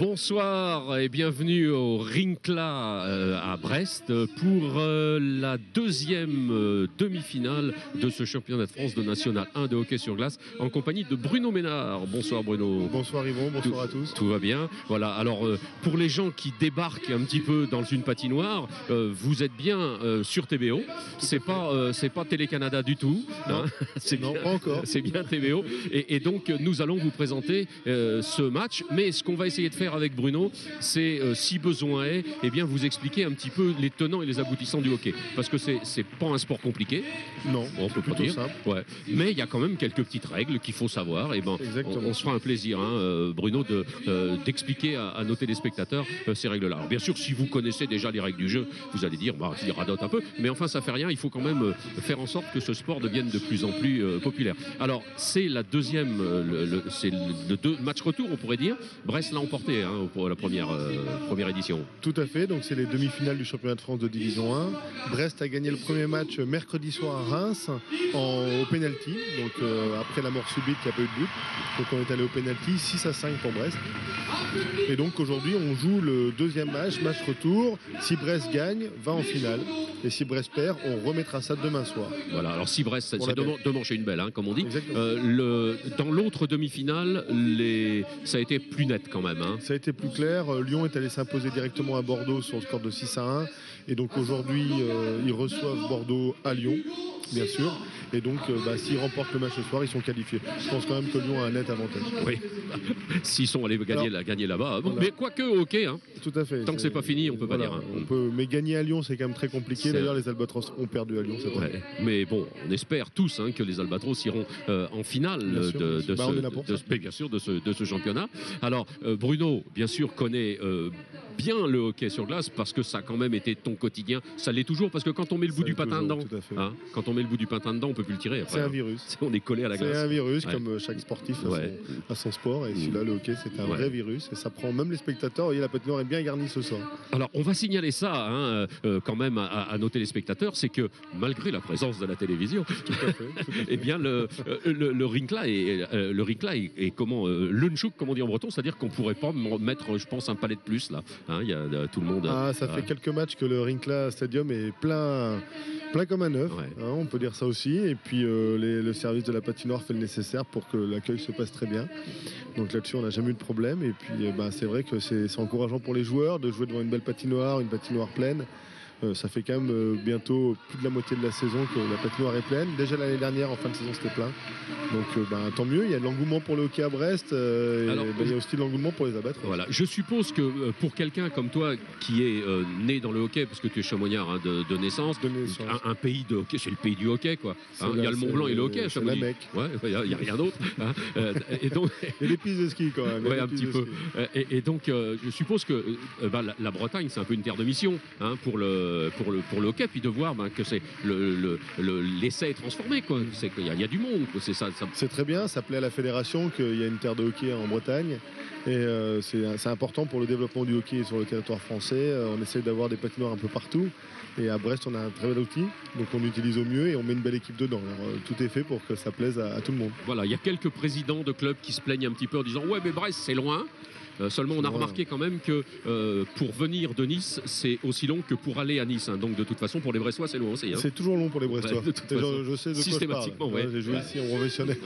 Bonsoir et bienvenue au Rincla à Brest pour la deuxième demi-finale de ce championnat de France de National 1 de hockey sur glace en compagnie de Bruno Ménard. Bonsoir Bruno. Bonsoir Yvon, bonsoir à tous. Tout va bien. Voilà, alors pour les gens qui débarquent un petit peu dans une patinoire, vous êtes bien sur TBO. C'est pas Télé-Canada du tout. Non, non pas encore. C'est bien TBO. Et donc nous allons vous présenter ce match. Mais ce qu'on va essayer de faire avec Bruno, c'est si besoin est, eh bien vous expliquer un petit peu les tenants et les aboutissants du hockey, parce que c'est pas un sport compliqué. Non, on peut pas dire. Simple. Ouais. Mais il y a quand même quelques petites règles qu'il faut savoir. Et ben, on se fera un plaisir, Bruno, d'expliquer à nos téléspectateurs ces règles-là. Alors, bien sûr, si vous connaissez déjà les règles du jeu, vous allez dire, il radote un peu, mais enfin ça fait rien. Il faut quand même faire en sorte que ce sport devienne de plus en plus populaire. Alors c'est la deuxième, c'est le match retour, on pourrait dire. Brest l'a emporté pour la première édition. Tout à fait, donc c'est les demi-finales du championnat de France de Division 1. Brest a gagné le premier match mercredi soir à Reims au pénalty, donc après la mort subite qui n'a pas eu de but. Donc on est allé au pénalty, 6-5 pour Brest. Et donc aujourd'hui on joue le deuxième match retour. Si Brest gagne, va en finale. Et si Brest perd, on remettra ça demain soir. Voilà, alors si Brest, c'est deux manches et une belle, comme on dit. Dans l'autre demi-finale, ça a été plus net quand même. Ça a été plus clair. Lyon est allé s'imposer directement à Bordeaux sur le score de 6-1. Et donc aujourd'hui, ils reçoivent Bordeaux à Lyon, bien sûr. Et donc, s'ils remportent le match ce soir, ils sont qualifiés. Je pense quand même que Lyon a un net avantage. Oui, s'ils sont allés gagner là-bas. Voilà. Mais quoique, ok. Tout à fait. Tant que c'est pas fini, on peut pas dire. Mais gagner à Lyon, c'est quand même très compliqué. D'ailleurs, les Albatros ont perdu à Lyon. Mais bon, on espère tous que les Albatros iront en finale de ce championnat. Alors, Bruno, bien sûr, connaît bien le hockey sur glace parce que ça a quand même été ton quotidien. Ça l'est toujours parce que quand on met le bout du patin dedans, quand on met le bout du patin dedans, on peut plus le tirer. C'est un virus. On est collé à la glace. C'est un virus, comme chaque sportif a son sport. Et celui-là, le hockey, c'est un vrai virus. Et ça prend même les spectateurs. Vous voyez, la patinoire est bien garnie ce soir. Alors, on va signaler ça quand même à nos téléspectateurs, c'est que malgré la présence de la télévision, eh bien le Rincla est comment l'unchuk, comme on dit en breton, c'est-à-dire qu'on pourrait pas mettre, je pense, un palais de plus là. Il y a tout le monde. Ça fait quelques matchs que le Rincla Stadium est plein comme un œuf, on peut dire ça aussi. Et puis le service de la patinoire fait le nécessaire pour que l'accueil se passe très bien. Donc là-dessus, on n'a jamais eu de problème. Et puis c'est vrai que c'est encourageant pour les joueurs de jouer devant une belle patinoire, une patinoire pleine. Ça fait quand même bientôt plus de la moitié de la saison que la patinoire est pleine. Déjà l'année dernière, en fin de saison, c'était plein. Donc tant mieux, il y a de l'engouement pour le hockey à Brest. Il y a aussi de l'engouement pour les Albatros. Voilà. Je suppose que pour quelqu'un comme toi qui est né dans le hockey, parce que tu es chamonniard de naissance, un pays de hockey, c'est le pays du hockey, quoi. Il y a le Mont Blanc et le hockey, c'est la Mecque. Il n'y a rien d'autre. Et donc les pistes de ski quand même. Oui, un petit peu. Et donc je suppose que la Bretagne, c'est un peu une terre de mission pour le hockey, puis de voir que c'est l'essai est transformé, quoi. C'est qu'il y a du monde, quoi. C'est ça. C'est très bien, ça plaît à la fédération qu'il y a une terre de hockey en Bretagne. Et c'est important pour le développement du hockey sur le territoire français. On essaie d'avoir des patinoires un peu partout. Et à Brest, on a un très bel outil. Donc on l'utilise au mieux et on met une belle équipe dedans. Alors, tout est fait pour que ça plaise à tout le monde. Voilà, il y a quelques présidents de clubs qui se plaignent un petit peu en disant « Ouais, mais Brest, c'est loin ». Seulement, on a remarqué quand même que pour venir de Nice, c'est aussi long que pour aller à Nice. Donc, de toute façon, pour les Brestois, c'est long aussi. C'est toujours long pour les Brestois. Je sais de systématiquement, quoi je parle. J'ai joué ici en professionnel.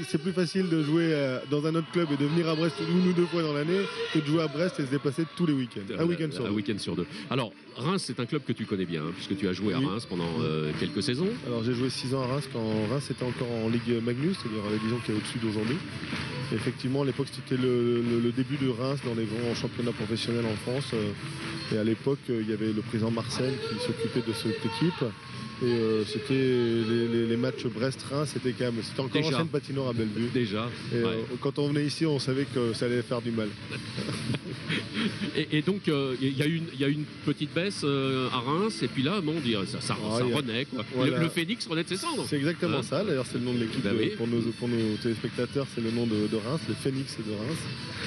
C'est plus facile de jouer dans un autre club et de venir à Brest une ou deux fois dans l'année que de jouer à Brest et se déplacer tous les week-ends. Un week-end sur deux. Alors, Reims, c'est un club que tu connais bien, puisque tu as joué à Reims pendant quelques saisons. Alors, j'ai joué 6 ans à Reims quand Reims était encore en Ligue Magnus, c'est-à-dire la division qui est au-dessus d'aujourd'hui. Effectivement, à l'époque, c'était le début de Reims dans les grands championnats professionnels en France. Et à l'époque, il y avait le président Marcel qui s'occupait de cette équipe. Et c'était les matchs Brest-Reims, c'était encore l'ancienne patinoire à Bellevue. Déjà. Et quand on venait ici, on savait que ça allait faire du mal. et donc, il y a une petite baisse à Reims, et puis là, ça renaît, quoi. Voilà. Le Phénix renaît de ses cendres. C'est exactement ça. D'ailleurs, c'est le nom de l'équipe pour nos téléspectateurs. C'est le nom de Reims, le Phénix de Reims.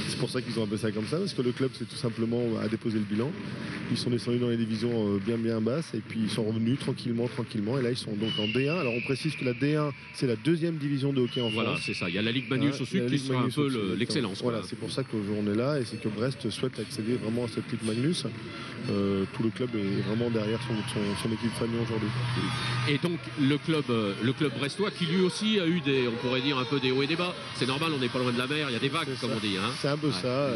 C'est pour ça qu'ils ont appelé ça comme ça, parce que le club, c'est tout simplement à déposer le bilan. Ils sont descendus dans les divisions bien basses, et puis ils sont revenus tranquillement tranquillement. Et là, ils sont donc en D1. Alors, on précise que la D1, c'est la deuxième division de hockey en France. Voilà, c'est ça. Il y a la Ligue Magnus au sud qui sera un peu l'excellence. Voilà, c'est pour ça qu'aujourd'hui on est là et c'est que Brest souhaite accéder vraiment à cette Ligue Magnus. Tout le club est vraiment derrière son équipe famille aujourd'hui. Et donc le club brestois qui lui aussi a eu on pourrait dire un peu des hauts et des bas. C'est normal, on n'est pas loin de la mer, il y a des vagues comme on dit. Hein. C'est un peu ça.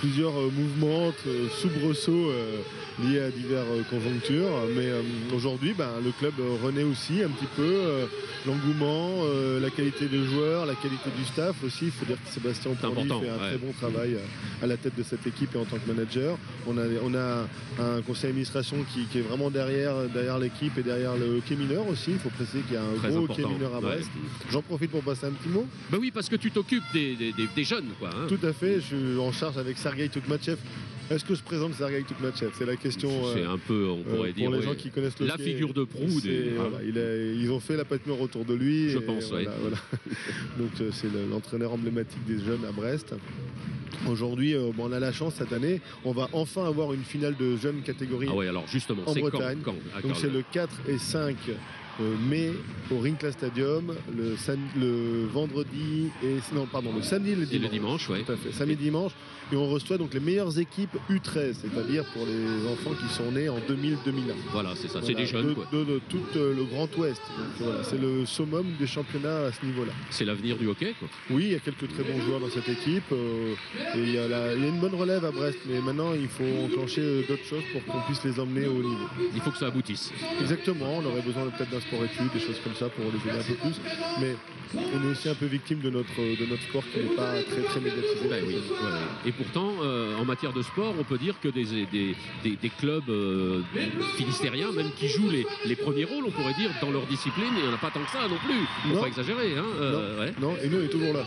Plusieurs mouvements, soubresauts liés à diverses conjonctures. Mais aujourd'hui, le club renaît aussi un petit peu. L'engouement, la qualité des joueurs, la qualité du staff aussi. Il faut dire que Sébastien Porly fait un très bon travail à la tête de cette équipe et en tant que manager. On a un conseil d'administration qui est vraiment derrière l'équipe et derrière le hockey mineur aussi. Il faut préciser qu'il y a un très gros important. hockey mineur à Brest. J'en profite pour passer un petit mot. Ben oui, parce que tu t'occupes des jeunes, quoi. Hein. Tout à fait. Je suis en charge avec Sergueï Toukmatchev. Est-ce que je présente Sergueï Toukmatchev? C'est la question. C'est un peu, on pourrait dire, pour les gens qui connaissent le la figure de proue. Ils ont fait la patinoire autour de lui. Je pense, oui. Voilà. Donc c'est l'entraîneur emblématique des jeunes à Brest. Aujourd'hui, on a la chance cette année, on va enfin avoir une finale de jeunes catégories alors justement, en Bretagne. Quand donc c'est le 4 et 5 mai au Rincla Stadium, le vendredi le samedi et le dimanche. Et le dimanche, oui. Tout à fait, samedi et dimanche. Et on reçoit donc les meilleures équipes U13, c'est-à-dire pour les enfants qui sont nés en 2000-2001. Voilà, c'est ça, c'est des jeunes. De tout le Grand Ouest. Donc, voilà, c'est le summum des championnats à ce niveau-là. C'est l'avenir du hockey, quoi. Oui, il y a quelques très bons joueurs dans cette équipe. Et il y a une bonne relève à Brest, mais maintenant il faut enclencher d'autres choses pour qu'on puisse les emmener au niveau. Il faut que ça aboutisse. Exactement, on aurait besoin peut-être d'un sport-études, des choses comme ça pour les aider un peu plus. Mais on est aussi un peu victime de notre sport qui n'est pas très très médiatisé. Ben oui. Et pourtant, en matière de sport, on peut dire que des clubs finistériens, même qui jouent les premiers rôles, on pourrait dire, dans leur discipline, il n'y en a pas tant que ça non plus. Il ne faut pas exagérer. Hein, non, et nous, on est toujours là.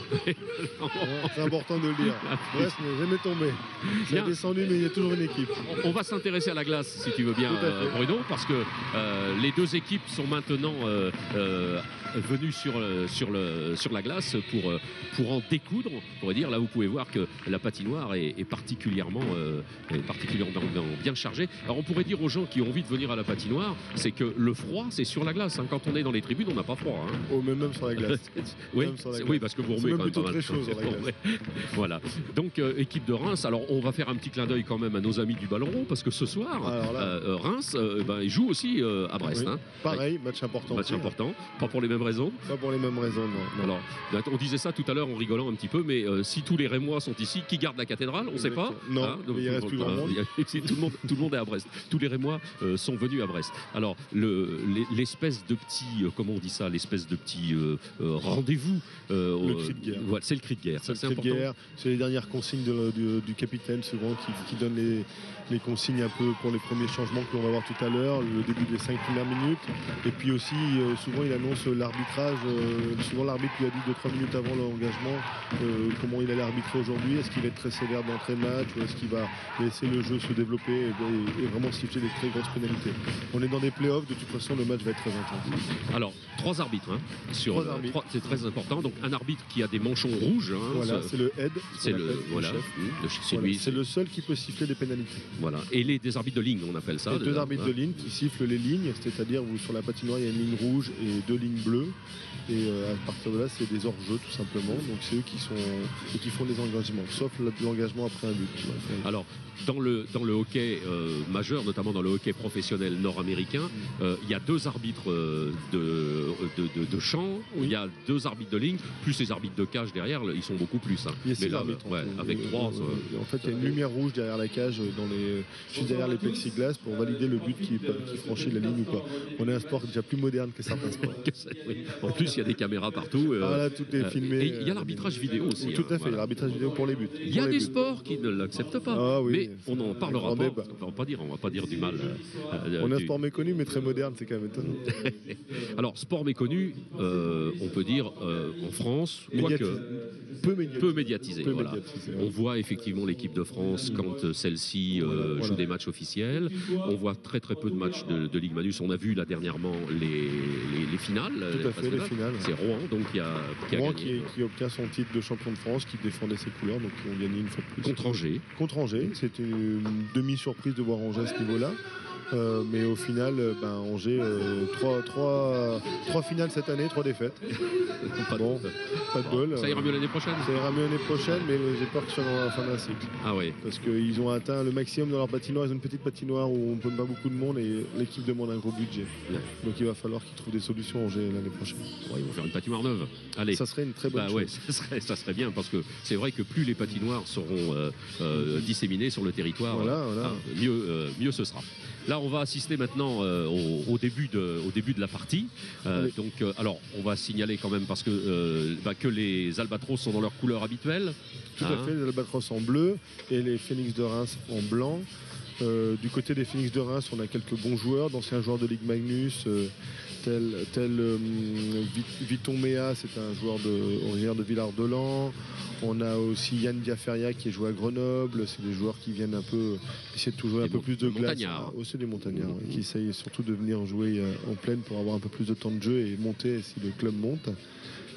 C'est important de le dire. Brest n'est jamais tombé. Ça a descendu, mais il y a toujours une équipe. On va s'intéresser à la glace, si tu veux bien, Bruno, parce que les deux équipes sont maintenant venues sur la glace pour en découdre. On pourrait dire, là, vous pouvez voir que la patinoire est particulièrement bien chargée. Alors, on pourrait dire aux gens qui ont envie de venir à la patinoire, c'est que le froid, c'est sur la glace. Hein. Quand on est dans les tribunes, on n'a pas froid. Hein. Oh, même sur la glace. Oui, parce que vous remuez quand même pas mal. Très chaud sur la glace. Voilà. Donc, équipe de Reims. Alors, on va faire un petit clin d'œil quand même à nos amis du ballon rond, parce que ce soir, Reims, ils jouent aussi à Brest. Oui. Hein. Pareil, match important. Match important. Pas pour les mêmes raisons. Pas pour les mêmes raisons, non. Alors, on disait ça tout à l'heure en rigolant un petit peu, mais si tous les Rémois sont ici, qui garde la cathédrale? On ne sait pas. Non, donc, il reste plus grand monde. Tout le monde est à Brest. Tous les Rémois sont venus à Brest. Alors, l'espèce de petit, comment on dit ça, l'espèce de petit rendez-vous. Le cri de guerre. C'est le cri de guerre. C'est le cri de guerre. C'est les dernières consignes du capitaine, souvent, qui donne les consignes un peu pour les premiers changements que l'on va voir tout à l'heure, le début des 5 premières minutes. Et puis aussi, souvent, il annonce l'arbitrage. Souvent, l'arbitre lui a dit 2-3 minutes avant l'engagement comment il allait arbitrer aujourd'hui. Est-ce qu'il va être très sévère d'entrée de match ou est-ce qu'il va laisser le jeu se développer et vraiment siffler des très grosses pénalités? On est dans des playoffs, de toute façon, le match va être très intense. Alors, 3 arbitres. Hein, c'est très important. Donc, un arbitre qui a des manchons rouges. Hein, voilà, c'est le head. C'est le seul qui peut siffler des pénalités. Voilà. Et des arbitres de ligne, on appelle ça. Deux arbitres de ligne qui sifflent les lignes, c'est-à-dire sur la patinoire, il y a une ligne rouge et 2 lignes bleues. Et à partir de là, c'est des hors-jeux tout simplement. Donc c'est eux qui font les engagements, sauf l'engagement après un but. Alors, dans le hockey majeur, notamment dans le hockey professionnel nord-américain, il y a 2 arbitres de champ, il y a 2 arbitres de ligne, plus les arbitres de cage derrière, ils sont beaucoup plus. Hein. Il y a 6 arbitres. Avec 3. En fait, il y a une lumière rouge derrière la cage, juste derrière les plexiglas, pour valider le but qui franchit la ligne ou pas. On est un sport déjà plus moderne que certains sports. En plus, il y a des caméras partout. Là, tout est filmé. Et il y a l'arbitrage vidéo aussi. Tout à fait, l'arbitrage vidéo pour les buts. Il y a des sports qui ne l'acceptent pas. Mais on en parlera pas. On va pas dire du mal. On a un sport méconnu, mais très moderne, c'est quand même étonnant. Alors, sport méconnu, on peut dire en France, peu médiatisé. Voilà. On voit effectivement l'équipe de France quand celle-ci joue des matchs officiels. On voit très très peu de matchs de Ligue Magnus. On a vu là dernièrement les finales. Tout à fait, les finales. C'est Rouen donc qui a gagné. Qui obtient son titre de champion de France, qui défendait ses couleurs, donc qui ont gagné une fois de plus. Contre Angers. C'était une demi-surprise de voir Angers à ce niveau-là. Mais au final, Angers, 3 finales cette année, 3 défaites. Pas de bol. Ça ira mieux l'année prochaine. Ça ira mieux l'année prochaine, mais j'ai peur que ce soit dans la fin d'un cycle. Ah oui. Parce qu'ils ont atteint le maximum dans leur patinoire. Ils ont une petite patinoire où on ne peut pas beaucoup de monde et l'équipe demande un gros budget. Ouais. Donc il va falloir qu'ils trouvent des solutions Angers l'année prochaine. Ouais, ils vont faire une patinoire neuve. Allez. Ça serait une très bonne chose. Ouais, ça serait bien parce que c'est vrai que plus les patinoires seront disséminées sur le territoire, mieux ce sera. Là, on va assister maintenant au début de la partie. Alors, on va signaler quand même parce que les Albatros sont dans leur couleur habituelle. Tout à fait, les Albatros en bleu et les Phoenix de Reims en blanc. Du côté des Phoenix de Reims, on a quelques bons joueurs, d'anciens joueurs de Ligue Magnus, tel Viton Méa, c'est un joueur originaire de Villard-de-Lans. On a aussi Yann Diaferia qui est joué à Grenoble. C'est des joueurs qui viennent essayer de jouer un peu plus de glace. Aussi des montagnards, qui essayent surtout de venir jouer en plaine pour avoir un peu plus de temps de jeu et monter si le club monte,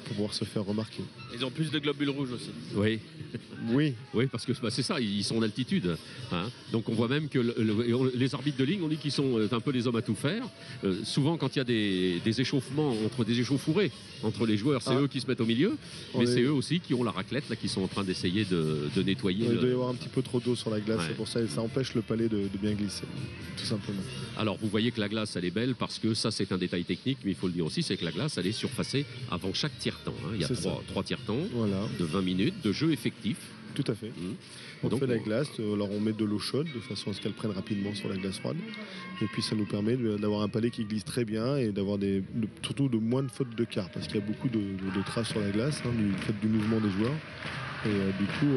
pour pouvoir se faire remarquer. Ils ont plus de globules rouges aussi. Oui, parce que c'est ça, ils sont en altitude. Hein. Donc on voit même que les arbitres de ligne, on dit qu'ils sont un peu les hommes à tout faire. Souvent, quand il y a des échauffements, des échauffourées entre les joueurs, c'est eux qui se mettent au milieu. Mais c'est eux aussi qui ont la raclette, là, qui sont en train d'essayer de nettoyer. Il doit y avoir un petit peu trop d'eau sur la glace, c'est pour ça, ça empêche le palais de bien glisser, tout simplement. Alors vous voyez que la glace, elle est belle parce que ça, c'est un détail technique, mais il faut le dire aussi, c'est que la glace, elle est surfacée avant chaque tiers-temps. Hein. Il y a 3 tiers-temps de 20 minutes de jeu effectif. Tout à fait. On fait la glace, alors on met de l'eau chaude de façon à ce qu'elle prenne rapidement sur la glace froide. Et puis ça nous permet d'avoir un palais qui glisse très bien et d'avoir surtout de moins de fautes de quart parce qu'il y a beaucoup de traces sur la glace du fait du mouvement des joueurs. Et du coup,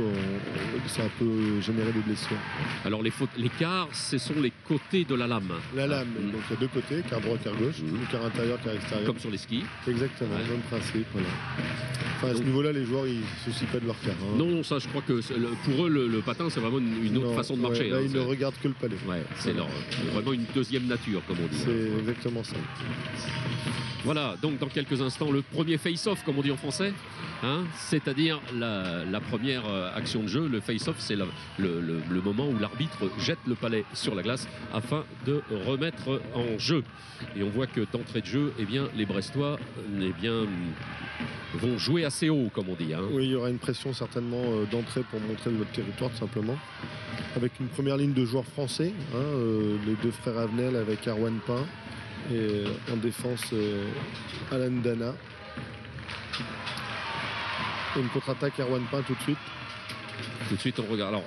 ça peut générer des blessures. Alors les quarts, ce sont les côtés de la lame. La lame, donc il y a 2 côtés, quart droit, quart gauche, quart intérieur, quart extérieur. Comme sur les skis. Exactement, même principe. Voilà. Enfin, à ce niveau-là, les joueurs, ils ne se soucient pas de leur quart. Hein. Non, ça, je crois que pour eux, le patin, c'est vraiment une autre façon de marcher. Là, ils ne regardent que le palais. C'est vraiment une deuxième nature, comme on dit. C'est exactement ça. Voilà, donc dans quelques instants, le premier face-off, comme on dit en français, c'est-à-dire la première action de jeu. Le face-off, c'est le moment où l'arbitre jette le palais sur la glace afin de remettre en jeu. Et on voit que d'entrée de jeu, les Brestois vont jouer assez haut, comme on dit. Oui, il y aura une pression certainement d'entrée pour montrer notre territoire, tout simplement. Avec une première ligne de joueurs français, les 2 frères Avenel avec Arwan Pain. Et en défense, Alan Dana. Et une contre-attaque, Erwan Pain tout de suite. Tout de suite, on regarde. Alors,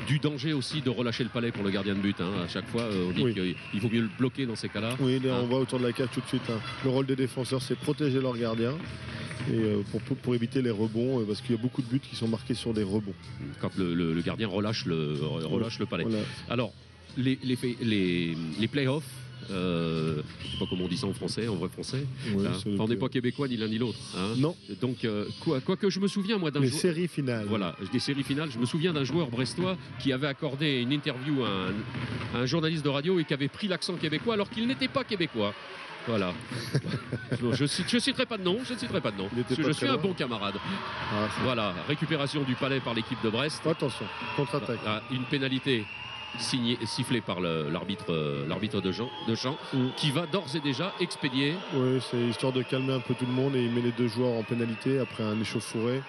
du danger aussi de relâcher le palais pour le gardien de but. À chaque fois, on dit qu'il vaut mieux le bloquer dans ces cas-là. Oui, on voit autour de la cage tout de suite. Le rôle des défenseurs, c'est protéger leur gardien. Et pour éviter les rebonds, parce qu'il y a beaucoup de buts qui sont marqués sur des rebonds. Quand le gardien relâche le palais. Voilà. Alors, les play-offs, je sais pas comment on dit ça en français, en vrai français. On n'est pas québécois ni l'un ni l'autre. Non. Donc, quoi que je me souviens, moi, d'un joueur. Séries finales. Voilà, des séries finales. Je me souviens d'un joueur brestois qui avait accordé une interview à un journaliste de radio et qui avait pris l'accent québécois alors qu'il n'était pas québécois. Voilà. Je ne citerai pas de nom. Parce que je suis un bon camarade. Voilà, récupération du palais par l'équipe de Brest. Attention, contre-attaque. Une pénalité sifflé par l'arbitre de champ qui va d'ores et déjà expédier. Oui, c'est histoire de calmer un peu tout le monde et il met les 2 joueurs en pénalité après un échauffouré.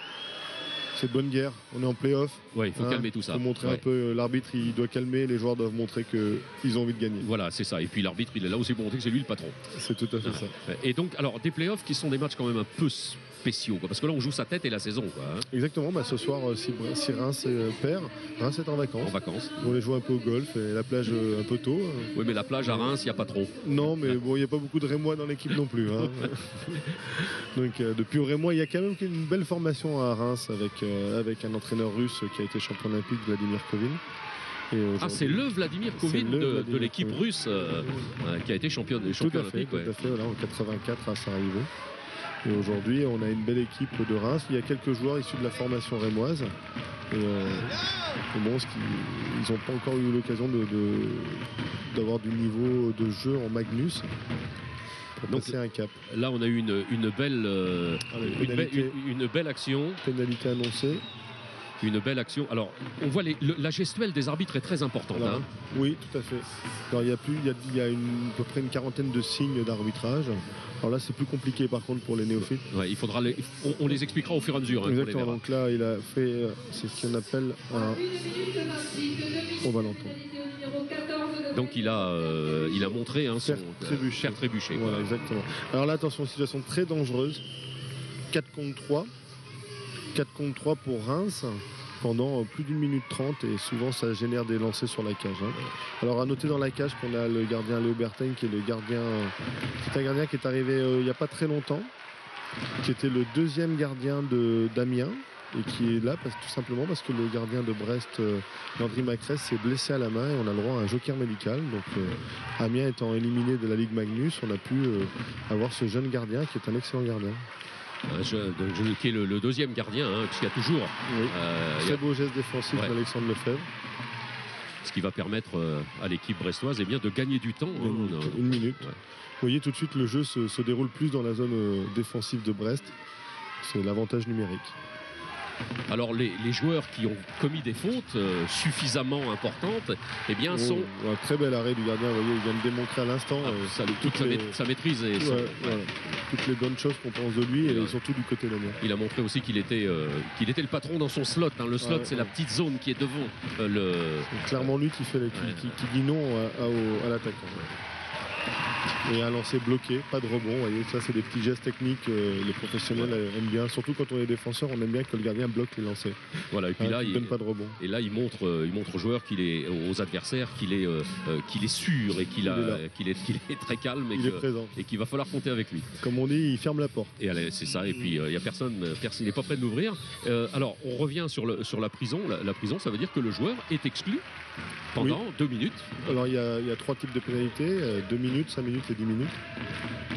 C'est de bonne guerre, on est en play-off. Oui, il faut calmer tout ça. Il faut montrer un peu, l'arbitre il doit calmer, les joueurs doivent montrer qu'ils ont envie de gagner. Voilà, c'est ça. Et puis l'arbitre il est là aussi pour montrer que c'est lui le patron. C'est tout à fait ça. Et donc, alors des play-offs qui sont des matchs quand même un peu spéciaux, parce que là on joue sa tête et la saison. Exactement, ce soir si Reims perd, Reims est en vacances. On les joue un peu au golf et la plage un peu tôt. Oui, mais la plage à Reims, il n'y a pas trop. Non, mais bon, il n'y a pas beaucoup de Rémois dans l'équipe non plus. Donc depuis au Rémois, il y a quand même une belle formation à Reims avec un entraîneur russe qui a été champion olympique, Vladimir Kovin. C'est le Vladimir Kovin de l'équipe russe qui a été champion olympique. Tout à fait, voilà, en 84 à Sarajevo. Et aujourd'hui, on a une belle équipe de Reims. Il y a quelques joueurs issus de la formation rémoise. Et bon, ils n'ont pas encore eu l'occasion d'avoir du niveau de jeu en Magnus. Donc c'est un cap. Là, on a eu une belle action. Pénalité annoncée. une belle action. Alors, on voit la gestuelle des arbitres est très importante. Alors, oui, tout à fait. Alors, il y a à peu près une quarantaine de signes d'arbitrage. Alors là, c'est plus compliqué par contre pour les néophytes. Ouais, on les expliquera au fur et à mesure. Exactement. Donc là, il a fait, c'est ce qu'on appelle un. On va l'entendre. Donc il a montré son faire trébucher. Voilà, exactement. Alors là, attention, situation très dangereuse. 4 contre 3. 4 contre 3 pour Reims pendant plus d'1 minute 30 et souvent ça génère des lancers sur la cage. Alors à noter dans la cage qu'on a le gardien Léo Bertaigne qui est un gardien qui est arrivé il n'y a pas très longtemps, qui était le deuxième gardien d'Amiens et qui est là tout simplement parce que le gardien de Brest, Landry Macresse, s'est blessé à la main et on a le droit à un joker médical. Donc Amiens étant éliminé de la Ligue Magnus, on a pu avoir ce jeune gardien qui est un excellent gardien. Qui est le deuxième gardien, puisqu'il y a toujours... très beau geste défensif d'Alexandre Lefebvre. Ce qui va permettre à l'équipe brestoise de gagner du temps. Une minute. Ouais. Vous voyez, tout de suite, le jeu se déroule plus dans la zone défensive de Brest. C'est l'avantage numérique. Alors les joueurs qui ont commis des fautes suffisamment importantes, sont... Un très bel arrêt du gardien, vous voyez, il vient de démontrer à l'instant sa maîtrise et toutes les bonnes choses qu'on pense de lui et surtout du côté d'Amiens. Il a montré aussi qu'il était le patron dans son slot. Le slot, c'est la petite zone qui est devant C'est clairement lui qui dit non à l'attaquant. Et un lancer bloqué, pas de rebond. Vous voyez, ça c'est des petits gestes techniques. Les professionnels aiment bien, surtout quand on est défenseur, on aime bien que le gardien bloque les lancers. Voilà, et puis là, il donne pas de rebond. Et là, il montre aux joueurs aux adversaires qu'il est sûr et qu'il est très calme et qu'il va falloir compter avec lui. Comme on dit, il ferme la porte. Et c'est ça. Et puis il y a personne n'est pas prêt de l'ouvrir. Alors on revient sur la prison. La prison, ça veut dire que le joueur est exclu pendant 2 minutes. Alors il y a 3 types de pénalités, 2 minutes, 5 minutes et 10 minutes.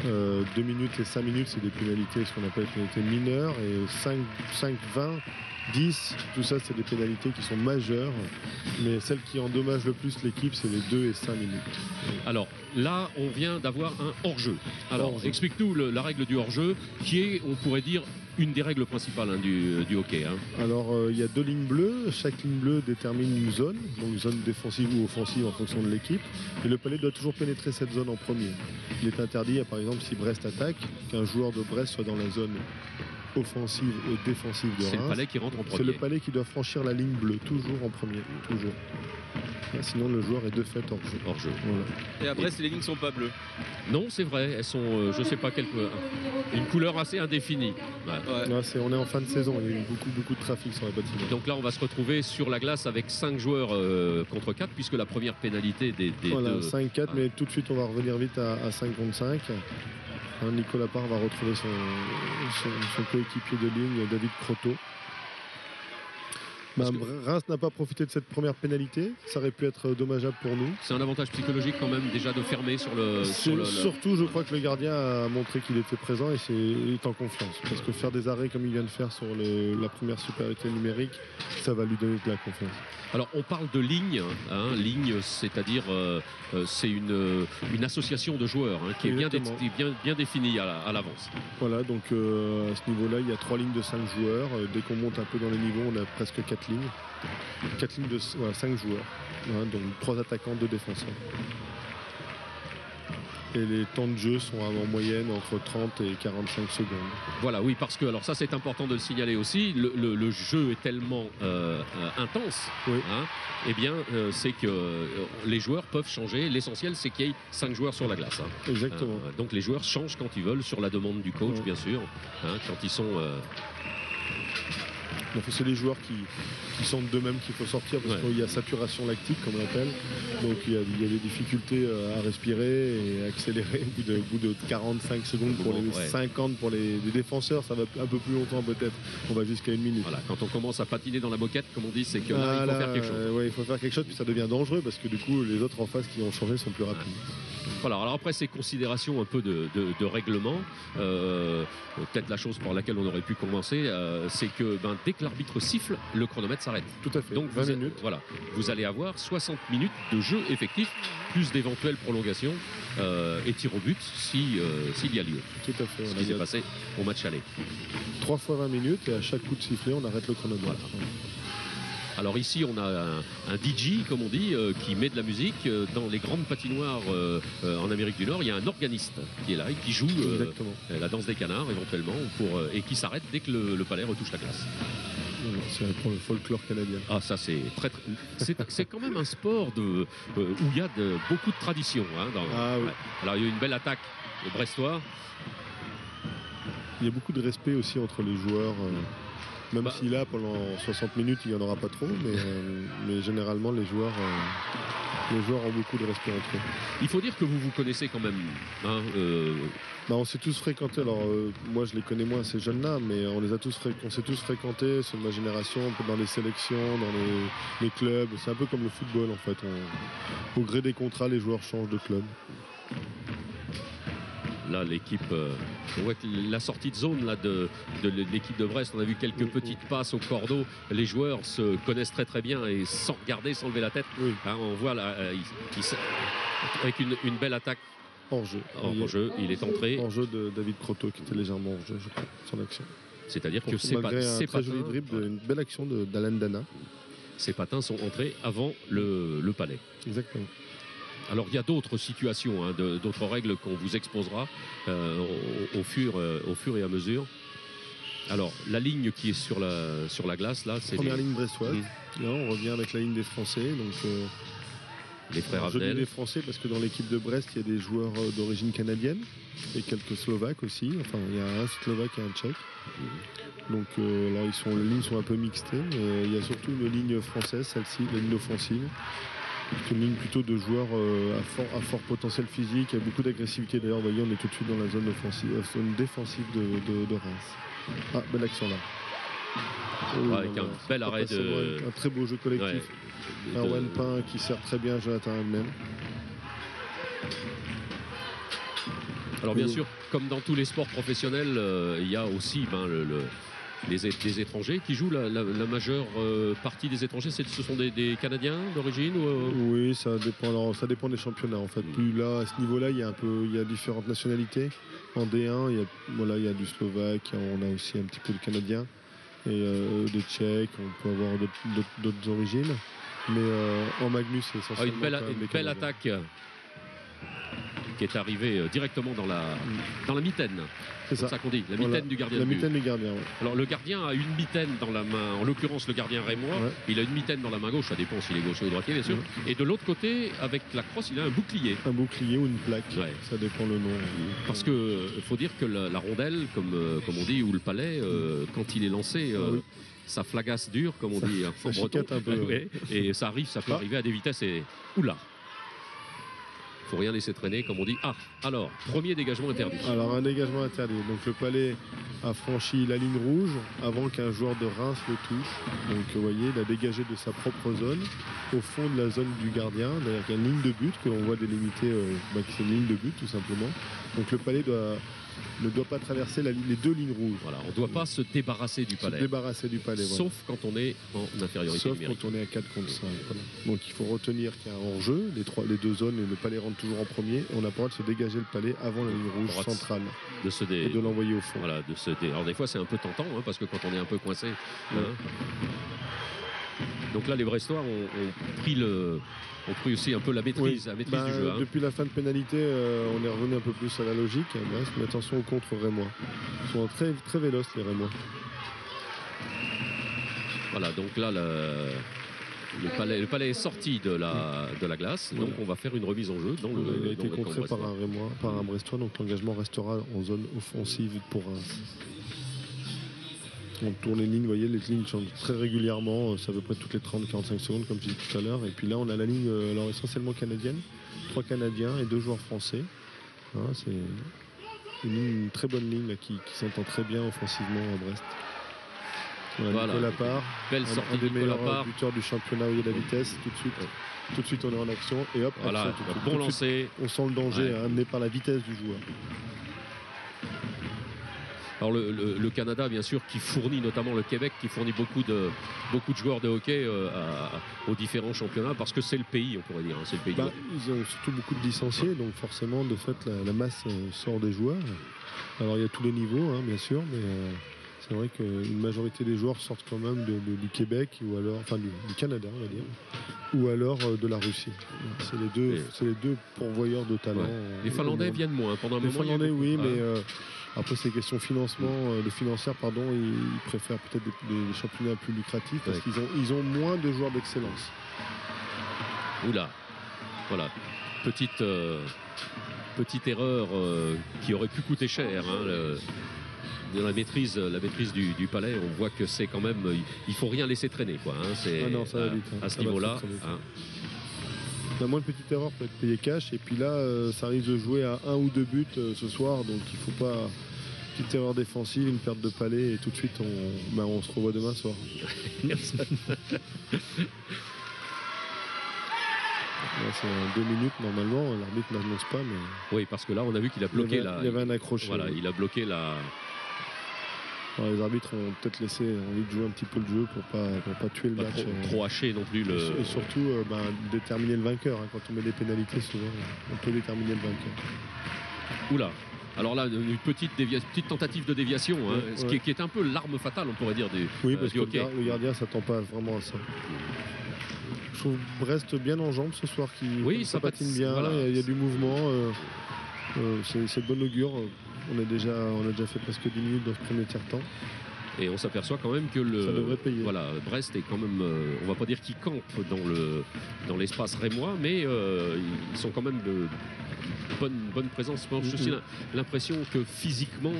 2 minutes et 5 minutes, c'est des pénalités, ce qu'on appelle des pénalités mineures, et 5, 20, 10, tout ça c'est des pénalités qui sont majeures, mais celles qui endommagent le plus l'équipe, c'est les 2 et 5 minutes. Alors là, on vient d'avoir un hors-jeu. Alors explique-nous la règle du hors-jeu, qui est, on pourrait dire, une des règles principales du hockey. Alors il y a 2 lignes bleues, chaque ligne bleue détermine une zone, donc une zone défensive ou offensive en fonction de l'équipe, et le palais doit toujours pénétrer cette zone en premier. Il est interdit, par exemple, si Brest attaque, qu'un joueur de Brest soit dans la zone offensive et défensive de Reims. C'est le palais qui rentre en premier. C'est le palais qui doit franchir la ligne bleue, toujours en premier, toujours. Sinon le joueur est de fait hors jeu. Voilà. Et après, les lignes ne sont pas bleues. Non, c'est vrai, elles sont, je sais pas quelle couleur, une couleur assez indéfinie. Ouais. Non, on est en fin de saison, il y a eu beaucoup de trafic sur la patinoire. Donc là, on va se retrouver sur la glace avec 5 joueurs contre 4, puisque la première pénalité des voilà, 5-4, mais tout de suite on va revenir vite à 5 contre 5. Nicolas Parr va retrouver son coéquipier de ligne, David Croteau. Reims n'a pas profité de cette première pénalité, ça aurait pu être dommageable pour nous. C'est un avantage psychologique quand même déjà de fermer sur le... Surtout je crois que le gardien a montré qu'il était présent et est en confiance. Parce que faire des arrêts comme il vient de faire sur la première supériorité numérique, ça va lui donner de la confiance. Alors on parle de ligne, ligne c'est-à-dire c'est une association de joueurs qui est bien définie à l'avance. Voilà, donc à ce niveau-là il y a 3 lignes de 5 joueurs. Dès qu'on monte un peu dans les niveaux on a presque 4 lignes. 4 lignes de 5 joueurs, donc 3 attaquants, 2 défenseurs. Et les temps de jeu sont en moyenne entre 30 et 45 secondes. Voilà, oui, parce que, alors ça c'est important de le signaler aussi, le jeu est tellement intense, c'est que les joueurs peuvent changer. L'essentiel c'est qu'il y ait 5 joueurs sur la glace. Exactement. Donc les joueurs changent quand ils veulent, sur la demande du coach bien sûr, quand ils sont... Donc c'est les joueurs qui sentent d'eux-mêmes qu'il faut sortir parce qu'il y a saturation lactique comme on l'appelle. Donc il y a des difficultés à respirer et à accélérer au bout de 45 secondes pour les 50 pour les défenseurs. Ça va un peu plus longtemps peut-être. On va jusqu'à 1 minute. Voilà, quand on commence à patiner dans la moquette, comme on dit, c'est que là, il faut faire quelque chose. Il faut faire quelque chose puis ça devient dangereux parce que du coup les autres en face qui ont changé sont plus rapides. Voilà, alors après ces considérations un peu de règlement, peut-être la chose par laquelle on aurait pu commencer, c'est que dès que l'arbitre siffle, le chronomètre s'arrête. Tout à fait. Donc 20 minutes. Voilà, vous allez avoir 60 minutes de jeu effectif, plus d'éventuelles prolongations et tir au but s'il y a lieu. Tout à fait. Ce qui s'est passé au match aller. 3 fois 20 minutes et à chaque coup de sifflet, on arrête le chronomètre. Voilà. Alors ici, on a un DJ, comme on dit, qui met de la musique. Dans les grandes patinoires en Amérique du Nord, il y a un organiste qui est là et qui joue la danse des canards, éventuellement, et qui s'arrête dès que le palais retouche la glace. C'est pour le folklore canadien. Ah, ça, c'est c'est quand même un sport où il y a beaucoup de tradition. Hein, oui. Alors, il y a une belle attaque de Brestois. Il y a beaucoup de respect aussi entre les joueurs. Même si là, pendant 60 minutes, il n'y en aura pas trop, mais généralement, les joueurs ont beaucoup de respect entre eux. Il faut dire que vous vous connaissez quand même. Hein, on s'est tous fréquentés. Alors, moi, je les connais moins, ces jeunes-là, mais on s'est tous fréquentés, ceux de ma génération, dans les sélections, dans les clubs. C'est un peu comme le football, en fait. Au gré des contrats, les joueurs changent de club. Là, l'équipe, on voit que la sortie de zone là, de l'équipe de Brest, on a vu quelques petites passes au cordeau. Les joueurs se connaissent très très bien et sans regarder, sans lever la tête. Oui. Hein, on voit là, avec une belle attaque. Hors-jeu. Hors-jeu, il est entré. Hors-jeu de David Croteau qui était légèrement hors-jeu, je crois, son action. C'est-à-dire que c'est pas un très joli dribble, une belle action d'Alan Dana. Ces patins sont entrés avant le palais. Exactement. Alors il y a d'autres situations, hein, d'autres règles qu'on vous exposera au fur et à mesure. Alors la ligne qui est sur la glace, là, c'est première ligne brestoise. Là, on revient avec la ligne des Français. Donc, les frères Abdel. Je dis Abdel. des Français parce que dans l'équipe de Brest, il y a des joueurs d'origine canadienne et quelques Slovaques aussi. Enfin, il y a un Slovaque et un Tchèque. Donc là, les lignes sont un peu mixtées. Il y a surtout une ligne française, celle-ci, la ligne offensive. C'est une ligne plutôt de joueurs à fort potentiel physique, il y a beaucoup d'agressivité. D'ailleurs, vous voyez, on est tout de suite dans la zone défensive de Reims. Ah, belle action là. Avec un bel arrêt un très beau jeu collectif. Un Wanpin qui sert très bien Jonathan Hamel. Alors bien sûr, comme dans tous les sports professionnels, il y a aussi les étrangers qui jouent la majeure partie des étrangers. Ce sont des Canadiens d'origine Oui, ça dépend. Alors, ça dépend des championnats en fait. Plus là, à ce niveau-là, il y a différentes nationalités. En D1, il y a du Slovaque, on a aussi un petit peu de Canadien et des Tchèques. On peut avoir d'autres origines. Mais en Magnus, c'est essentiellement une belle attaque qui est arrivée directement dans la mitaine. C'est ça qu'on dit, la mitaine du gardien. La mitaine du gardien, ouais. Alors le gardien a une mitaine dans la main, en l'occurrence le gardien rémois, il a une mitaine dans la main gauche, ça dépend s'il est gaucher ou droitier bien sûr. Et de l'autre côté, avec la crosse, il a un bouclier. Un bouclier ou une plaque, ça dépend le nom. Parce que faut dire que la rondelle, comme on dit, ou le palais, quand il est lancé, ça flagasse dur, comme on dit en breton. Un peu. Et ça peut arriver à des vitesses et oula. Faut rien laisser traîner, comme on dit. Ah, alors, premier dégagement interdit. Alors, un dégagement interdit. Donc, le palais a franchi la ligne rouge avant qu'un joueur de Reims le touche. Donc, vous voyez, il a dégagé de sa propre zone, au fond de la zone du gardien. D'ailleurs, il y a une ligne de but que l'on voit délimitée, qui est une ligne de but, tout simplement. Donc, le palais ne doit pas traverser les deux lignes rouges. Voilà, on ne doit pas se débarrasser du palais. Sauf quand on est en infériorité numérique. Quand on est à 4 contre 5. Voilà. Donc il faut retenir qu'il y a un hors-jeu, les deux zones, et le palais rentre toujours en premier. Et on n'a pas le droit de se dégager le palais avant la ligne rouge centrale. Et de l'envoyer au fond. Voilà, alors des fois c'est un peu tentant, hein, parce que quand on est un peu coincé. Donc là, les Brestois ont pris aussi un peu la maîtrise du jeu. Hein. Depuis la fin de pénalité, on est revenu un peu plus à la logique. Brest, mais attention au contre Rémois. Ils sont très, très véloces, les Rémois. Voilà, donc là, le palais est sorti de la glace. Donc on va faire une remise en jeu. Il a été contré par un Brestois, donc l'engagement restera en zone offensive pour Reims. On tourne les lignes, vous voyez, les lignes changent très régulièrement, c'est à peu près toutes les 30-45 secondes, comme je disais tout à l'heure. Et puis là, on a la ligne alors essentiellement canadienne, 3 Canadiens et 2 joueurs français. C'est une très bonne ligne là, qui s'entend très bien offensivement à Brest. Voilà. Nicolas Part, belle sortie un des meilleurs buteurs du championnat où il y a la vitesse, tout de suite on est en action et hop, voilà, bon lancé. On sent le danger amené par la vitesse du joueur. Alors le Canada, bien sûr, qui fournit, notamment le Québec, qui fournit beaucoup de joueurs de hockey aux différents championnats, parce que c'est le pays, on pourrait dire. C'est le pays ils ont surtout beaucoup de licenciés, donc forcément, de fait, la masse sort des joueurs. Alors il y a tous les niveaux, bien sûr, mais C'est vrai qu'une majorité des joueurs sortent quand même du Québec, ou alors, enfin du Canada, on va dire, ou alors de la Russie. C'est les deux pourvoyeurs de talent. Ouais. Les Finlandais viennent moins pendant un moment. Les Finlandais, oui, mais après ces questions financement, de financières, pardon, ils préfèrent peut-être des championnats plus lucratifs parce qu'ils ont moins de joueurs d'excellence. Oula, voilà, petite erreur qui aurait pu coûter cher. Dans la maîtrise du Palais, on voit que c'est quand même, il faut rien laisser traîner, quoi. Non, ça va vite, à ce niveau-là. La moindre petite erreur peut être payée cash, et puis là, ça risque de jouer à 1 ou 2 buts ce soir, donc il ne faut pas. Petite erreur défensive, une perte de Palais, et tout de suite on se revoit demain soir. Là, c'est 2 minutes normalement, l'arbitre n'annonce pas, mais. Oui, parce que là on a vu qu'il a bloqué il y avait un accroché. Voilà, il a bloqué la. Alors, les arbitres ont peut-être laissé envie de jouer un petit peu le jeu pour pas tuer le match. Trop hacher non plus Et surtout déterminer le vainqueur. Quand on met des pénalités, souvent on peut déterminer le vainqueur. Oula. Alors là, une petite tentative de déviation, ce qui est un peu l'arme fatale, on pourrait dire, parce du hockey. Le gardien ne s'attend pas vraiment à ça. Je trouve Brest bien en jambes ce soir, ça patine bien, voilà. Il y a du mouvement, c'est de bonne augure. On a déjà fait presque 10 minutes dans ce premier tiers-temps. Et on s'aperçoit quand même que ça devrait payer. Voilà, Brest est quand même, on va pas dire qu'ils campent dans l'espace rémois, mais ils sont quand même de bonne présence. J'ai aussi l'impression que physiquement,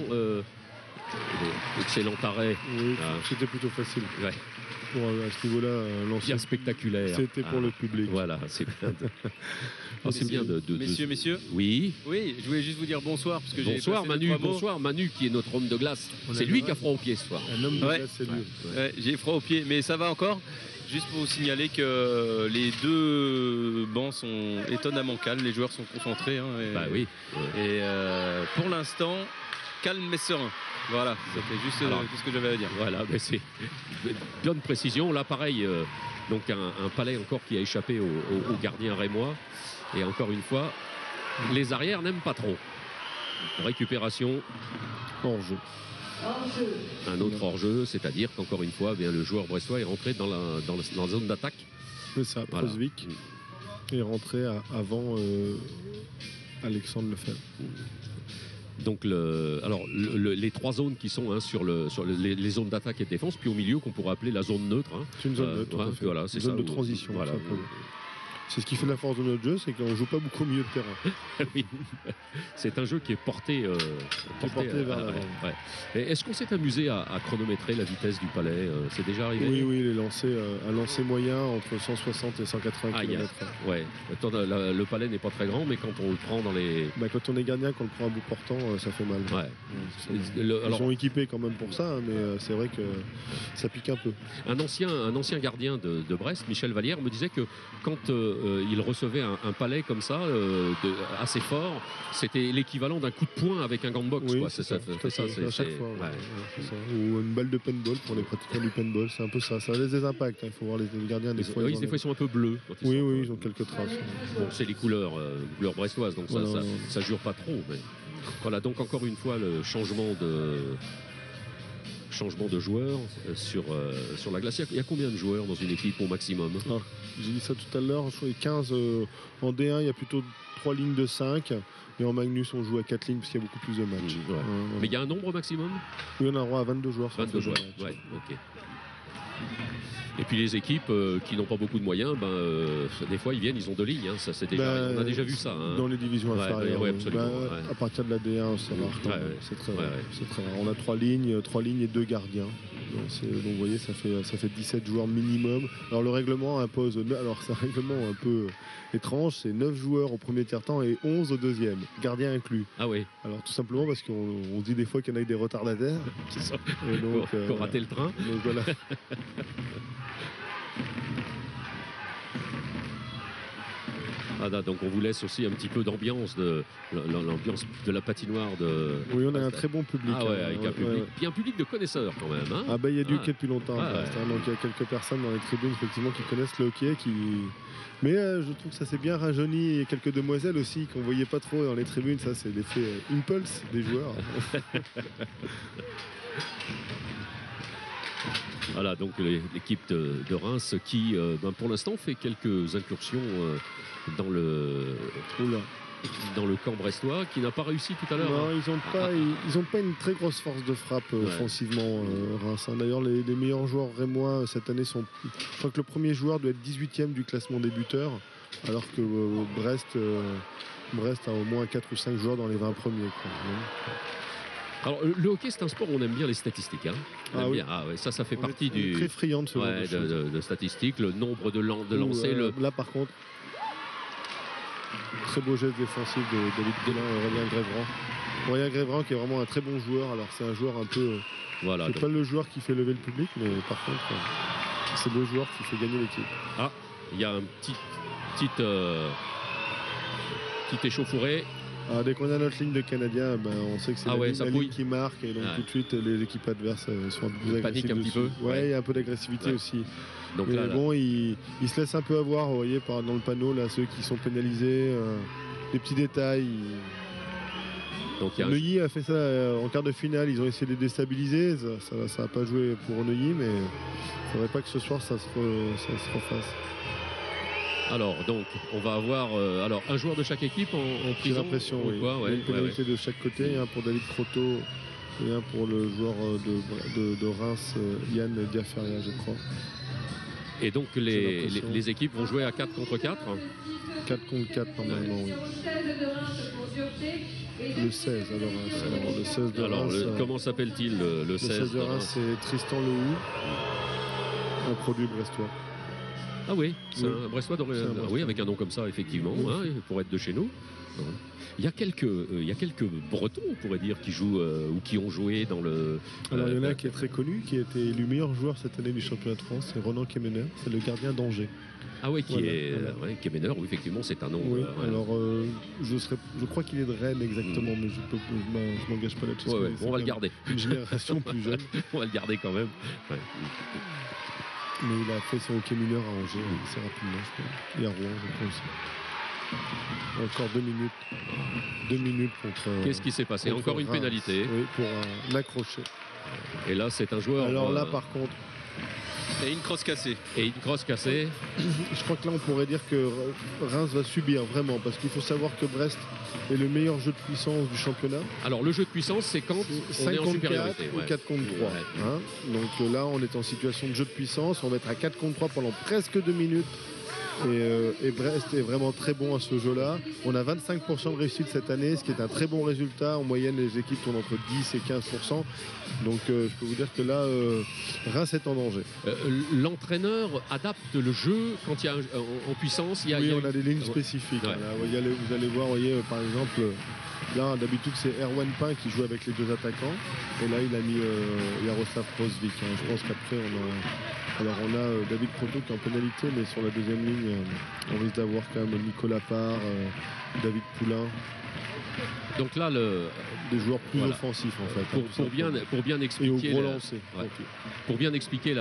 excellent arrêt. Oui, c'était plutôt facile. Ouais. Pour à ce niveau-là, bien spectaculaire. C'était pour le public. Voilà, c'est bien. C'est bien Messieurs. Oui. Oui, je voulais juste vous dire bonsoir. Parce que bonsoir Manu qui est notre homme de glace. C'est lui qui a froid aux pieds ce soir. Un homme de glace, c'est lui. Ouais, j'ai froid aux pieds, mais ça va encore. Juste pour vous signaler que les deux bancs sont étonnamment calmes, les joueurs sont concentrés. Oui. Et pour l'instant, calme mais serein. Voilà, c'était juste tout ce que j'avais à dire. Voilà, mais c'est bonne précision. Là, pareil, donc un Palais encore qui a échappé au gardien rémois. Et encore une fois, les arrières n'aiment pas trop. Récupération. Hors-jeu. Un autre hors-jeu, c'est-à-dire qu'encore une fois, le joueur brestois est rentré dans la zone d'attaque. C'est ça, Prosvik est rentré avant Alexandre Lefebvre. Donc les trois zones qui sont sur les zones d'attaque et de défense, puis au milieu qu'on pourrait appeler la zone neutre. C'est une zone neutre. Voilà, c'est une zone ça, de transition. Voilà. C'est ce qui fait la force de notre jeu, c'est qu'on ne joue pas beaucoup au milieu de terrain. Oui, c'est un jeu qui est porté vers l'avant. Est-ce qu'on s'est amusé à chronométrer la vitesse du Palais? C'est déjà arrivé? Oui, il est lancé un lancer moyen entre 160 et 180 km/h. Ouais. Le Palais n'est pas très grand, mais quand on le prend dans les... quand on est gardien, qu'on le prend à bout portant, ça fait mal. Ouais. Ils sont équipés quand même pour ça, mais c'est vrai que ça pique un peu. Un ancien gardien de Brest, Michel Vallière, me disait que quand il recevait un Palais comme ça, assez fort, c'était l'équivalent d'un coup de poing avec un gant de boxe. Oui, quoi. c'est ça, à chaque fois. Ou une balle de paintball pour les pratiquants du paintball, c'est un peu ça. Ça laisse des impacts. Il faut voir les gardiens des fois. Des fois ils sont un peu bleus. Oui, ils ont quelques traces. Bon, c'est les couleurs brestoises, donc ça jure pas trop. Mais... Voilà, donc encore une fois, le changement de joueurs sur la glace. Il y a combien de joueurs dans une équipe au maximum? J'ai dit ça tout à l'heure, je crois 15 en D1, il y a plutôt 3 lignes de 5, et en Magnus on joue à 4 lignes parce qu'il y a beaucoup plus de matchs. Mais il y a un nombre maximum? Oui, on a droit à 22 joueurs. 22 joueurs, ok. Et puis les équipes qui n'ont pas beaucoup de moyens, des fois ils viennent, ils ont 2 lignes. Ça, on a déjà vu ça. Dans les divisions inférieures. Absolument. À partir de la D1, c'est rare. C'est très rare. On a 3 lignes et 2 gardiens. Donc vous voyez, ça fait 17 joueurs minimum. Alors le règlement impose, c'est un règlement un peu étrange, c'est 9 joueurs au premier tiers-temps et 11 au deuxième, gardien inclus. Ah oui. Alors tout simplement parce qu'on dit des fois qu'il y en a des retardataires. C'est ça. Qui ont raté le train. Donc voilà. Voilà, donc on vous laisse aussi un petit peu d'ambiance de la patinoire de. Oui, on a un très bon public. Ah ouais, avec un public, bien public de connaisseurs quand même. Hein. Ah bah il y a du hockey depuis longtemps. Donc il y a quelques personnes dans les tribunes effectivement qui connaissent le hockey, mais je trouve que ça s'est bien rajeuni. Et quelques demoiselles aussi qu'on voyait pas trop dans les tribunes. Ça c'est l'effet impulse des joueurs. Voilà, donc l'équipe de Reims qui, pour l'instant, fait quelques incursions dans le camp brestois, qui n'a pas réussi tout à l'heure. Non, ils n'ont pas une très grosse force de frappe offensivement, Reims. D'ailleurs, les meilleurs joueurs rémois cette année sont... Je crois que le premier joueur doit être 18e du classement des buteurs, alors que Brest a au moins 4 ou 5 joueurs dans les 20 premiers. Quoi. Alors, le hockey, c'est un sport où on aime bien les statistiques. Hein. Oui. Ça fait partie du. Très friand de ce genre de statistiques, le nombre de lancers. Là, par contre, très beau geste défensif de David Poulain et Aurélien Grévran, qui est vraiment un très bon joueur. Alors, c'est un joueur un peu. Voilà. C'est pas le joueur qui fait lever le public, mais par contre, c'est le joueur qui fait gagner l'équipe. Ah, il y a un petit échauffouré. Alors, dès qu'on a notre ligne de Canadiens, on sait que c'est la ligne qui marque, et donc tout de suite les équipes adverses sont un peu plus agressives. Panique un petit peu. Ouais, il y a un peu d'agressivité aussi. Donc mais bon, ils se laissent un peu avoir, vous voyez, dans le panneau, là, ceux qui sont pénalisés, des petits détails. Donc, Neuilly a fait ça en quart de finale, ils ont essayé de les déstabiliser, ça n'a pas joué pour Neuilly, mais il ne faudrait pas que ce soir ça se refasse. Alors, donc, on va avoir un joueur de chaque équipe en prison. J'ai l'impression, oui. Une pénalité de chaque côté, un pour David Croteau et un pour le joueur de Reims, Yann Diaferia, je crois. Et donc, les équipes vont jouer à 4 contre 4 4 contre 4, normalement, oui. Le 16, alors le 16 de Reims. Comment s'appelle-t-il le 16 de Reims, c'est Tristan Lehou, un produit brestois. Ah oui, c'est un Brestois oui, avec un nom comme ça, effectivement, pour être de chez nous. Il y a quelques Bretons, on pourrait dire, qui jouent ou qui ont joué dans le. Alors il y en a qui est très connu, qui a été élu meilleur joueur cette année du championnat de France, c'est Ronan Kemener, c'est le gardien d'Angers. Ah oui, Kemener, oui, effectivement, c'est un nom. Oui, alors je crois qu'il est de Rennes exactement, mais je m'engage pas là-dessus. On va le garder. Une génération plus jeune. On va le garder quand même. Ouais. Mais il a fait son hockey mineur à Angers assez rapidement, je crois. Et à Rouen, je crois aussi. Encore 2 minutes. 2 minutes contre. Qu'est-ce qui s'est passé? Encore une pénalité. Oui, pour un accroché. Et là, c'est un joueur. Alors là, par contre. Et une crosse cassée. Je crois que là, on pourrait dire que Reims va subir vraiment, parce qu'il faut savoir que Brest est le meilleur jeu de puissance du championnat. Alors, le jeu de puissance, c'est quand on est en supériorité. 4 ou 4 contre 3. Donc là, on est en situation de jeu de puissance. On va être à 4 contre 3 pendant presque 2 minutes. Et Brest est vraiment très bon à ce jeu-là. On a 25% de réussite cette année, ce qui est un très bon résultat. En moyenne, les équipes tournent entre 10 et 15%. Donc je peux vous dire que là, Reims est en danger. L'entraîneur adapte le jeu quand il y a en puissance. On a des lignes spécifiques. Ouais. Là, vous allez voir, par exemple, là d'habitude c'est Erwan Pain qui joue avec les 2 attaquants. Et là, il a mis Jaroslav Prosvik. Je pense qu'après, on a David Croteau qui est en pénalité, mais sur la deuxième ligne, on risque d'avoir quand même Nicolas Parr, David Poulain. Donc là, des joueurs plus offensifs en fait. Pour bien expliquer. Et au gros lancer. Pour bien expliquer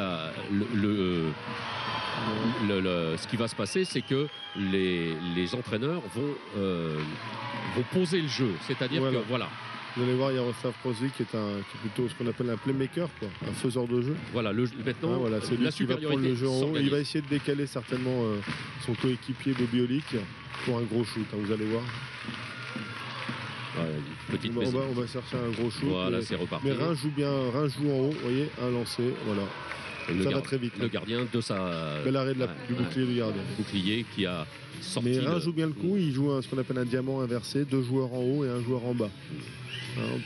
ce qui va se passer, c'est que les entraîneurs vont poser le jeu. C'est-à-dire que voilà. Vous allez voir Jaroslav Prosvik qui est plutôt ce qu'on appelle un playmaker, un faiseur de jeu. Voilà, maintenant, c'est lui qui va prendre le jeu en haut. Il va essayer de décaler certainement son coéquipier Bobby Olic pour un gros shoot, vous allez voir. On va chercher un gros shoot. Voilà, c'est reparti. Mais Reims joue bien, Reims joue en haut, vous voyez, un lancé, voilà. Ça va très vite. Le gardien de sa. Bel arrêt du bouclier du gardien. Bouclier qui a sorti. Mais Reims joue bien le coup, il joue ce qu'on appelle un diamant inversé, 2 joueurs en haut et 1 joueur en bas.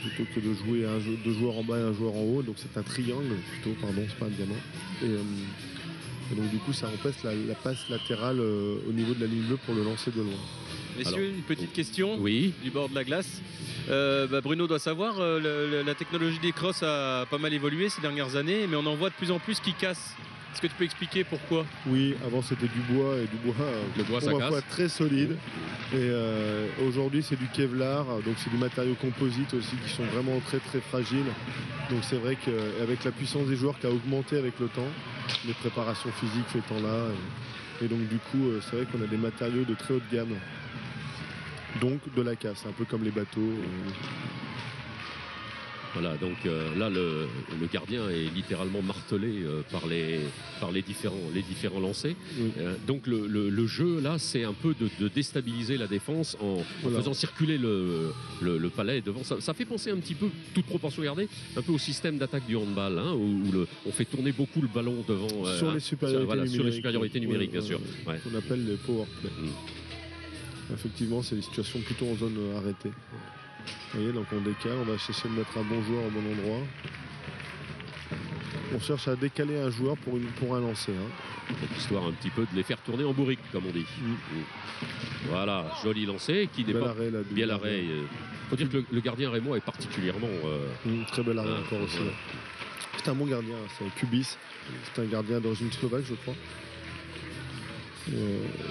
Plutôt que de jouer 2 joueurs en bas et 1 joueur en haut, donc c'est un triangle plutôt, c'est pas un diamant. Et donc du coup ça empêche la passe latérale au niveau de la ligne bleue pour le lancer de loin. Messieurs, une petite question du bord de la glace. Bruno doit savoir, la technologie des crosses a pas mal évolué ces dernières années, mais on en voit de plus en plus qui cassent Est-ce que tu peux expliquer pourquoi? Oui, avant c'était du bois et du bois, ça casse. très solide. Et aujourd'hui c'est du Kevlar, donc c'est du matériau composite aussi qui sont vraiment très très fragiles. Donc c'est vrai qu'avec la puissance des joueurs qui a augmenté avec le temps, les préparations physiques étant là, et donc du coup c'est vrai qu'on a des matériaux de très haute gamme. Donc de la casse, un peu comme les bateaux. Voilà, donc là le gardien est littéralement martelé par les différents lancers. Oui. Donc le jeu là, c'est un peu de déstabiliser la défense en faisant circuler le palais devant. Ça fait penser un petit peu, toute proportion gardée, un peu au système d'attaque du handball, hein, où on fait tourner beaucoup le ballon devant sur les supériorités numériques, bien sûr. Ouais. On appelle les power play. Effectivement, c'est des situations plutôt en zone arrêtée. Vous voyez, donc on décale, on va chercher de mettre un bon joueur au bon endroit. On cherche à décaler un joueur pour un lancer. Hein. Histoire un petit peu de les faire tourner en bourrique, comme on dit. Voilà, joli lancer qui n'est pas bien l'arrêt. Il faut dire que le gardien rémois est particulièrement... très bel arrêt encore aussi. Ouais. C'est un bon gardien, c'est Kubis. C'est un gardien d'origine slovaque, je crois.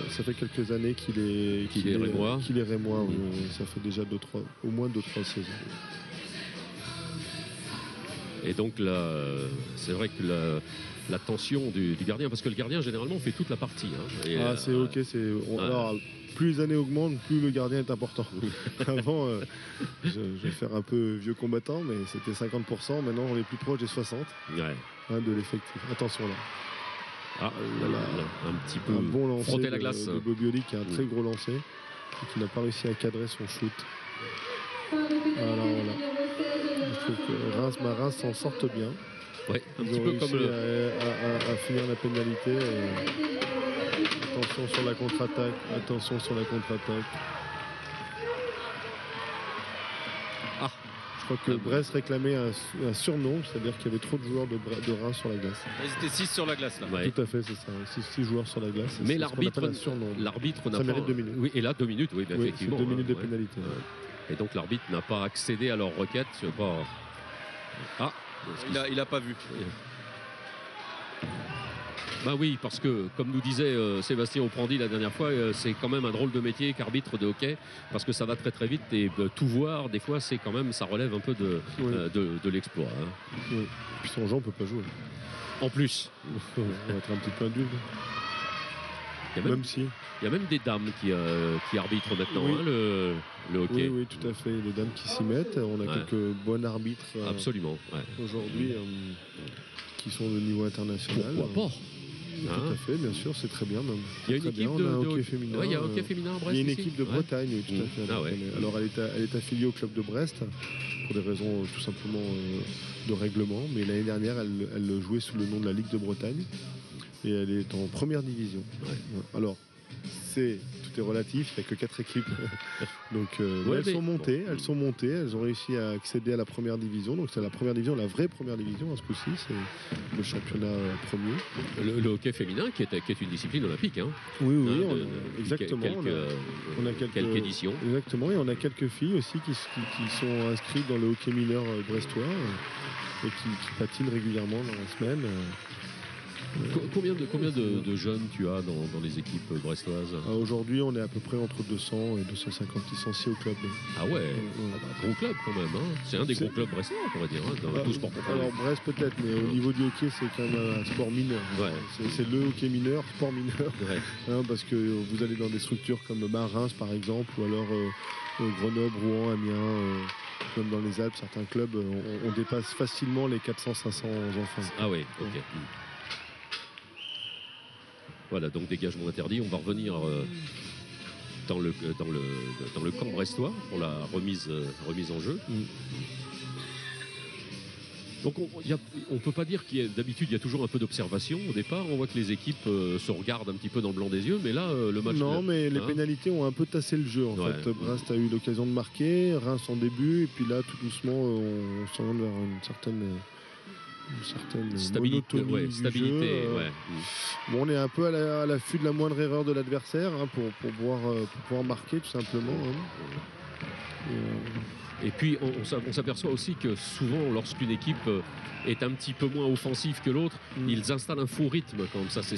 Ça fait quelques années qu'il est rémois. Ça fait déjà au moins 2-3 saisons. Ouais. Et donc là, c'est vrai que la tension du gardien, parce que le gardien généralement fait toute la partie. Hein, c'est ok. Alors, plus les années augmentent, plus le gardien est important. Avant, je vais faire un peu vieux combattant, mais c'était 50%. Maintenant, on est plus proche des 60% de l'effectif. Attention là. Un petit peu un bon lancer frotter la glace de Bobioli qui a un très gros lancer et qui n'a pas réussi à cadrer son shoot. Voilà. Je trouve que Reims s'en sortent bien. Ouais, un Ils petit ont peu réussi comme à finir la pénalité. Attention sur la contre-attaque. Je crois que Brest réclamait un surnom, c'est-à-dire qu'il y avait trop de joueurs de Reims sur la glace. Ils étaient 6 sur la glace là. Ouais. Tout à fait, c'est ça. 6 joueurs sur la glace. Mais l'arbitre n'a ça mérite 2 minutes. Oui, et là 2 minutes, oui, effectivement. 2 minutes de pénalité. Et donc l'arbitre n'a pas accédé à leur requête. Il a pas vu. Ben oui, parce que, comme nous disait Sébastien Oprandi la dernière fois, c'est quand même un drôle de métier qu'arbitre de hockey, parce que ça va très très vite et tout voir, des fois, c'est quand même, ça relève un peu de l'exploit. Hein. Oui. Puis sans gens, on peut pas jouer. En plus. On va être un petit peu indulte. Il y a même des dames qui arbitrent maintenant, hein, le hockey. Oui, tout à fait. Les dames qui s'y mettent. On a quelques bons arbitres absolument aujourd'hui qui sont de niveau international. Pourquoi pas? Tout à fait, bien sûr, c'est très bien. Même. Il y a une équipe de hockey féminin. Oui, il y a un hockey féminin à Brest. Il y a une ici. équipe de Bretagne, tout à fait. Alors, elle est affiliée au club de Brest pour des raisons tout simplement de règlement. Mais l'année dernière, elle jouait sous le nom de la Ligue de Bretagne et elle est en première division. Alors, tout est relatif, il n'y a que 4 équipes. Donc elles sont montées, elles ont réussi à accéder à la première division. Donc c'est la première division, la vraie première division à ce coup-ci, c'est le championnat premier. Le hockey féminin qui est une discipline olympique. Hein. Oui, exactement. On a quelques éditions. Exactement, et on a quelques filles aussi qui sont inscrites dans le hockey mineur brestois et qui patinent régulièrement dans la semaine. Combien de jeunes tu as dans les équipes brestoises? Aujourd'hui, on est à peu près entre 200 et 250 licenciés au club. Ah ouais, gros club quand même. Hein. C'est un des gros clubs brestois, on va dire, hein, dans tout sport complet. Alors Brest peut-être, mais au niveau du hockey, c'est quand même un sport mineur. C'est le hockey mineur, sport mineur. Hein, parce que vous allez dans des structures comme Reims par exemple, ou alors Grenoble, Rouen, Amiens. Comme dans les Alpes, certains clubs, on dépasse facilement les 400-500 enfants. Ah oui, ok. Voilà, donc dégagement interdit. On va revenir dans le camp brestois pour la remise en jeu. Donc on ne peut pas dire d'habitude il y a toujours un peu d'observation au départ. On voit que les équipes se regardent un petit peu dans le blanc des yeux, mais là le match... Non, mais les pénalités ont un peu tassé le jeu en fait. Brest a eu l'occasion de marquer, Reims en début, et puis là tout doucement on s'oriente vers une certaine stabilité. Bon, on est un peu à l'affût de la moindre erreur de l'adversaire pour pouvoir marquer tout simplement. Et puis on s'aperçoit aussi que souvent lorsqu'une équipe est un petit peu moins offensive que l'autre, ils installent un faux rythme comme ça. Ça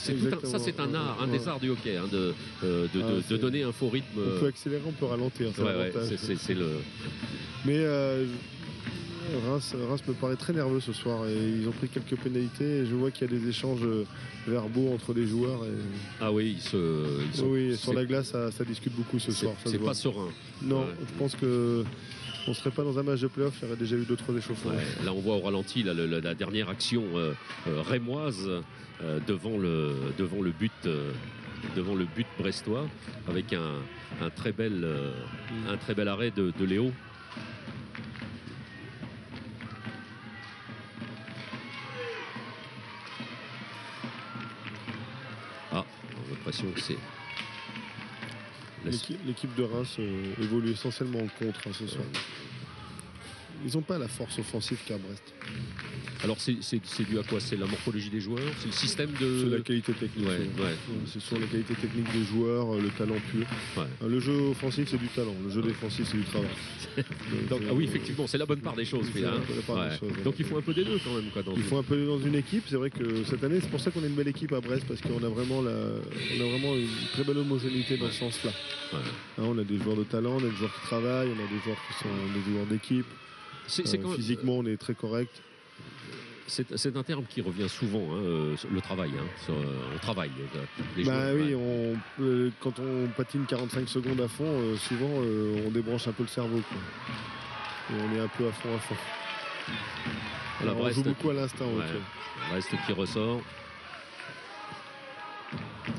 c'est un art, un des arts du hockey, hein, de donner un faux rythme. On peut accélérer, on peut ralentir. C'est le. Mais Reims me paraît très nerveux ce soir et ils ont pris quelques pénalités et je vois qu'il y a des échanges verbaux entre les joueurs. Ah oui, oui, sur la glace ça discute beaucoup ce soir. C'est pas serein. Non, je pense que on serait pas dans un match de playoff, il y aurait déjà eu d'autres échauffements. Là on voit au ralenti la dernière action rémoise devant le but brestois avec un très bel arrêt de Léo. L'impression que c'est l'équipe de Reims évolue essentiellement en contre ce soir. Ils n'ont pas la force offensive qu'a Brest. Alors c'est dû à quoi? C'est la morphologie des joueurs? C'est le système de... C'est la qualité technique. C'est sur la qualité technique des joueurs, le talent pur. Le jeu offensif c'est du talent, le jeu défensif c'est du travail. Donc, oui effectivement, c'est la bonne part des choses. Donc il faut un peu des deux quand même. Il faut un peu dans une équipe. C'est vrai que cette année c'est pour ça qu'on a une belle équipe à Brest parce qu'on a vraiment une très belle homogénéité dans ce sens-là. On a des joueurs de talent, on a des joueurs qui travaillent, on a des joueurs qui sont des joueurs d'équipe. Physiquement on est très correct. C'est un terme qui revient souvent, le travail. On travaille. Les joueurs, quand on patine 45 secondes à fond, souvent on débranche un peu le cerveau. Et on est un peu à fond. On joue beaucoup à l'instinct. Brest qui ressort.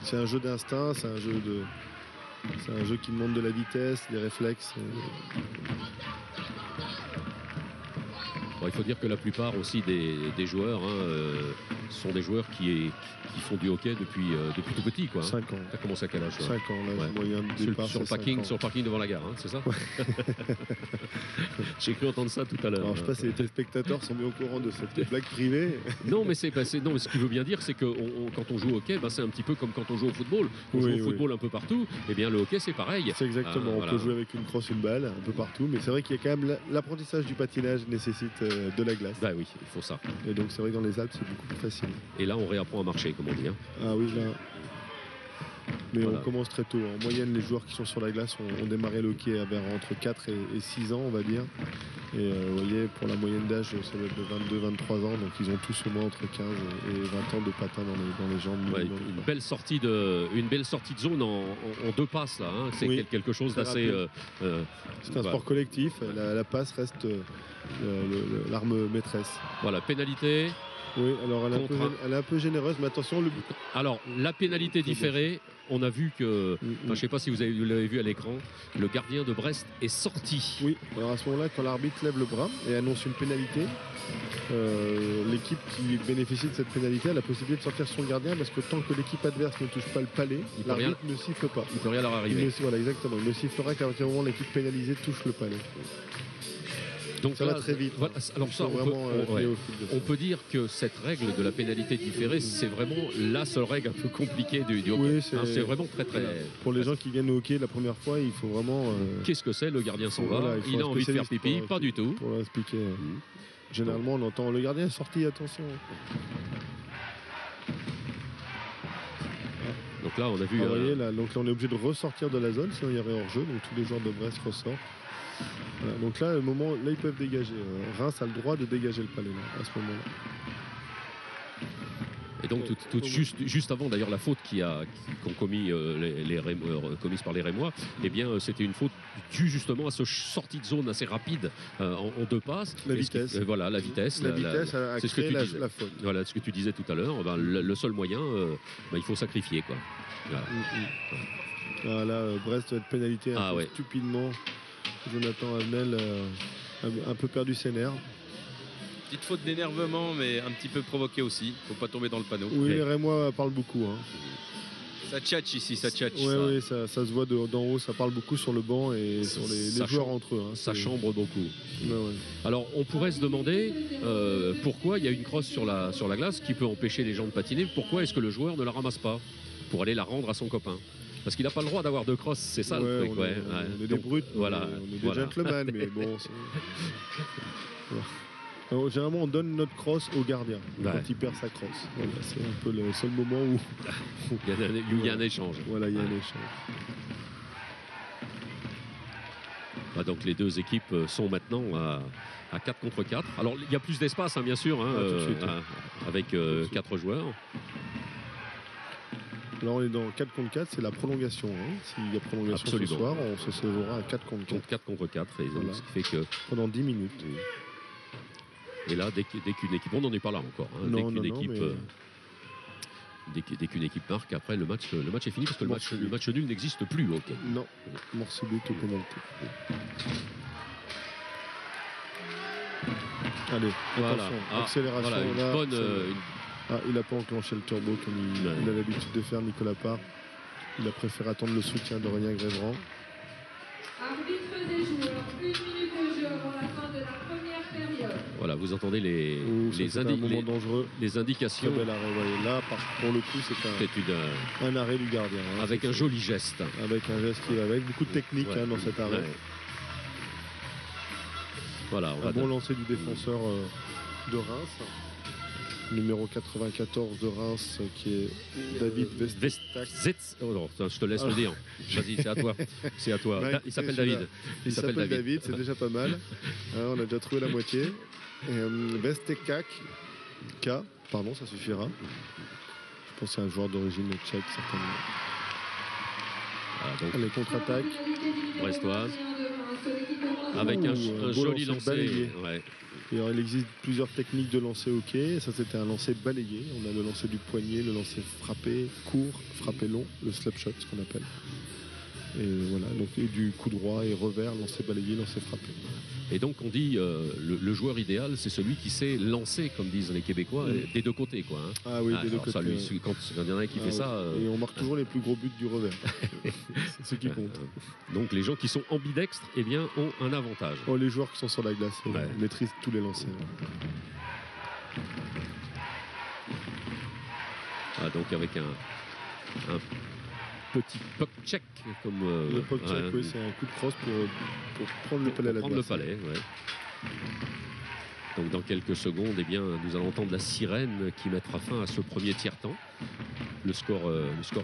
C'est un jeu d'instinct, c'est un jeu qui demande de la vitesse, des réflexes. Il faut dire que la plupart aussi des joueurs sont des joueurs qui font du hockey depuis tout petit. 5 ans. Tu as commencé à quel âge? 5 ans, moyen de départ. Sur le parking devant la gare, c'est ça? J'ai cru entendre ça tout à l'heure. Alors, je sais pas si les téléspectateurs sont mis au courant de cette blague privée. Non, mais ce qui veut bien dire, c'est que quand on joue au hockey, c'est un petit peu comme quand on joue au football. On joue au football un peu partout. Eh bien, le hockey, c'est pareil. C'est exactement. On peut jouer avec une crosse, une balle, un peu partout. Mais c'est vrai qu'il y a quand même l'apprentissage du patinage nécessite de la glace. Oui, il faut ça. Et donc, c'est vrai que dans les Alpes, c'est beaucoup plus facile. Et là, on réapprend à marcher, comme on dit. Ah oui, là. Mais on commence très tôt. En moyenne, les joueurs qui sont sur la glace ont démarré le hockey entre 4 et 6 ans, on va dire. Et vous voyez, pour la moyenne d'âge, ça doit être de 22-23 ans. Donc ils ont tous au moins entre 15 et 20 ans de patin dans les jambes. Une belle sortie de zone en 2 passes, là. C'est quelque chose d'assez... c'est un sport collectif. La passe reste l'arme maîtresse. Voilà, pénalité. Oui, alors elle est un peu généreuse, mais attention. Alors, la pénalité différée, on a vu que, je ne sais pas si vous l'avez vu à l'écran, le gardien de Brest est sorti. Oui, alors à ce moment-là, quand l'arbitre lève le bras et annonce une pénalité, l'équipe qui bénéficie de cette pénalité a la possibilité de sortir son gardien parce que tant que l'équipe adverse ne touche pas le palais, l'arbitre ne siffle pas. Il ne peut rien leur arriver. Voilà, exactement. Il ne sifflera qu'à partir du moment où l'équipe pénalisée touche le palais. Donc ça va très vite. Voilà, alors ça, on peut dire que cette règle de la pénalité différée, c'est vraiment la seule règle un peu compliquée du hockey. Oui, c'est vraiment très. Pour les gens qui viennent au hockey la première fois, il faut vraiment. Qu'est-ce que c'est? Le gardien s'en va. Il a envie de faire pipi, pas du tout. Pour l'expliquer. Généralement, on entend le gardien est sorti, attention. Donc là, on a vu. Vous voyez, donc là, on est obligé de ressortir de la zone, sinon il y aurait hors-jeu. Donc tous les joueurs de Brest ressortent. Voilà, donc là, ils peuvent dégager. Reims a le droit de dégager le palais à ce moment-là. Et donc juste avant d'ailleurs la faute qu'ont commis commise par les Rémois, eh bien c'était une faute due justement à ce sortie de zone assez rapide en 2 passes. La vitesse. Voilà, la vitesse. La vitesse a créé la faute. Voilà ce que tu disais tout à l'heure. Le seul moyen, il faut sacrifier quoi. Voilà. Là, Brest va être pénalité stupidement. Jonathan Avenel un peu perdu ses nerfs. Petite faute d'énervement, mais un petit peu provoquée aussi. Faut pas tomber dans le panneau. Oui, les Rémois parlent beaucoup. Ça tchatche ici, ça tchatche. Oui, ça se voit d'en haut, ça parle beaucoup sur le banc et sur les joueurs entre eux. Ça chambre beaucoup. Ouais. Alors, on pourrait se demander pourquoi il y a une crosse sur la glace qui peut empêcher les gens de patiner. Pourquoi est-ce que le joueur ne la ramasse pas pour aller la rendre à son copain? Parce qu'il n'a pas le droit d'avoir de cross, c'est ça le truc. On est des brutes, voilà, on est des gentlemen, mais bon. Alors, généralement, on donne notre cross au gardien quand il perd sa cross. Voilà, c'est un peu le seul moment où il y a un échange. Voilà, il y a un échange. Donc les deux équipes sont maintenant à 4 contre 4. Alors il y a plus d'espace, bien sûr, avec 4 joueurs. Là, on est dans 4 contre 4, c'est la prolongation. S'il y a prolongation ce soir, on se sauvera à 4 contre 4. 4 contre 4, et donc, ce qui fait que... Pendant 10 minutes. Et là, dès qu'une équipe... On n'en est pas là encore. Dès qu'une équipe marque, après le match est fini, parce que le match nul n'existe plus au hockey. Non, morceau but au pénalty. Allez, voilà. Accélération. Voilà, une bonne... il n'a pas enclenché le turbo comme il a l'habitude de faire, Nicolas Parr. Il a préféré attendre le soutien de Aurélien Grévran. Arbitre des joueurs, 1 minute de jeu avant la fin de la première période. Voilà, vous entendez les indications. Très bel arrêt, là, pour le coup, c'est un arrêt du gardien. Avec un joli geste. Avec un geste qui va avec. Beaucoup de technique dans cet arrêt. Ouais. Voilà, un bon lancer du défenseur de Reims. Numéro 94 de Reims, qui est David Vestak. Oh non, je te laisse le dire. Vas-y, c'est à toi. C'est à toi. Il s'appelle David. Il s'appelle David, c'est déjà pas mal. On a déjà trouvé la moitié. Vestekak, pardon, ça suffira. Je pense que c'est un joueur d'origine tchèque, certainement. Donc, les contre-attaques brestoises. Avec un joli lancer. Alors, il existe plusieurs techniques de lancer hockey. Ça, c'était un lancer balayé. On a le lancer du poignet, le lancer frappé court, frappé long, le slap shot, ce qu'on appelle. Et voilà, donc et du coup droit et revers, lancer balayé, lancer frappé. Et donc on dit le joueur idéal, c'est celui qui sait lancer, comme disent les Québécois, des deux côtés, quoi. Ah oui, des deux côtés. Ça, lui, quand il y en a un qui fait ça. Et on marque toujours les plus gros buts du revers. C'est ce qui compte. Donc les gens qui sont ambidextres, ont un avantage. Les joueurs qui sont sur la glace maîtrisent tous les lancers. Donc avec un petit puck check comme le puck check, c'est un coup de crosse pour prendre le palais à la prendre le palais, Donc dans quelques secondes, nous allons entendre la sirène qui mettra fin à ce premier tiers-temps. Le score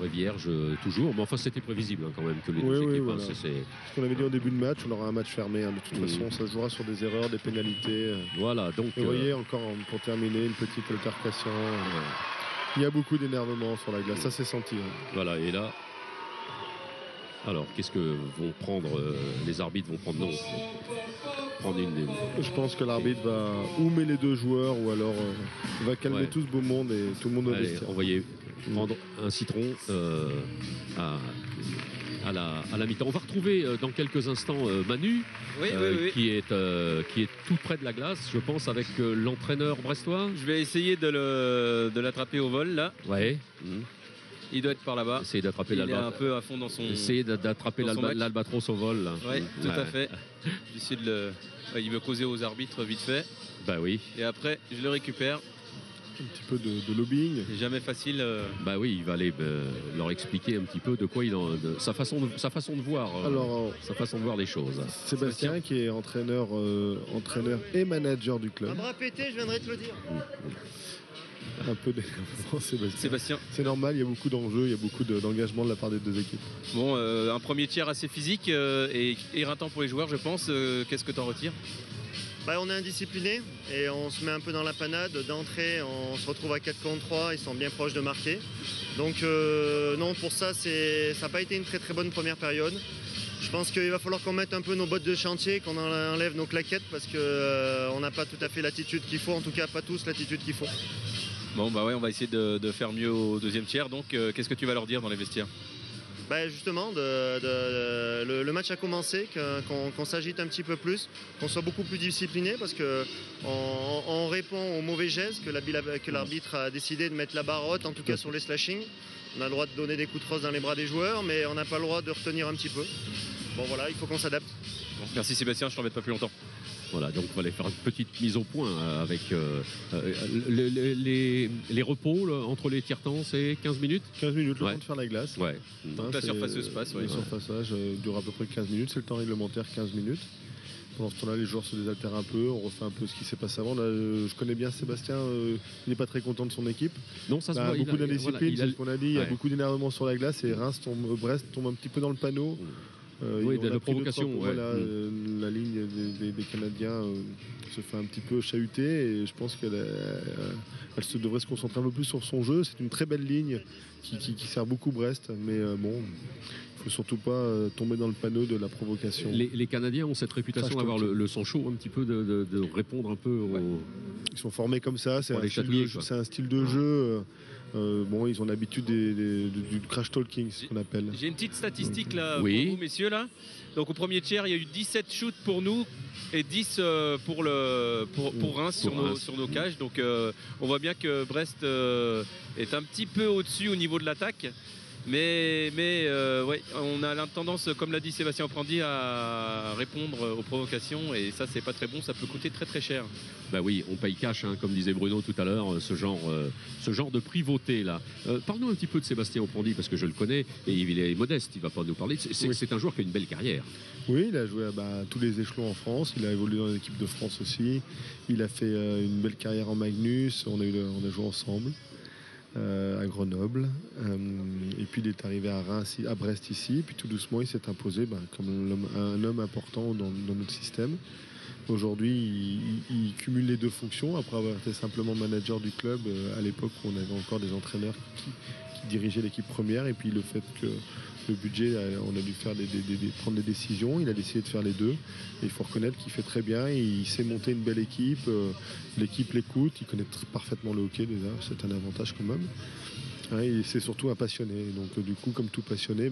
est vierge toujours, mais enfin c'était prévisible quand même que les deux équipes. Voilà. C'est ce qu'on avait dit au début de match, on aura un match fermé. De toute façon, ça se jouera sur des erreurs, des pénalités. Voilà, donc. Et vous voyez encore pour terminer une petite altercation. Il y a beaucoup d'énervement sur la glace, ça s'est senti. Voilà, et là. Alors, qu'est-ce que vont prendre les arbitres prendre une... Je pense que l'arbitre va oumer les deux joueurs ou alors va calmer tout ce beau monde et tout le monde va vestiaire. Envoyer prendre un citron à la mi-temps. On va retrouver dans quelques instants Manu, qui est tout près de la glace, je pense, avec l'entraîneur brestois. Je vais essayer de l'attraper au vol, là. Ouais. Il doit être par là-bas. Essayer d'attraper l'albatros. Il est un peu à fond dans son. Essayer d'attraper l'albatros au vol. Oui, tout à fait. J'essaie de le. Il veut causer aux arbitres vite fait. Bah oui. Et après, je le récupère. Un petit peu de lobbying. C'est jamais facile. Bah oui, il va aller leur expliquer un petit peu de quoi sa façon de voir. Sa façon de voir les choses. Sébastien, qui est entraîneur et manager du club. Un bras pété, je viendrai te le dire. Un peu d'énervement, Sébastien. C'est normal, il y a beaucoup d'enjeux, il y a beaucoup d'engagement de la part des deux équipes. Bon, un premier tiers assez physique et éreintant pour les joueurs, je pense. Qu'est-ce que tu en retires ? On est indiscipliné et on se met un peu dans la panade. D'entrée, on se retrouve à 4 contre 3, ils sont bien proches de marquer. Donc non, pour ça, ça n'a pas été une très très bonne première période. Je pense qu'il va falloir qu'on mette un peu nos bottes de chantier, qu'on enlève nos claquettes parce qu'on n'a pas tout à fait l'attitude qu'il faut, en tout cas pas tous l'attitude qu'il faut. Bon on va essayer de faire mieux au deuxième tiers. Donc qu'est-ce que tu vas leur dire dans les vestiaires ? Justement, le match a commencé, qu'on s'agite un petit peu plus, qu'on soit beaucoup plus discipliné parce qu'on répond aux mauvais gestes que l'arbitre a décidé de mettre la barre haute, en tout cas sur les slashings. On a le droit de donner des coups de crosse dans les bras des joueurs, mais on n'a pas le droit de retenir un petit peu. Bon voilà, il faut qu'on s'adapte. Bon, merci Sébastien, je ne t'embête pas plus longtemps. Voilà, donc il fallait faire une petite mise au point avec les repos là, entre les tiers-temps, c'est 15 minutes 15 minutes, le temps de faire la glace. Ouais. Donc la surfaceuse passe. Le surfaçage dure à peu près 15 minutes, c'est le temps réglementaire 15 minutes. Pendant ce temps-là, les joueurs se désaltèrent un peu, on refait un peu ce qui s'est passé avant. Là, je connais bien Sébastien, il n'est pas très content de son équipe. Non, ça se voit. Beaucoup d'indiscipline, c'est ce qu'on a dit. Il y a Ouais. beaucoup d'énervement sur la glace et Brest tombe un petit peu dans le panneau. Oui, de provocation. Voilà, la ligne des Canadiens se fait un petit peu chahuter et je pense qu'elle devrait se concentrer un peu plus sur son jeu. C'est une très belle ligne qui sert beaucoup Brest, mais bon, il ne faut surtout pas tomber dans le panneau de la provocation. Les Canadiens ont cette réputation d'avoir le sang chaud un petit peu, de répondre un peu aux... Ils sont formés comme ça, c'est un style de jeu. Bon, ils ont l'habitude du crash talking, ce qu'on appelle. J'ai une petite statistique là pour Oui. vous, messieurs. Là. Donc au premier tiers, il y a eu 17 shoots pour nous et 10 pour Reims sur nos cages. Donc on voit bien que Brest est un petit peu au-dessus au niveau de l'attaque. Mais ouais, on a la tendance, comme l'a dit Sébastien Oprandi, à répondre aux provocations et ça c'est pas très bon, ça peut coûter très très cher. Bah oui, on paye cash, hein, comme disait Bruno tout à l'heure, ce genre de privauté là. Parle-nous un petit peu de Sébastien Oprandi parce que je le connais et il est modeste, il va pas nous parler. C'est un joueur qui a une belle carrière. Oui, il a joué à tous les échelons en France, il a évolué dans l'équipe de France aussi. Il a fait une belle carrière en Magnus, on a joué ensemble. À Grenoble et puis il est arrivé à Reims, à Brest ici, et puis tout doucement il s'est imposé comme un homme important dans notre système. Aujourd'hui il cumule les deux fonctions après avoir été simplement manager du club à l'époque où on avait encore des entraîneurs qui dirigeaient l'équipe première, et puis le fait que le budget, on a dû faire prendre des décisions, il a décidé de faire les deux et il faut reconnaître qu'il fait très bien, il sait monter une belle équipe, l'équipe l'écoute, il connaît parfaitement le hockey déjà, c'est un avantage quand même. Et c'est surtout un passionné, donc du coup comme tout passionné,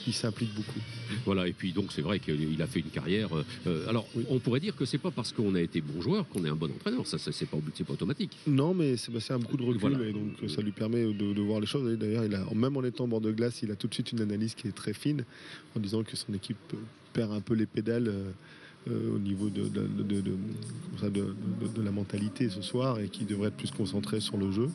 il s'implique beaucoup. Voilà, et puis donc c'est vrai qu'il a fait une carrière. Alors oui. On pourrait dire que c'est pas parce qu'on a été bon joueur qu'on est un bon entraîneur, ça c'est pas automatique. Non, mais Sébastien a beaucoup de recul et donc ça lui permet de voir les choses. Et d'ailleurs, même en étant bord de glace, il a tout de suite une analyse qui est très fine en disant que son équipe perd un peu les pédales. Au niveau de la mentalité ce soir et qui devrait être plus concentré sur le jeu.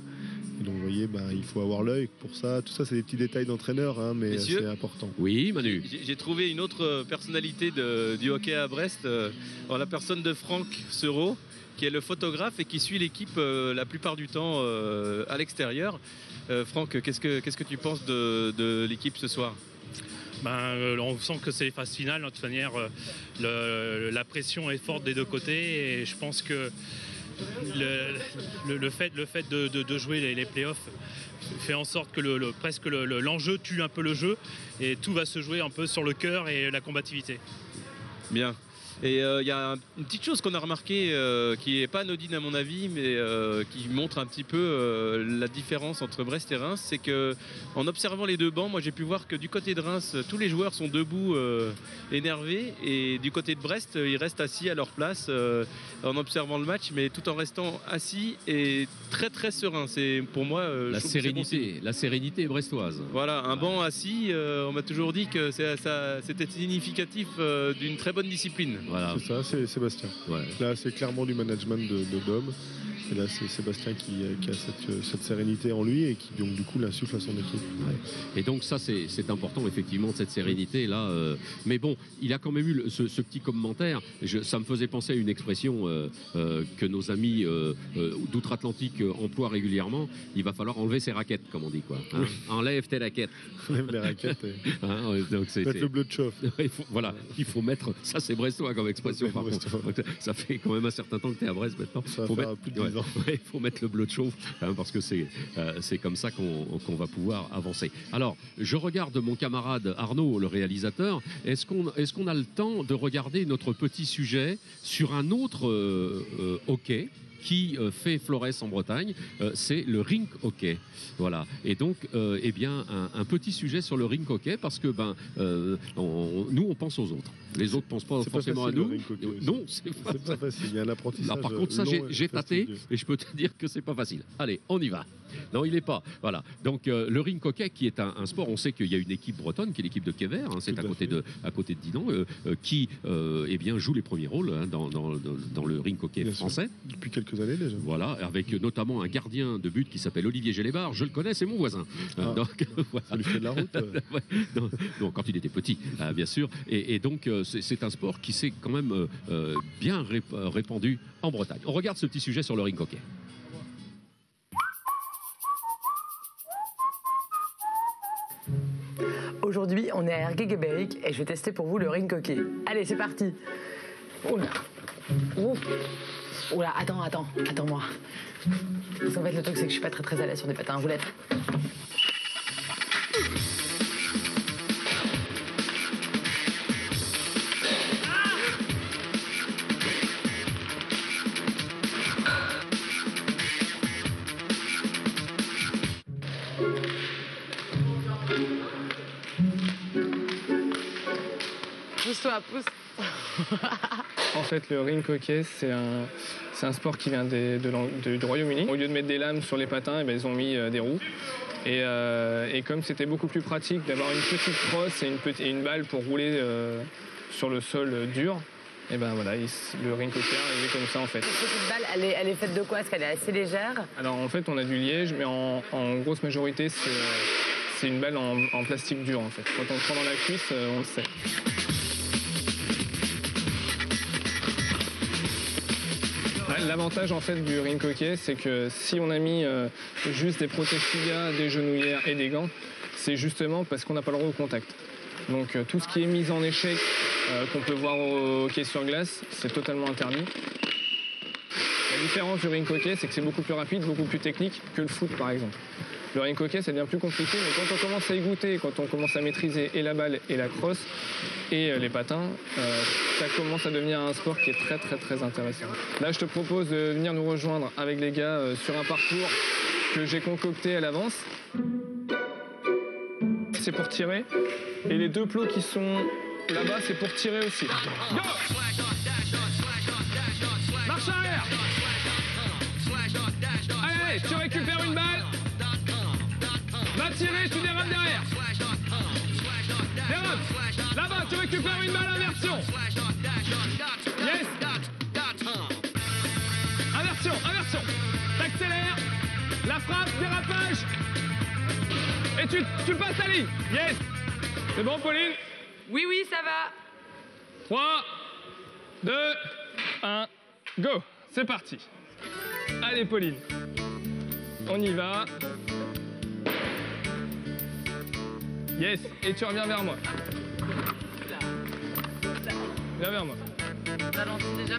Et donc vous voyez, il faut avoir l'œil pour ça. Tout ça c'est des petits détails d'entraîneur, hein, mais c'est important. Oui, Manu. J'ai trouvé une autre personnalité du hockey à Brest en la personne de Franck Sereau, qui est le photographe et qui suit l'équipe la plupart du temps à l'extérieur. Franck, qu'est-ce que tu penses de l'équipe ce soir ? On sent que c'est les phases finales. De toute manière, la pression est forte des deux côtés et je pense que le fait de jouer les playoffs fait en sorte que l'enjeu tue un peu le jeu et tout va se jouer un peu sur le cœur et la combativité. Bien. Et il y a une petite chose qu'on a remarqué qui n'est pas anodine à mon avis, mais qui montre un petit peu la différence entre Brest et Reims, c'est qu'en observant les deux bancs, moi j'ai pu voir que du côté de Reims, tous les joueurs sont debout énervés, et du côté de Brest, ils restent assis à leur place en observant le match, mais tout en restant assis et très très serein. C'est pour moi la sérénité brestoise. Voilà, un banc assis, on m'a toujours dit que c'était significatif d'une très bonne discipline. Voilà. C'est ça, c'est Sébastien. Ouais. Là, c'est clairement du management de Dom. Et là, c'est Sébastien qui a cette sérénité en lui et qui, donc, du coup, l'insuffle à son équipe. Ouais. Et donc, ça, c'est important, effectivement, cette sérénité-là. Mais bon, il a quand même eu ce petit commentaire. Ça me faisait penser à une expression que nos amis d'outre-Atlantique emploient régulièrement. Il va falloir enlever ses raquettes, comme on dit, quoi. Hein. Enlève tes raquettes. Enlève les raquettes. Donc mettre le bleu de chauffe. Voilà, il faut mettre... Ça, c'est brestois comme expression, par contre. Ça fait quand même un certain temps que tu es à Brest, maintenant. Ça va faire plus de 10 ans. Il faut mettre le bleu de chauffe parce que c'est comme ça qu'on va pouvoir avancer. Alors, je regarde mon camarade Arnaud, le réalisateur. Est-ce qu'on a le temps de regarder notre petit sujet sur un autre hockey qui fait Flores en Bretagne, c'est le rink hockey. Voilà. Et donc, un petit sujet sur le rink hockey parce que nous, on pense aux autres. Les autres ne pensent pas forcément à nous. Non, c'est pas facile. Il y a un apprentissage. Par contre, ça, j'ai tâté et je peux te dire que c'est pas facile. Allez, on y va. Non, il n'est pas. Voilà. Donc le ring hockey, qui est un sport, on sait qu'il y a une équipe bretonne, qui est l'équipe de Kéver, hein, c'est à côté de Dinan, qui eh bien, joue les premiers rôles hein, dans le ring hockey français. Depuis quelques années déjà. Voilà, avec notamment un gardien de but qui s'appelle Olivier Gélébar. Je le connais, c'est mon voisin. Donc, voilà. Ça lui fait de la route. Ouais, non, quand il était petit, bien sûr. Et donc, c'est un sport qui s'est quand même bien répandu en Bretagne. On regarde ce petit sujet sur le ring hockey. Aujourd'hui, on est à Ergué-Guébéric et je vais tester pour vous le ring hockey. Allez, c'est parti. Oula. Ouf. Oula, attends-moi. Parce qu'en fait, le truc, c'est que je suis pas très à l'aise sur des patins à roulettes. Pousse. En fait, le ring hockey, c'est un sport qui vient du Royaume-Uni. Au lieu de mettre des lames sur les patins, eh ben, ils ont mis des roues. Et comme c'était beaucoup plus pratique d'avoir une petite crosse et une balle pour rouler sur le sol dur, et ben voilà, le ring hockey est comme ça en fait. Cette petite balle, elle est faite de quoi? Est-ce qu'elle est assez légère? Alors en fait, on a du liège, mais en grosse majorité, c'est une balle en plastique dur en fait. Quand on le prend dans la cuisse, on le sait. L'avantage en fait du ring hockey, c'est que si on a mis juste des protège-tibias, des genouillères et des gants, c'est justement parce qu'on n'a pas le droit au contact. Donc tout ce qui est mise en échec qu'on peut voir au hockey sur glace, c'est totalement interdit. La différence du ring hockey, c'est que c'est beaucoup plus rapide, beaucoup plus technique que le foot par exemple. Le ring hockey, ça devient plus compliqué, mais quand on commence à y goûter, quand on commence à maîtriser et la balle et la crosse et les patins, ça commence à devenir un sport qui est très intéressant. Là, je te propose de venir nous rejoindre avec les gars sur un parcours que j'ai concocté à l'avance. C'est pour tirer, et les deux plots qui sont là-bas, c'est pour tirer aussi. Go! Marche arrière! Allez, tu récupères une balle. Va tirer, tu dérapes derrière. Dérape. Là-bas, tu récupères une balle, inversion. Yes. Inversion. T'accélères. La frappe, dérapage. Et tu passes la ligne. Yes. C'est bon, Pauline? Oui, ça va. 3, 2, 1, go. C'est parti. Allez, Pauline. On y va. Yes, et tu reviens vers moi. Viens vers moi.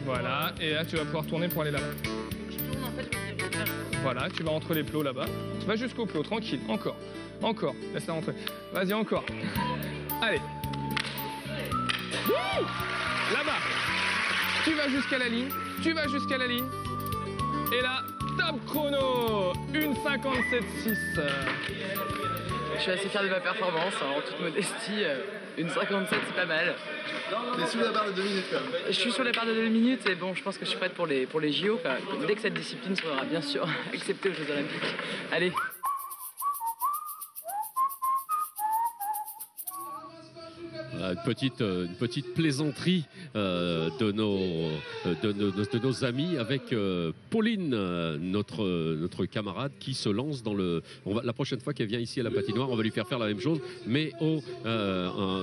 Voilà, et là tu vas pouvoir tourner pour aller là-bas. Je tourne en fait, je vais vers. Voilà, tu vas entre les plots là-bas. Tu vas jusqu'au plot, tranquille, encore, laisse-la rentrer. Vas-y, encore. Allez. Wouh! Là-bas. Tu vas jusqu'à la ligne. Et là, top chrono. 1,57,6. Je suis assez fier de ma performance, en toute modestie. 1,57, c'est pas mal. T'es sous la barre de 2 minutes quand même. Je suis sur la barre de 2 minutes et bon, je pense que je suis prête pour les JO. Dès que cette discipline sera bien sûr acceptée aux Jeux Olympiques. Allez. Une petite plaisanterie de nos amis avec Pauline, notre camarade qui se lance dans la prochaine fois qu'elle vient ici à la patinoire, on va lui faire la même chose, mais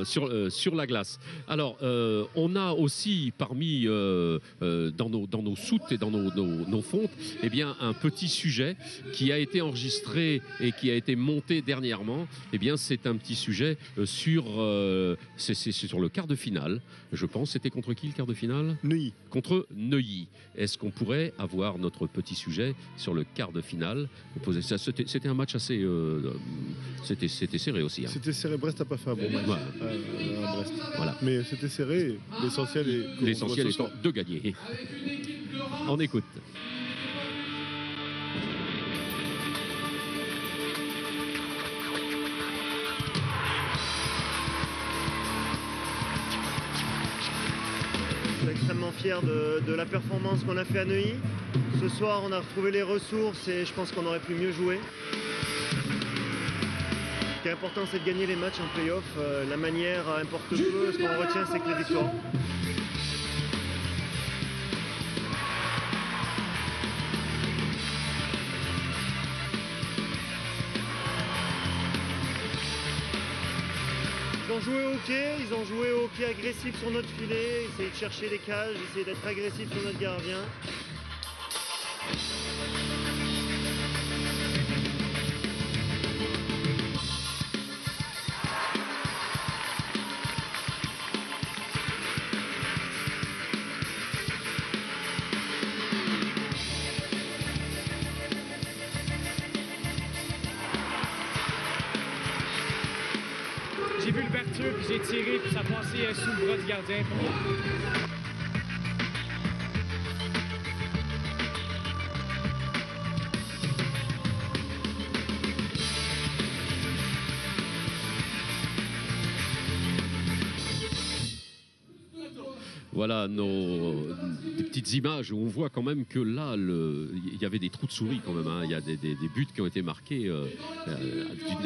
sur la glace. Alors, on a aussi parmi dans nos soutes et dans nos fontes, eh bien, un petit sujet qui a été enregistré et qui a été monté dernièrement. Eh bien, c'est un petit sujet sur c'est sur le quart de finale, je pense. C'était contre qui le quart de finale? Neuilly. Contre Neuilly. Est-ce qu'on pourrait avoir notre petit sujet sur le quart de finale? C'était un match assez... c'était serré aussi. Hein. C'était serré. Brest n'a pas fait un bon match. Brest. Voilà. Mais c'était serré. L'essentiel est de gagner. On écoute. Je suis extrêmement fier de la performance qu'on a fait à Neuilly Ce soir, on a retrouvé les ressources et je pense qu'on aurait pu mieux jouer. Ce qui est important, c'est de gagner les matchs en play-off. La manière importe peu. Ce qu'on retient, c'est que les victoires. Ils ont joué au hockey, ils ont joué au hockey agressif sur notre filet, essayer de chercher les cages, essayer d'être agressif sur notre gardien. J'ai vu l'ouverture, puis j'ai tiré, puis ça passait sous le bras du gardien. Voilà des petites images où on voit quand même que là, il y avait des trous de souris quand même. Hein. Il y a des buts qui ont été marqués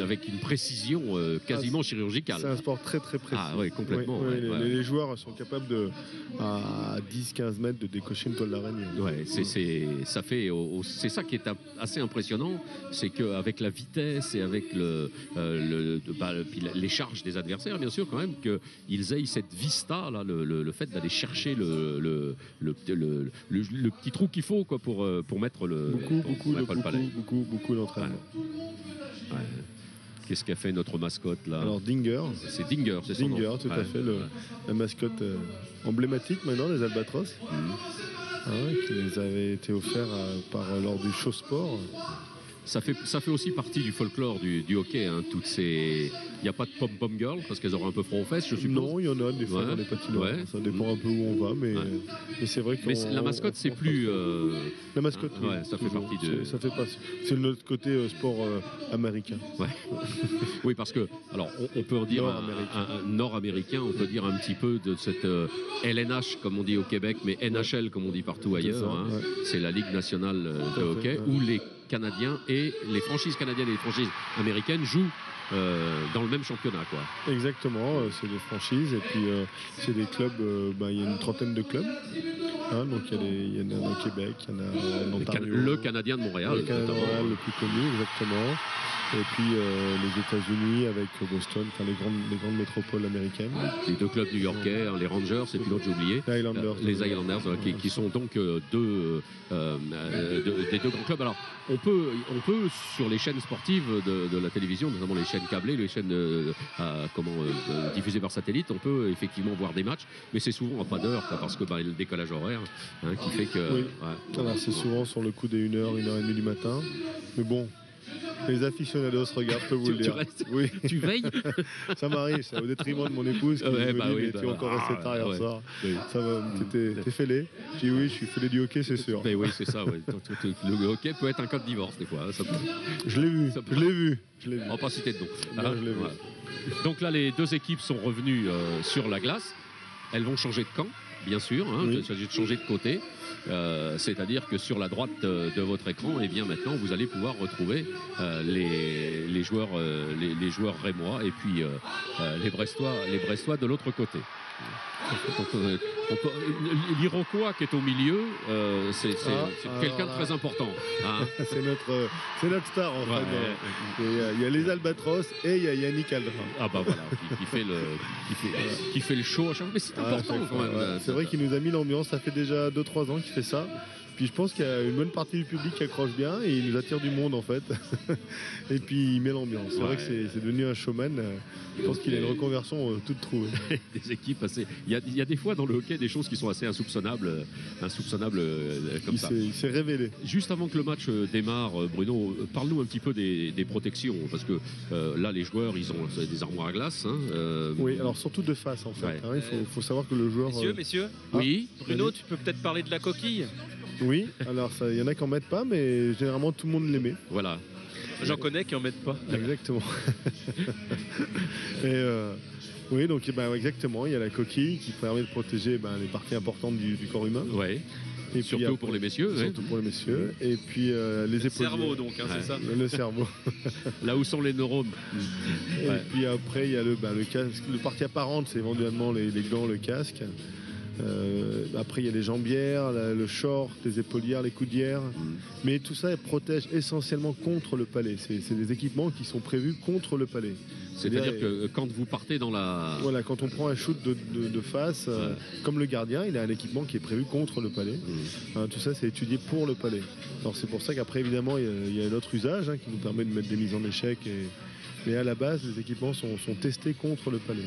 avec une précision quasiment chirurgicale. C'est un sport très très précis. Ah oui, complètement. Les joueurs sont capables à 10-15 mètres de décocher une toile d'araignée. Ouais, c'est ça qui est assez impressionnant, c'est qu'avec la vitesse et avec puis les charges des adversaires, bien sûr, quand même, qu'ils aient cette vista, là, le fait d'aller chercher le petit trou qu'il faut quoi, pour mettre beaucoup d'entraînement. Ouais. Qu'est-ce qu'a fait notre mascotte là? Alors Dinger. C'est Dinger, c'est son nom. Dinger, tout à fait, la mascotte emblématique maintenant des Albatros, qui les avait été offerts lors du show sport. Ça fait aussi partie du folklore du hockey. Hein, il n'y a pas de pom-pom girl parce qu'elles auraient un peu froid aux fesses, je suppose. Non, il y en a des fois dans les patinoires. Ça dépend un peu où on va, mais c'est vrai que. Mais la mascotte, c'est plus. La mascotte, ça fait partie de. C'est notre côté sport américain. Ouais. Oui, parce que alors on peut en dire un nord-américain, on peut dire un petit peu de cette LNH comme on dit au Québec, mais NHL comme on dit partout ailleurs. C'est la Ligue nationale de hockey où les Canadiens et les franchises canadiennes et les franchises américaines jouent dans le même championnat, quoi. Exactement, c'est des franchises et puis c'est des clubs. Il y a une trentaine de clubs. Donc il y en a au Québec, il y en a en Ontario. Le Canadien de Montréal, le Canadien de Montréal, le plus connu, exactement. Et puis les États-Unis avec Boston, les grandes métropoles américaines. Les deux clubs new-yorkais, les Rangers et puis l'autre j'ai oublié. Les Highlanders, qui sont donc des deux grands clubs. Alors on peut sur les chaînes sportives de la télévision, notamment les chaînes câblées, les chaînes diffusées par satellite, on peut effectivement voir des matchs, mais c'est souvent à pas d'heure parce que le décalage horaire qui fait que. Oui. C'est souvent sur le coup des 1h, 1h30 du matin. Mais bon. Les aficionados regardent, je peux vous le dire. Tu veilles. Ça m'arrive, c'est au détriment de mon épouse qui me dit tu es encore resté tard hier soir. Ça va, t'es fêlé? Je dis oui, je suis fêlé du hockey, c'est sûr. Mais oui, c'est ça. Le hockey peut être un cas de divorce des fois. Je l'ai vu. On va pas citer de nom. Je l'ai vu. Donc là, les deux équipes sont revenues sur la glace. Elles vont changer de camp, bien sûr. Il s'agit de changer de côté. C'est-à-dire que sur la droite de votre écran, et bien maintenant vous allez pouvoir retrouver les joueurs rémois et puis les Brestois de l'autre côté. L'Iroquois qui est au milieu, c'est quelqu'un de très important. C'est notre star en fait. Il y a les Albatros et il y a Yannick Aldrin. Ah bah voilà, qui fait le show à chaque fois. Mais c'est important quand même. C'est vrai qu'il nous a mis l'ambiance. Ça fait déjà 2-3 ans qu'il fait ça. Puis je pense qu'il y a une bonne partie du public qui accroche bien et il nous attire du monde en fait. Et puis il met l'ambiance. C'est vrai que c'est devenu un showman. Je pense qu'il a une reconversion toute trouvée. Des équipes assez. Il y a des fois dans le hockey des choses qui sont assez insoupçonnables comme ça. Il s'est révélé. Juste avant que le match démarre, Bruno, parle-nous un petit peu des protections parce que là les joueurs ils ont des armoires à glace. Oui, alors surtout de face en fait. Il faut savoir que le joueur. Messieurs. Oui. Bruno, tu peux peut-être parler de la coquille. Oui, alors il y en a qui en mettent pas, mais généralement tout le monde les met. Voilà. J'en connais qui en mettent pas. Exactement. Et oui, donc exactement, il y a la coquille qui permet de protéger les parties importantes du corps humain. Ouais. Et surtout puis, pour les messieurs. Surtout pour les messieurs. Et puis les épaules. Cerveau donc, hein, c'est ça. Le cerveau. Là où sont les neurones. Et puis après, il y a le casque. Le partie apparente, c'est éventuellement les gants, le casque. Après, il y a les jambières, le short, les épaulières, les coudières. Mais tout ça protège essentiellement contre le palais. C'est des équipements qui sont prévus contre le palais. C'est-à-dire que quand vous partez dans la... Voilà, quand on prend un shoot de face, comme le gardien, il a un équipement qui est prévu contre le palais. Tout ça, c'est étudié pour le palais. Alors c'est pour ça qu'après, évidemment, il y a un autre usage qui nous permet de mettre des mises en échec. Mais à la base, les équipements sont testés contre le palais.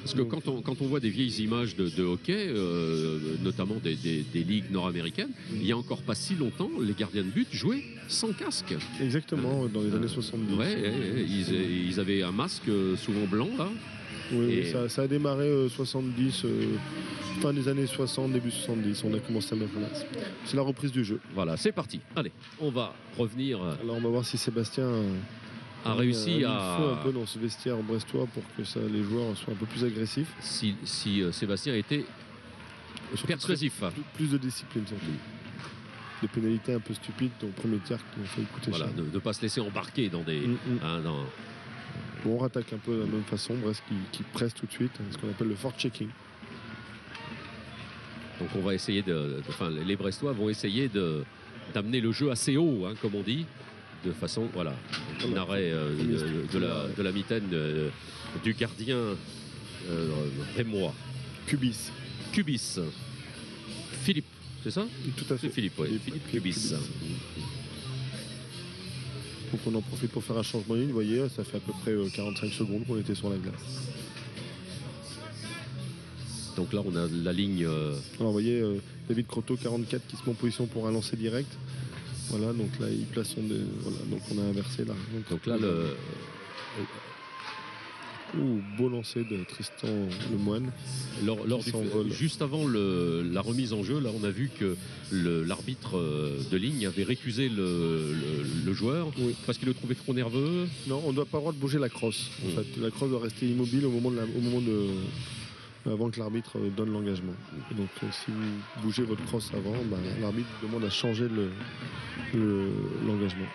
Parce que quand on voit des vieilles images de hockey, notamment des ligues nord-américaines, il n'y a encore pas si longtemps, les gardiens de but jouaient sans casque. Exactement, dans les années 70. Ils avaient un masque souvent blanc, là. Oui, ça a démarré 70, fin des années 60, début 70. On a commencé à mettre en place. C'est la reprise du jeu. Voilà, c'est parti. Allez, on va revenir. Alors on va voir si Sébastien a réussi un peu dans ce vestiaire brestois pour que les joueurs soient un peu plus agressifs. Si Sébastien était persuasif. Plus de discipline surtout. Des pénalités un peu stupides au premier tiers qui ont fait coûter cher. De ne pas se laisser embarquer dans des... Bon, on rattaque un peu de la même façon, Brest qui presse tout de suite, ce qu'on appelle le fort-checking. Donc on va essayer les Brestois vont essayer d'amener le jeu assez haut, comme on dit, de façon, un arrêt de la mitaine du gardien rémois. Cubis. Philippe, c'est ça? Tout à fait. C'est Philippe, oui. Philippe Cubis. Donc on en profite pour faire un changement de ligne. Vous voyez, ça fait à peu près 45 secondes qu'on était sur la glace. Donc là, on a la ligne... Alors vous voyez, David Croteau, 44, qui se met en position pour un lancer direct. Voilà, donc là, il place son... Voilà, donc on a inversé là. Donc là, beau lancer de Tristan Lemoine. Juste avant la remise en jeu, là, on a vu que l'arbitre de ligne avait récusé le joueur parce qu'il le trouvait trop nerveux. Non, on ne doit pas avoir de bouger la crosse. En fait, la crosse doit rester immobile avant que l'arbitre donne l'engagement. Donc si vous bougez votre crosse avant, l'arbitre demande à changer l'engagement.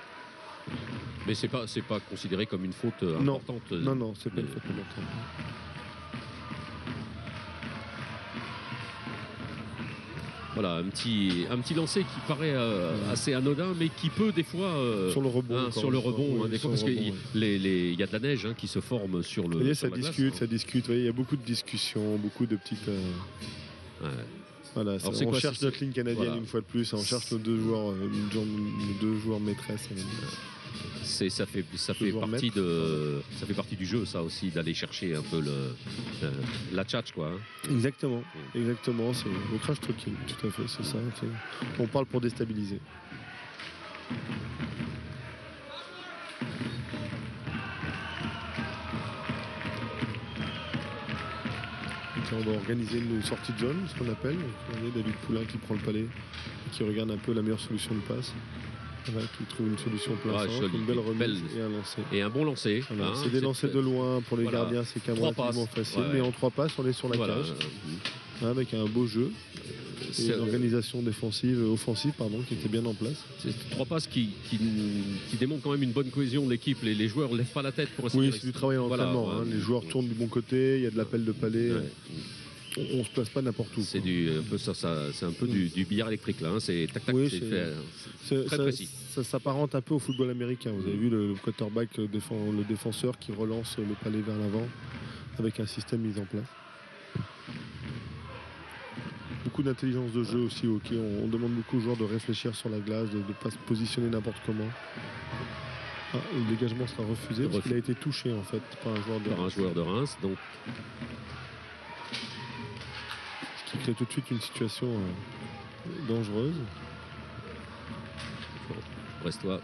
Mais c'est pas considéré comme une faute importante. Non, c'est pas une faute importante. Voilà, un petit lancer qui paraît assez anodin, mais qui peut des fois sur le rebond, des fois, parce qu'il y a de la neige qui se forme sur le. Vous voyez, ça discute. Vous voyez, il y a beaucoup de discussions, beaucoup de petites. Voilà, on cherche notre ligne canadienne une fois de plus. On cherche nos deux joueurs maîtresses. Ça fait partie du jeu, ça aussi, d'aller chercher un peu la tchatch, quoi. Exactement, c'est le crash talking, tout à fait, c'est ça. On parle pour déstabiliser. On va organiser une sortie de zone, ce qu'on appelle. On a David Poulain qui prend le palais et qui regarde un peu la meilleure solution de passe. Qui trouve une solution plein centre, une belle remise et un lancer. Et un bon lancer. C'est des lancers de loin pour les gardiens, c'est quand même relativement facile. Mais en 3 passes, on est sur la cage. Avec un beau jeu. Et une organisation offensive, qui était bien en place. C'est 3 passes qui démontrent quand même une bonne cohésion de l'équipe. Les joueurs ne lèvent pas la tête pour essayer. Oui, c'est du travail en entraînement. Les joueurs tournent du bon côté, il y a de l'appel de palais. On se place pas n'importe où. C'est un peu du billard électrique là. C'est tac tac. C'est très précis. Ça s'apparente un peu au football américain. Vous avez vu le quarterback, le défenseur qui relance le palais vers l'avant avec un système mis en place. Beaucoup d'intelligence de jeu aussi. On demande beaucoup aux joueurs de réfléchir sur la glace, de ne pas se positionner n'importe comment. Le dégagement sera refusé parce qu'il a été touché en fait par un joueur de Reims. Donc. Qui crée tout de suite une situation dangereuse. Brestois.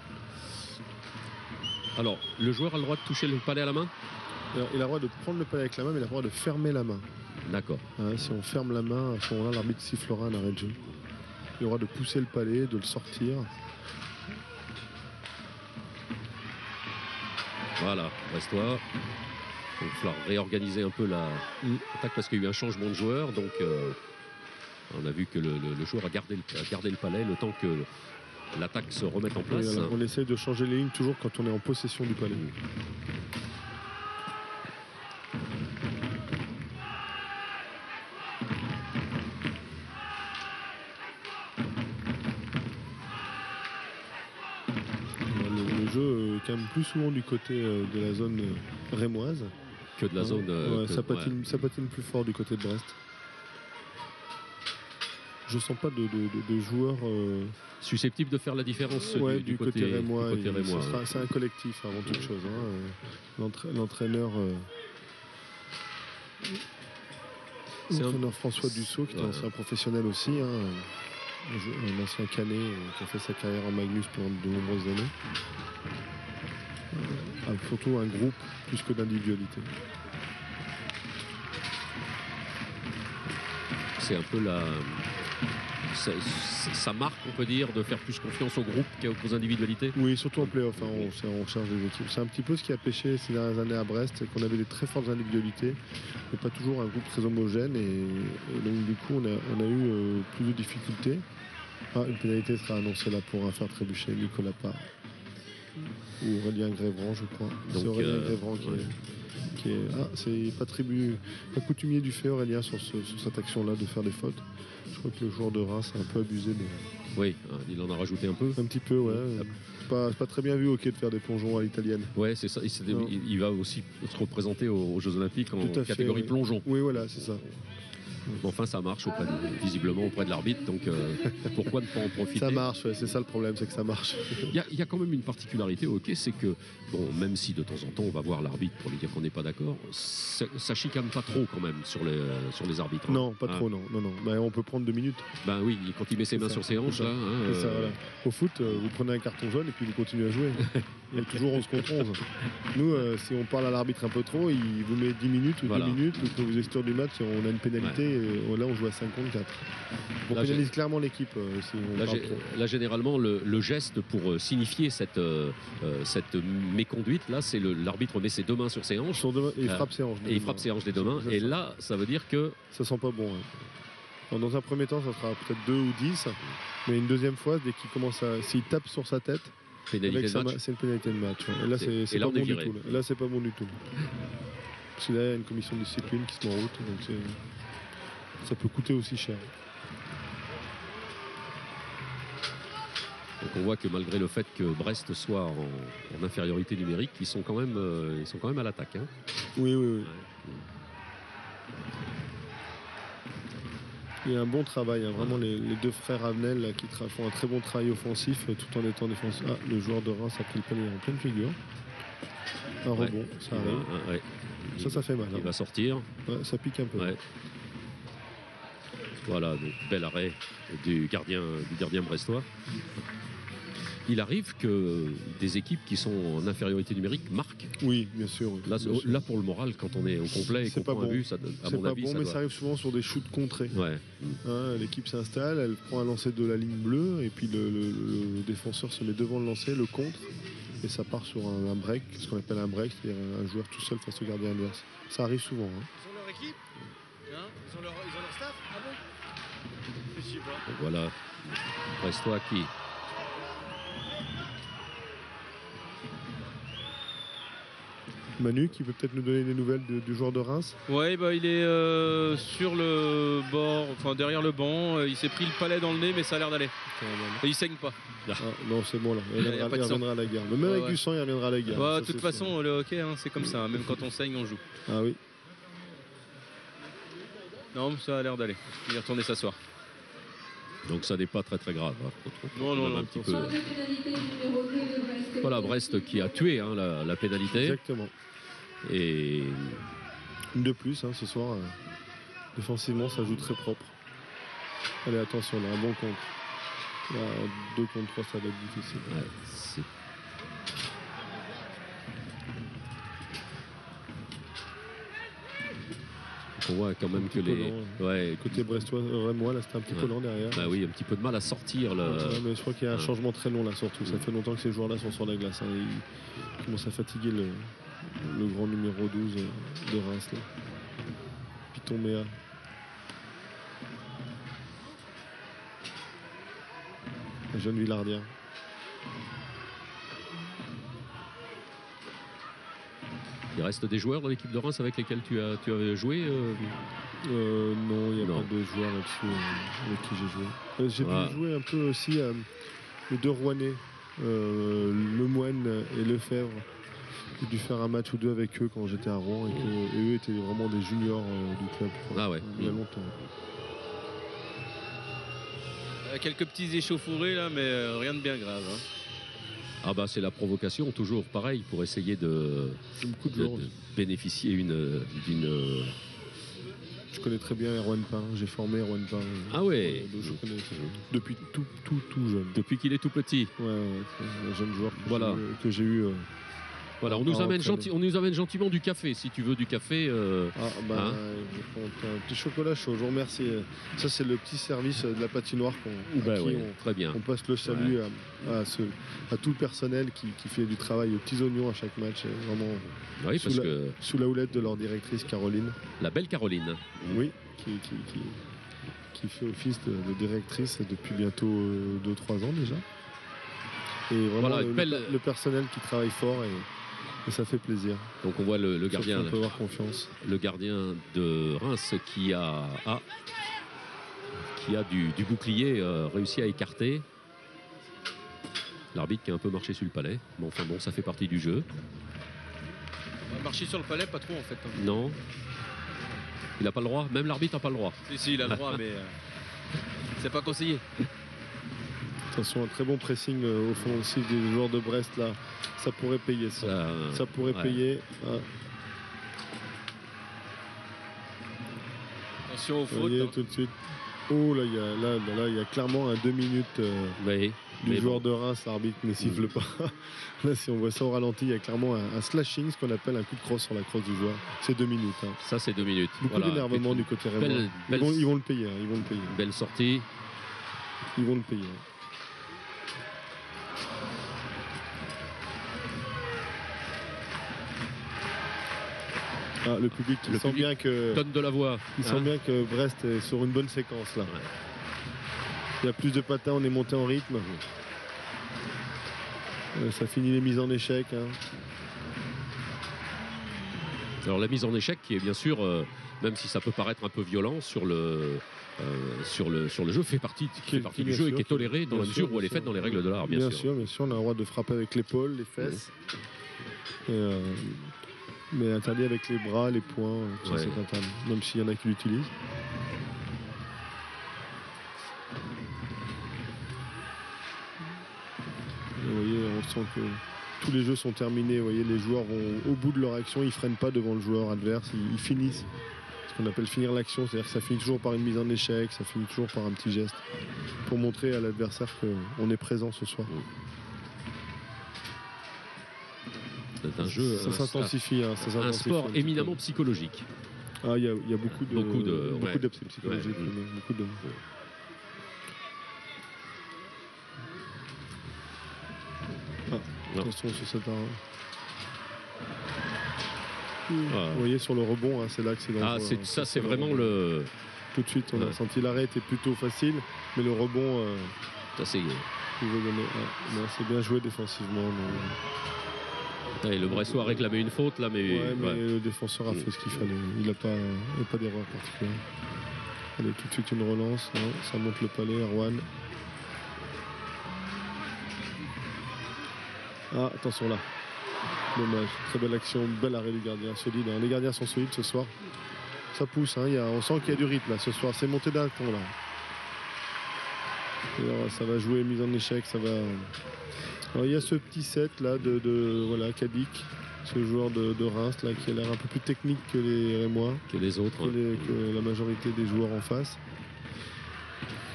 Alors, le joueur a le droit de toucher le palais à la main? Alors, il a le droit de prendre le palais avec la main, mais il a le droit de fermer la main. D'accord. Si on ferme la main, à ce moment-là, l'arbitre sifflera un arrêt de jeu. Il aura de pousser le palais, de le sortir. Voilà, Brestois. Il va falloir réorganiser un peu l'attaque parce qu'il y a eu un changement de joueur. Donc, On a vu que le joueur a gardé le palais le temps que l'attaque se remette en place. On essaye de changer les lignes toujours quand on est en possession du palais. Le jeu est quand même plus souvent du côté de la zone rémoise que de la zone. Ça patine plus fort du côté de Brest. Je sens pas de joueurs susceptibles de faire la différence du côté rémois. C'est un collectif avant toute chose. L'entraîneur François Dussault, qui est ancien professionnel aussi, un ancien Canet qui a fait sa carrière en Magnus pendant de nombreuses années. Surtout un groupe plus que d'individualité. C'est un peu ça marque, on peut dire, de faire plus confiance au groupe qu'aux individualités. Oui, surtout en play-off, on cherche des équipes. C'est un petit peu ce qui a pêché ces dernières années à Brest, c'est qu'on avait des très fortes individualités, mais pas toujours un groupe très homogène. Et donc du coup, on a eu plus de difficultés. Une pénalité sera annoncée là pour un faire trébucher Nicolas Parr ou Aurélien Grévran, je crois. C'est Aurélien Grévran qui est... c'est pas coutumier du fait, Aurélien, sur cette action-là de faire des fautes. Je crois que le joueur de Reims a un peu abusé de... Oui, il en a rajouté un peu. Un petit peu, ouais. C'est pas très bien vu, de faire des plongeons à l'italienne. Ouais, c'est ça. Il va aussi se représenter aux Jeux Olympiques en catégorie plongeon. Oui, voilà, c'est ça. Enfin, ça marche visiblement auprès de l'arbitre, donc pourquoi ne pas en profiter? Ça marche, c'est ça le problème, c'est que ça marche. Il y a quand même une particularité au hockey, c'est que, même si de temps en temps on va voir l'arbitre pour lui dire qu'on n'est pas d'accord, ça chicane pas trop quand même sur les arbitres. Non, pas trop, non. Bah, on peut prendre 2 minutes. Ben oui, quand il met ses mains sur ses hanches, là. Voilà. Au foot, vous prenez un carton jaune et puis vous continuez à jouer. Il y a toujours 11 contre 11. Nous, si on parle à l'arbitre un peu trop, il vous met 10 minutes ou 2 minutes, ou que vous êtes sûr du match, on a une pénalité. Et là, on joue à 5 contre 4. On pénalise clairement l'équipe. Là, généralement, le geste pour signifier cette méconduite, là, c'est l'arbitre met ses 2 mains sur ses hanches. Et il frappe ses hanches. Et il frappe ses hanches des 2 mains. Et là, ça veut dire que... Ça sent pas bon. Dans un premier temps, ça sera peut-être 2 ou 10. Mais une deuxième fois, dès qu'il commence à... S'il tape sur sa tête, c'est une pénalité de match. Et là, c'est pas bon du tout. Là, c'est pas bon du tout. Parce que là, il y a une commission de discipline qui se met en route. Donc ça peut coûter aussi cher. Donc on voit que malgré le fait que Brest soit en infériorité numérique, ils sont quand même à l'attaque. Oui. Il y a un bon travail, vraiment les 2 frères Avenel là, qui font un très bon travail offensif tout en étant défensif. Le joueur de Reims a pris le panier en pleine figure. Un rebond, ça arrive. Ça fait mal. Il va sortir. Ça pique un peu. Voilà, donc bel arrêt du gardien brestois. Il arrive que des équipes qui sont en infériorité numérique marquent. Oui, bien sûr. Là, pour le moral, quand on est au complet et qu'on prend un but, à mon avis, mais ça arrive souvent sur des shoots contrés. L'équipe s'installe, elle prend un lancer de la ligne bleue et puis le défenseur se met devant le lancer, le contre, et ça part sur un break, ce qu'on appelle un break, c'est-à-dire un joueur tout seul face au gardien adverse. Ça arrive souvent. Ils ont leur équipe, ils ont leur staff. Ah bon? Donc voilà, Brestois qui... Manu qui peut peut-être nous donner des nouvelles du joueur de Reims. Ouais, il est sur le bord, enfin derrière le banc. Il s'est pris le palais dans le nez, mais ça a l'air d'aller. Et il saigne pas. Non, c'est bon là. Il reviendra à la guerre. Même avec du sang, il reviendra à la guerre. De toute façon, le hockey, c'est comme ça. Même quand on saigne, on joue. Ah oui. Non, ça a l'air d'aller. Il est retourné s'asseoir. Donc ça n'est pas très très grave. Non. Un petit peu. Voilà, Brest qui a tué la pénalité. Exactement. Et une de plus ce soir. Défensivement, ça joue très propre. Allez, attention, là, un bon contre. Là, 2 contre 3, ça va être difficile. On voit quand même que côté brestois, moi là c'était un petit peu lent derrière. Bah oui, un petit peu de mal à sortir. Mais je crois qu'il y a un changement très long là surtout. Ça fait longtemps que ces joueurs-là sont sur la glace. Ils commencent à fatiguer le grand numéro 12 de Reims. Là. Piton Méa. un jeune Villardien. Il reste des joueurs dans l'équipe de Reims avec lesquels tu as joué Non, il n'y a pas de joueurs là-dessus avec qui j'ai joué. J'ai pu jouer un peu aussi les deux Rouennais, Lemoine et Lefebvre. J'ai dû faire un match ou deux avec eux quand j'étais à Rouen et eux étaient vraiment des juniors du club. Ah ouais. Il y a longtemps. Quelques petits échauffourés là, mais rien de bien grave. Hein. Ah bah c'est la provocation, toujours pareil, pour essayer de bénéficier d'une... Je connais très bien Erwan Pain, j'ai formé Erwan Pain. Ah ouais. Je connais depuis tout jeune. Depuis qu'il est tout petit. Ouais, un jeune joueur que j'ai eu. Voilà, on nous amène gentiment du café, si tu veux du café. Je prends un petit chocolat chaud, je vous remercie. Ça, c'est le petit service de la patinoire très bien. On passe le salut à tout le personnel qui fait du travail aux petits oignons à chaque match. Vraiment sous la houlette de leur directrice Caroline. La belle Caroline. Oui, qui fait office de directrice depuis bientôt 2-3 ans déjà. Et vraiment le personnel qui travaille fort et ça fait plaisir. Donc on voit le gardien. On peut avoir confiance. Le gardien de Reims qui a du bouclier réussi à écarter. L'arbitre qui a un peu marché sur le palais. Mais enfin bon, ça fait partie du jeu. Marcher sur le palais, pas trop en fait. Hein. Non. Il n'a pas le droit. Même l'arbitre n'a pas le droit. Si, il a le droit, mais c'est pas conseillé. Attention, un très bon pressing offensif des joueurs de Brest là. Ça pourrait payer ça. Ça pourrait payer. Attention aux fautes. Voyez, tout de suite. Oh là, il y a clairement un 2 minutes du joueur de Reims. L'arbitre ne siffle pas. Là, si on voit ça au ralenti, il y a clairement un slashing, ce qu'on appelle un coup de crosse sur la crosse du joueur. C'est 2 minutes. Hein. Ça, c'est 2 minutes. Beaucoup d'énervement du côté rémois. Ils vont le payer. Ils vont le payer. Belle sortie. Ils vont le payer. Le public sent bien que donne de la voix. Il sent bien que Brest est sur une bonne séquence là. Ouais. Il y a plus de patins, on est monté en rythme. Ça finit les mises en échec. Hein. Alors la mise en échec qui est bien sûr, même si ça peut paraître un peu violent sur le jeu, fait partie du jeu et qui est toléré dans la mesure où elle est faite dans les règles de l'art. Bien sûr, on a le droit de frapper avec l'épaule, les fesses. Mais interdit avec les bras, les poings, ça c'est interdit, même s'il y en a qui l'utilisent. Vous voyez, on sent que tous les jeux sont terminés. Vous voyez, les joueurs vont au bout de leur action, ils ne freinent pas devant le joueur adverse, ils finissent. Ce qu'on appelle finir l'action, c'est-à-dire que ça finit toujours par une mise en échec, ça finit toujours par un petit geste, pour montrer à l'adversaire qu'on est présent ce soir. C'est un jeu. Ça s'intensifie. Un sport éminemment psychologique. Il y a beaucoup de psychologique. Beaucoup de... Attention sur cette arme. Vous voyez sur le rebond, c'est là que c'est dangereux. Ça c'est vraiment le... Tout de suite, on a senti l'arrêt était plutôt facile, mais le rebond... Ça c'est... c'est bien joué défensivement. Et le Bressois a réclamé une faute là, mais le défenseur a fait ce qu'il fallait. Il n'a pas d'erreur particulière. Allez, tout de suite une relance. Ça monte le palais, Erwan. Attention là. Dommage. Très belle action, bel arrêt du gardien, solide. Les gardiens sont solides ce soir. Ça pousse. On sent qu'il y a du rythme là ce soir. C'est monté d'un ton là. Alors, ça va jouer mise en échec. Ça va. Alors, il y a ce petit set là de Kadik, ce joueur de Reims là, qui a l'air un peu plus technique que les Rémois, que les autres, que la majorité des joueurs en face,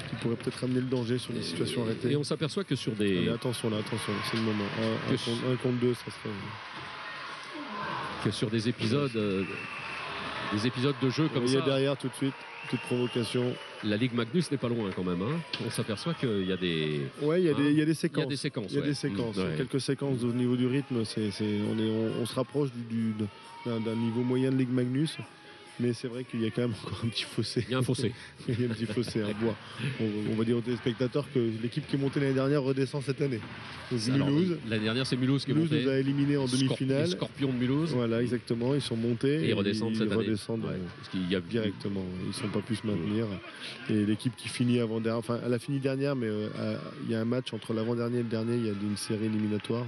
qui pourrait peut-être amener le danger sur des situations arrêtées. Et on s'aperçoit que sur des... Allez, attention, c'est le moment. Un contre deux, ça serait... Que sur des épisodes de jeu comme ça... Il y a derrière tout de suite, toute provocation. La Ligue Magnus n'est pas loin quand même. Hein. On s'aperçoit qu'il y a des... Oui, il y a des séquences. Il y a des séquences. Quelques séquences au niveau du rythme. On se rapproche d'un niveau moyen de Ligue Magnus. Mais c'est vrai qu'il y a quand même encore un petit fossé. Il y a un fossé. Il y a un petit fossé, un bois. On va dire aux téléspectateurs que l'équipe qui est montée l'année dernière redescend cette année. Donc, Mulhouse. L'année dernière, c'est Mulhouse qui est monté. Mulhouse nous a éliminés en demi-finale. Les Scorpions de Mulhouse. Voilà, exactement. Ils sont montés. Et ils redescendent cette année. Parce qu'il y a directement. Ils ne sont pas pu se maintenir. Et l'équipe qui finit avant-dernière, enfin, elle a fini dernière, mais il y a un match entre l'avant-dernier et le dernier. Il y a une série éliminatoire.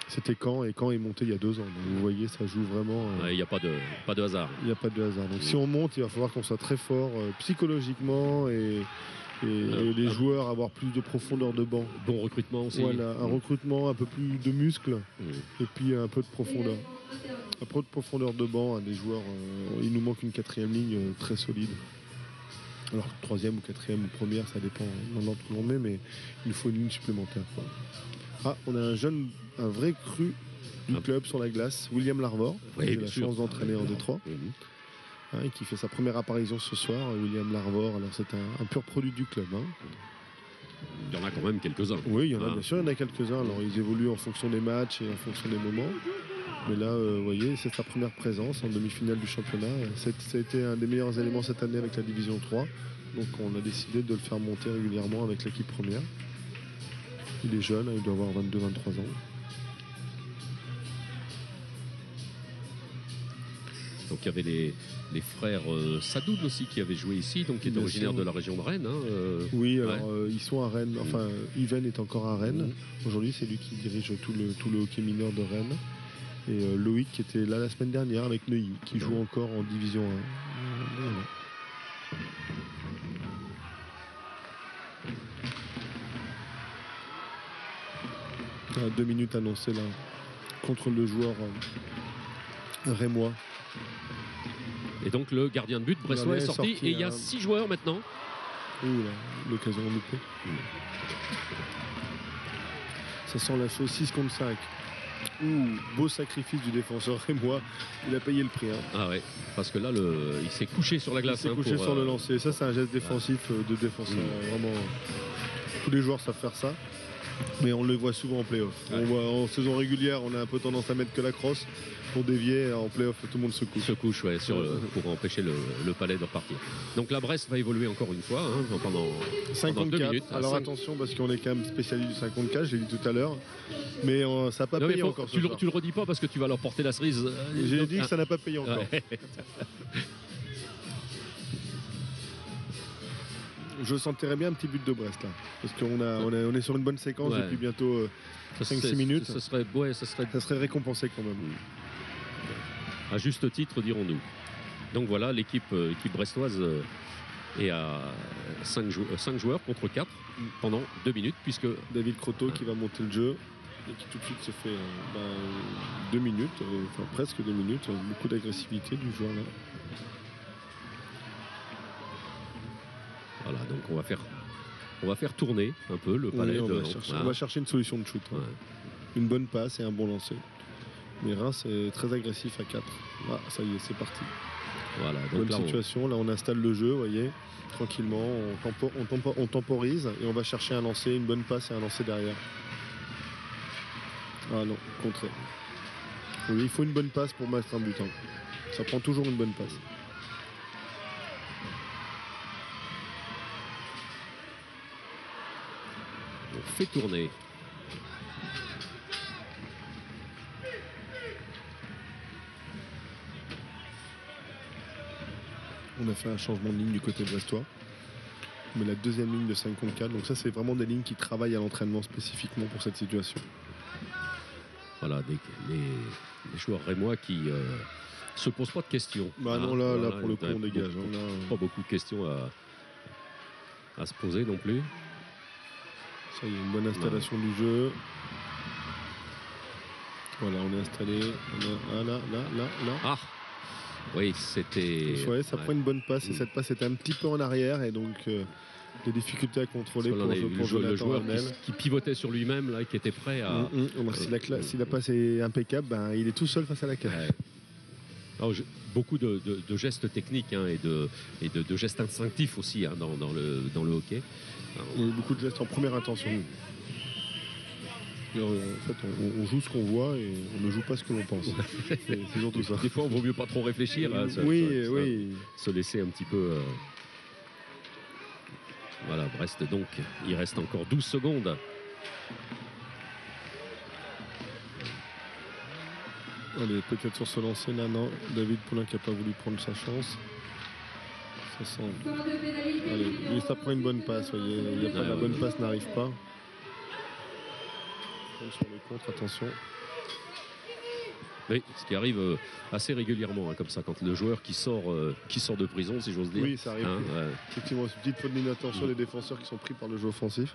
C'était Caen, et Caen est monté il y a 2 ans. Donc vous voyez, ça joue vraiment. Il n'y a pas de hasard. Il n'y a pas de hasard. Donc si on monte, il va falloir qu'on soit très fort psychologiquement et les joueurs avoir plus de profondeur de banc. Bon recrutement aussi. Voilà, un recrutement, un peu plus de muscles et puis un peu de profondeur. Un peu de profondeur de banc, des joueurs. Il nous manque une 4e ligne très solide. Alors 3e ou 4e ou première, ça dépend dans l'ordre que l'on met, mais il faut une ligne supplémentaire. Ah, on a un vrai cru du club sur la glace, William Larvor, qui a la chance d'entraîner en Détroit, et qui fait sa première apparition ce soir. William Larvor, alors c'est un pur produit du club. Il y en a quand même quelques-uns. Oui, il y en a, bien sûr, il y en a quelques-uns. Alors ils évoluent en fonction des matchs et en fonction des moments. Mais là, vous voyez, c'est sa première présence en demi-finale du championnat. Ça a été un des meilleurs éléments cette année avec la Division 3. Donc on a décidé de le faire monter régulièrement avec l'équipe première. Il est jeune, il doit avoir 22-23 ans. Donc il y avait les frères Sadoul aussi qui avaient joué ici, donc qui est originaire de la région de Rennes. Oui, alors ils sont à Rennes. Enfin, Yven est encore à Rennes. Aujourd'hui, c'est lui qui dirige tout le hockey mineur de Rennes. Et Loïc qui était là la semaine dernière avec Neuilly, qui joue encore en Division 1. 2 minutes annoncées là contre le joueur rémois. Et donc le gardien de but brestois est sorti et il y a 6 joueurs maintenant. Ouh là, l'occasion loupée. Ça sent la chose 6 contre 5. Beau sacrifice du défenseur rémois. Il a payé le prix. Ah ouais, parce que là il s'est couché sur la glace. Il s'est couché sur le lancer. Ça c'est un geste défensif de défenseur. Vraiment, tous les joueurs savent faire ça. Mais on le voit souvent en play-off. On voit en saison régulière, on a un peu tendance à mettre que la crosse pour dévier. En play-off, tout le monde se couche. Pour empêcher le palais de repartir. Donc la Brest va évoluer encore une fois pendant 2 minutes. Alors attention, parce qu'on est quand même spécialiste du 54, je l'ai dit tout à l'heure. Mais ça n'a pas payé encore. Tu le redis pas parce que tu vas leur porter la cerise. J'ai dit que ça n'a pas payé encore. Je sentirais bien un petit but de Brest là, parce qu'on est sur une bonne séquence depuis bientôt 5-6 minutes. Ça serait récompensé quand même. À juste titre, dirons-nous. Donc voilà, l'équipe brestoise est à 5 joueurs contre 4 pendant 2 minutes, puisque David Croteau qui va monter le jeu et qui tout de suite se fait 2 minutes, enfin presque 2 minutes, beaucoup d'agressivité du joueur là. Voilà, donc on va faire tourner un peu le palais. On va chercher une solution de shoot. Ouais. Une bonne passe et un bon lancer. Mais Reims est très agressif à 4. Ah, ça y est, c'est parti. Voilà, donc bonne situation. Là, on installe le jeu, vous voyez, tranquillement. On temporise et on va chercher un lancer, une bonne passe et un lancer derrière. Ah non, contré. Oui, il faut une bonne passe pour mettre un but. Ça prend toujours une bonne passe. Fait tourner. On a fait un changement de ligne du côté brestois. Mais la deuxième ligne de 5 contre 4. Donc ça, c'est vraiment des lignes qui travaillent à l'entraînement spécifiquement pour cette situation. Voilà, les joueurs rémois qui se posent pas de questions. Non, là pour le coup, on dégage. Pas beaucoup de questions à se poser non plus. Ça y est, une bonne installation du jeu. Voilà, on est installé. Là. Ah oui, c'était... Ouais, ça prend une bonne passe et cette passe était un petit peu en arrière et donc des difficultés à contrôler pour le joueur qui pivotait sur lui-même, là, qui était prêt à... Si la passe est impeccable, il est tout seul face à la cage. Alors, beaucoup de gestes techniques et de gestes instinctifs aussi dans le hockey. Il y a beaucoup de gestes en première intention. En fait, on joue ce qu'on voit et on ne joue pas ce que l'on pense. C'est surtout ça. Des fois, il vaut mieux pas trop réfléchir. Hein, oui. Se laisser un petit peu... Voilà, Brest donc, il reste encore 12 secondes. Allez, peut-être sur ce lancer là, non. David Poulain qui n'a pas voulu prendre sa chance. Ça sent... Allez, ça prend une bonne passe, voyez. Il y a pas, la bonne passe n'arrive pas. Sur le contre, attention. Oui, ce qui arrive assez régulièrement, hein, comme ça, quand le joueur qui sort de prison, si j'ose dire. Oui, ça arrive. Hein, effectivement, c'est une petite faute d'inattention des défenseurs qui sont pris par le jeu offensif.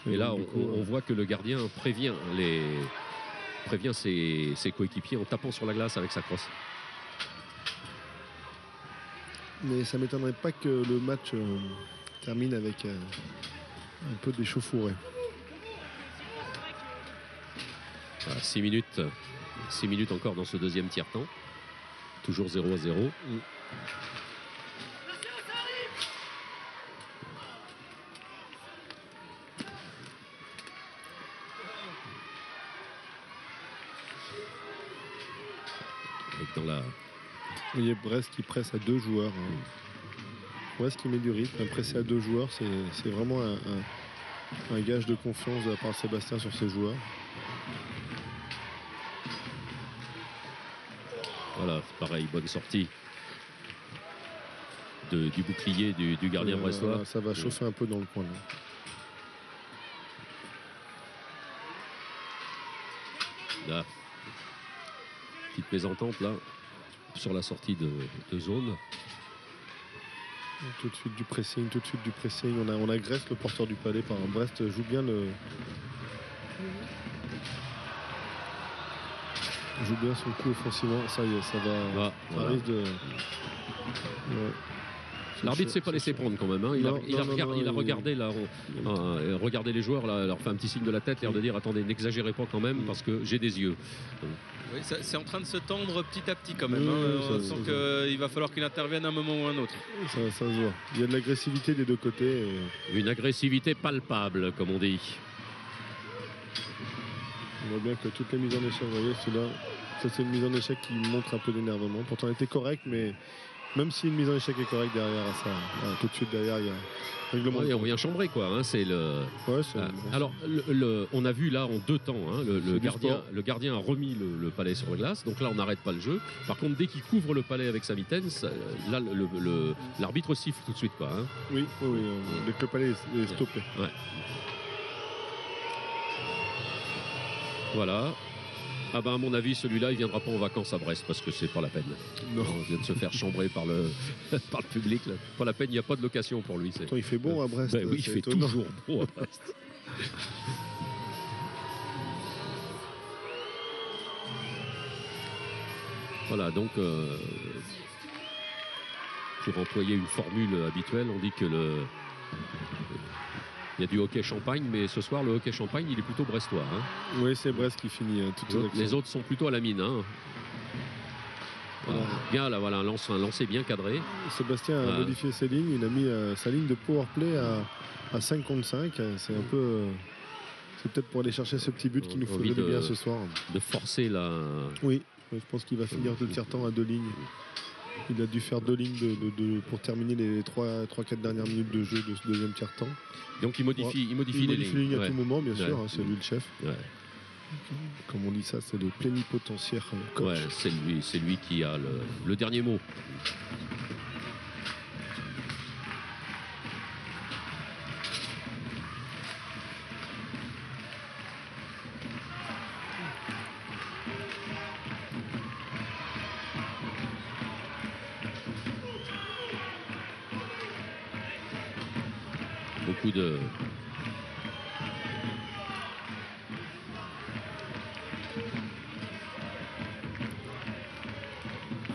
Et là, on voit que le gardien prévient ses coéquipiers en tapant sur la glace avec sa crosse. Mais ça ne m'étonnerait pas que le match termine avec un peu d'échauffourée. 6 minutes encore dans ce deuxième tiers-temps. Toujours 0-0. Dans la... Vous voyez Brest qui presse à 2 joueurs. Brest qui met du rythme. Presser à 2 joueurs, c'est vraiment un gage de confiance de la part de Sébastien sur ses joueurs. Voilà, pareil, bonne sortie du bouclier du gardien brestois. Ça va chauffer un peu dans le coin. Là, petite plaisantante là, sur la sortie de zone. Tout de suite du pressing. On agresse le porteur du palais par un Brest. Joue bien son coup offensivement. Ça y est, ça va. Ça risque de... L'arbitre ne s'est pas laissé prendre quand même. Hein. Il a regardé les joueurs, là, leur fait un petit signe de la tête, l'air de dire attendez, n'exagérez pas quand même parce que j'ai des yeux. Oui, c'est en train de se tendre petit à petit quand même. On sent qu'il va falloir qu'il intervienne à un moment ou un autre. Ça se voit. Il y a de l'agressivité des deux côtés. Une agressivité palpable, comme on dit. On voit bien que toutes les mises en échec, vous voyez, c'est une mise en échec qui montre un peu d'énervement. Pourtant, elle était correcte, mais même si une mise en échec est correcte derrière ça, tout de suite derrière, il y a règlement. On vient chambrer, quoi. Hein, c'est le. Alors, on a vu là en 2 temps, hein, le gardien a remis le palais sur la glace. Donc là, on n'arrête pas le jeu. Par contre, dès qu'il couvre le palais avec sa mitaine, là, l'arbitre siffle tout de suite, quoi. Hein. Oui. Dès que le palais est stoppé. Ouais. Voilà. Ah ben à mon avis, celui-là, il viendra pas en vacances à Brest parce que c'est pas la peine. Non. On vient de se faire chambrer par le public. Là. Pas la peine, il n'y a pas de location pour lui. Attends, il fait bon à Brest. Ben oui, il fait toujours beau à Brest. Voilà, donc pour employer une formule habituelle, on dit que il y a du hockey champagne, mais ce soir, le hockey champagne, il est plutôt brestois. Hein. Oui, c'est Brest qui finit toutes les actions. Les autres sont plutôt à la mine. Hein. Voilà. Bien, là, voilà, un lancer bien cadré. Sébastien a modifié ses lignes. Il a mis sa ligne de power play à 5 contre 5. C'est un peu... c'est peut-être pour aller chercher ce petit but qui nous ferait du bien ce soir. De forcer la... Oui, je pense qu'il va finir le tiers-temps à 2 lignes. Il a dû faire 2 lignes pour terminer les 3-4 dernières minutes de jeu de ce deuxième tiers-temps. Donc il modifie les lignes. À tout moment, bien sûr, hein, c'est lui le chef. Ouais. Comme on dit ça, c'est le plénipotentiaire coach. Ouais, c'est lui qui a le dernier mot. Beaucoup de...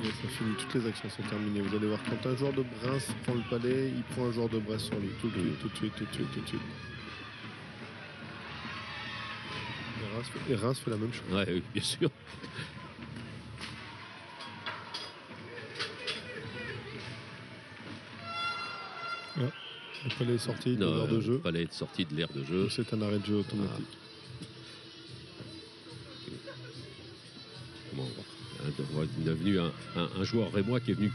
Ça finit, toutes les actions sont terminées. Vous allez voir, quand un joueur de Reims prend le palais, il prend un joueur de Brest sur lui. Tout de suite. Et Reims fait la même chose. Ouais, oui, bien sûr. Le palais est sorti de l'aire de jeu. Le palais est sorti de l'aire de jeu. C'est un arrêt de jeu automatique. il est venu un joueur rémois qui est venu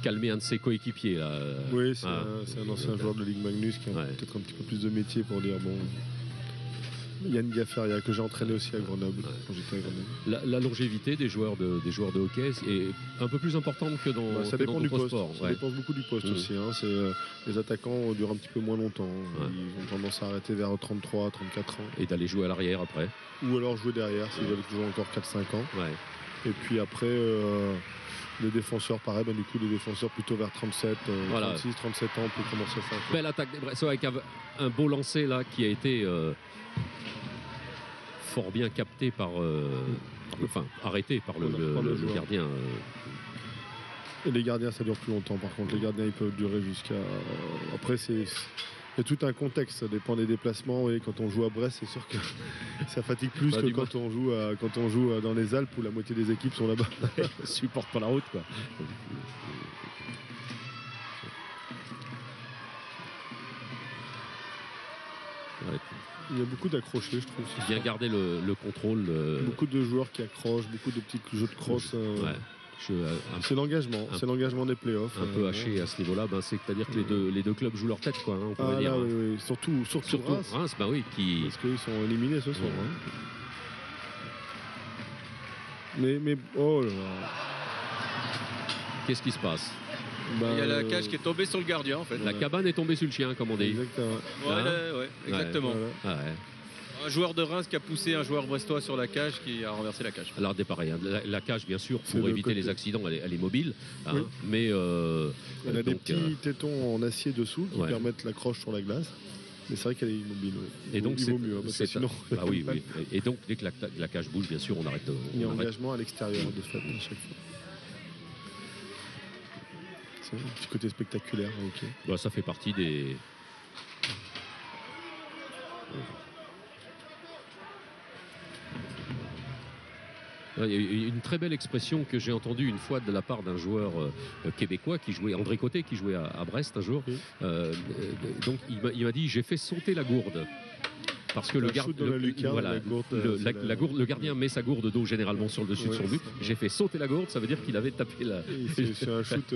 calmer un de ses coéquipiers. Là. Oui, c'est un ancien joueur de Ligue Magnus qui a peut-être un petit peu plus de métier pour dire bon. Yann Gaffaria, que j'ai entraîné aussi à Grenoble quand j'étais à Grenoble. La longévité des joueurs de hockey est un peu plus importante que dans ça dépend du poste. sport. Ça dépend beaucoup du poste aussi. Hein. Les attaquants durent un petit peu moins longtemps. Ils ont tendance à arrêter vers 33, 34 ans. Et d'aller jouer à l'arrière après. Ou alors jouer derrière s'ils veulent jouer encore 4-5 ans. Et puis après, les défenseurs, pareil, du coup, les défenseurs plutôt vers 37, 36, 37 ans pour commencer à faire. Belle attaque des Bressois avec un beau lancer là qui a été fort bien capté par. Arrêté par le gardien. Et les gardiens, ça dure plus longtemps. Par contre, les gardiens, ils peuvent durer jusqu'à. Après, il y a tout un contexte, ça dépend des déplacements. Et quand on joue à Brest, c'est sûr que ça fatigue plus que quand on joue dans les Alpes où la moitié des équipes sont là-bas. Ils supportent pas la route, quoi. Il y a beaucoup d'accrochés, je trouve. Bien garder le contrôle. Beaucoup de joueurs qui accrochent, beaucoup de petits jeux de cross. C'est l'engagement, c'est l'engagement des playoffs. Un peu haché à ce niveau-là, c'est-à-dire que les deux clubs jouent leur tête, quoi. On pourrait dire. Là, oui. Surtout Reims, parce qu'ils sont éliminés ce soir. Mais oh là là. Qu'est-ce qui se passe? Il y a la cage qui est tombée sur le gardien en fait. La cabane est tombée sur le chien, comme on dit. Exactement. Exactement. Un joueur de Reims qui a poussé un joueur brestois sur la cage qui a renversé la cage. Alors pareil, la cage bien sûr pour éviter les accidents, elle est mobile, mais elle a des petits tétons en acier dessous qui permettent l'accroche sur la glace. Mais c'est vrai qu'elle est immobile. Et donc il vaut mieux. Sinon... oui. Et donc dès que la cage bouge, bien sûr, on arrête. Il y a engagement à l'extérieur de fait à chaque fois. C'est un petit côté spectaculaire. Ça fait partie des. Il y a une très belle expression que j'ai entendue une fois de la part d'un joueur québécois qui jouait, André Côté, qui jouait à Brest un jour. Donc il m'a dit: j'ai fait sauter la gourde. Parce que le gardien met sa gourde d'eau généralement sur le dessus de son but. J'ai fait sauter la gourde, ça veut dire qu'il avait tapé la. C'est un shoot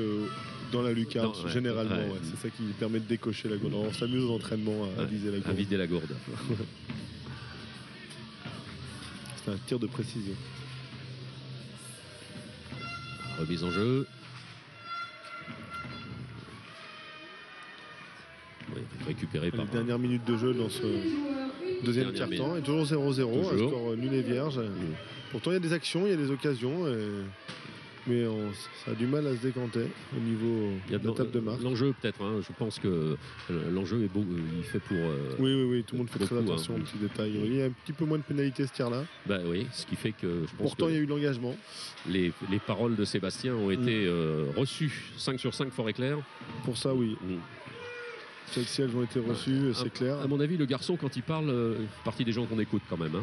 dans la lucarne, généralement. C'est ça qui permet de décocher la gourde. On s'amuse aux entraînements à viser la gourde. À vider la gourde. C'est un tir de précision. Remise en jeu. Récupéré par. Les dernières minutes de jeu dans ce deuxième quart-temps. Et toujours 0-0, un score nul et vierge. Pourtant, il y a des actions, il y a des occasions. Mais ça a du mal à se décanter au niveau de la table de marque. L'enjeu peut-être, je pense que l'enjeu est beau, il fait pour... Oui, tout le monde fait très attention aux petits détails. Il y a un petit peu moins de pénalité ce tir-là. Oui, ce qui fait que je pense pourtant il y a eu de l'engagement. Les paroles de Sébastien ont été reçues 5 sur 5 fort et clair. Pour ça, oui. Celles-ci, elles ont été reçues, c'est clair. À mon avis, le garçon, quand il parle, partie des gens qu'on écoute quand même.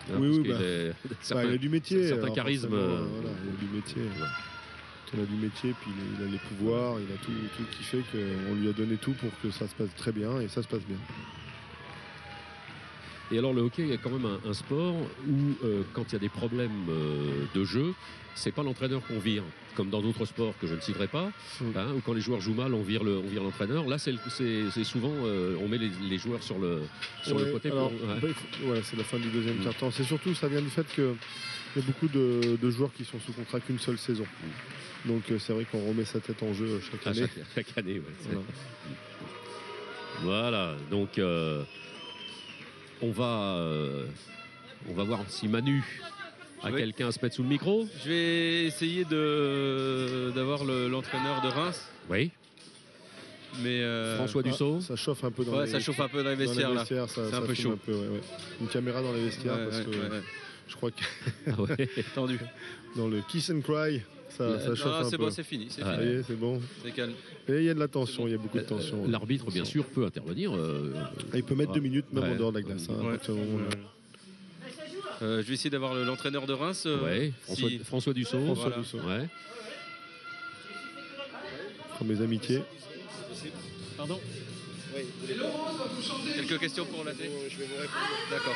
Il a du métier. Certains charismes. Il a du métier. Il a du métier, puis il a les pouvoirs, il a tout qui fait qu'on lui a donné tout pour que ça se passe très bien, et ça se passe bien. Et alors le hockey est quand même un sport où quand il y a des problèmes de jeu, c'est pas l'entraîneur qu'on vire, comme dans d'autres sports que je ne citerai pas, où quand les joueurs jouent mal, on vire l'entraîneur. Là, c'est souvent, on met les joueurs sur le côté. C'est la fin du deuxième quart-temps. C'est surtout, ça vient du fait qu'il y a beaucoup de joueurs qui sont sous contrat qu'une seule saison. Donc c'est vrai qu'on remet sa tête en jeu chaque année. Chaque année, Voilà, donc on va voir si Manu a quelqu'un à se mettre sous le micro. Je vais essayer d'avoir l'entraîneur de Reims. Oui. Mais François Dussault. Ça chauffe un peu dans les vestiaires. Ça chauffe un peu dans les vestiaires là. C'est un peu chaud. Une caméra dans les vestiaires parce que je crois que tendu. Dans le kiss and cry. Ça chauffe un peu. C'est bon, c'est fini. C'est bon. C'est calme. Et il y a de la tension, il y a beaucoup de tension. L'arbitre, bien sûr, peut intervenir. Il peut mettre 2 minutes, même en dehors de la glace. Je vais essayer d'avoir l'entraîneur de Reims. François Dussault. Mes amitiés. Pardon. Quelques questions pour la télé. Je vais vous répondre. D'accord.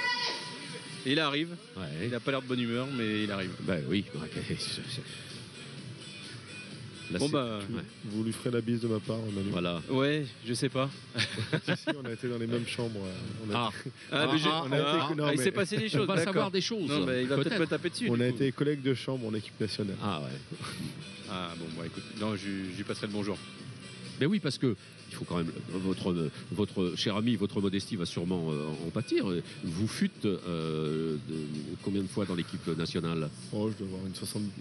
Et il arrive. Ouais. Il n'a pas l'air de bonne humeur, mais il arrive. Ben oui. Là, Bon bah, Vous lui ferez la bise de ma part, Manu. voilà. ouais, je sais pas. Si, on a été dans les mêmes chambres. Il s'est passé des choses. On va savoir des choses. Non, mais il va peut-être me taper dessus. On a été collègues de chambre en équipe nationale. Ah ouais. Ah bon, bah écoute, non, je lui passerai le bonjour. Mais oui, parce que il faut quand même votre cher ami, votre modestie va sûrement en pâtir. Vous fûtes combien de fois dans l'équipe nationale? Oh, je dois avoir une soixantaine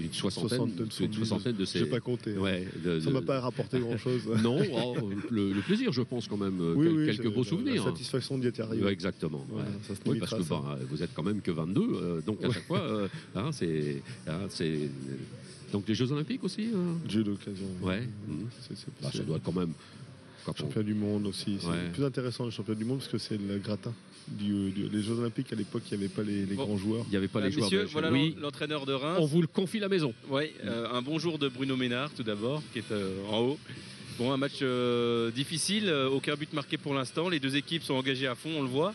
de ces. J'ai pas compté. Ouais, ça m'a pas rapporté grand chose. Non, le plaisir, je pense quand même. Quelques beaux souvenirs. La satisfaction d'y être arrivé. Ouais, exactement. Voilà, ouais. ça se Oui, parce que vous êtes quand même que 22, donc à chaque fois, c'est. Donc les Jeux Olympiques aussi. J'ai eu l'occasion. Ouais. Ça doit quand même. Champion du monde aussi. C'est plus intéressant le champion du monde parce que c'est le gratin. Les Jeux Olympiques à l'époque, il n'y avait pas les grands joueurs. Il n'y avait pas les joueurs. Messieurs, voilà l'entraîneur de Reims. On vous le confie la maison. Oui, un bonjour de Bruno Ménard tout d'abord, qui est en haut. Bon, un match difficile, aucun but marqué pour l'instant. Les deux équipes sont engagées à fond, on le voit.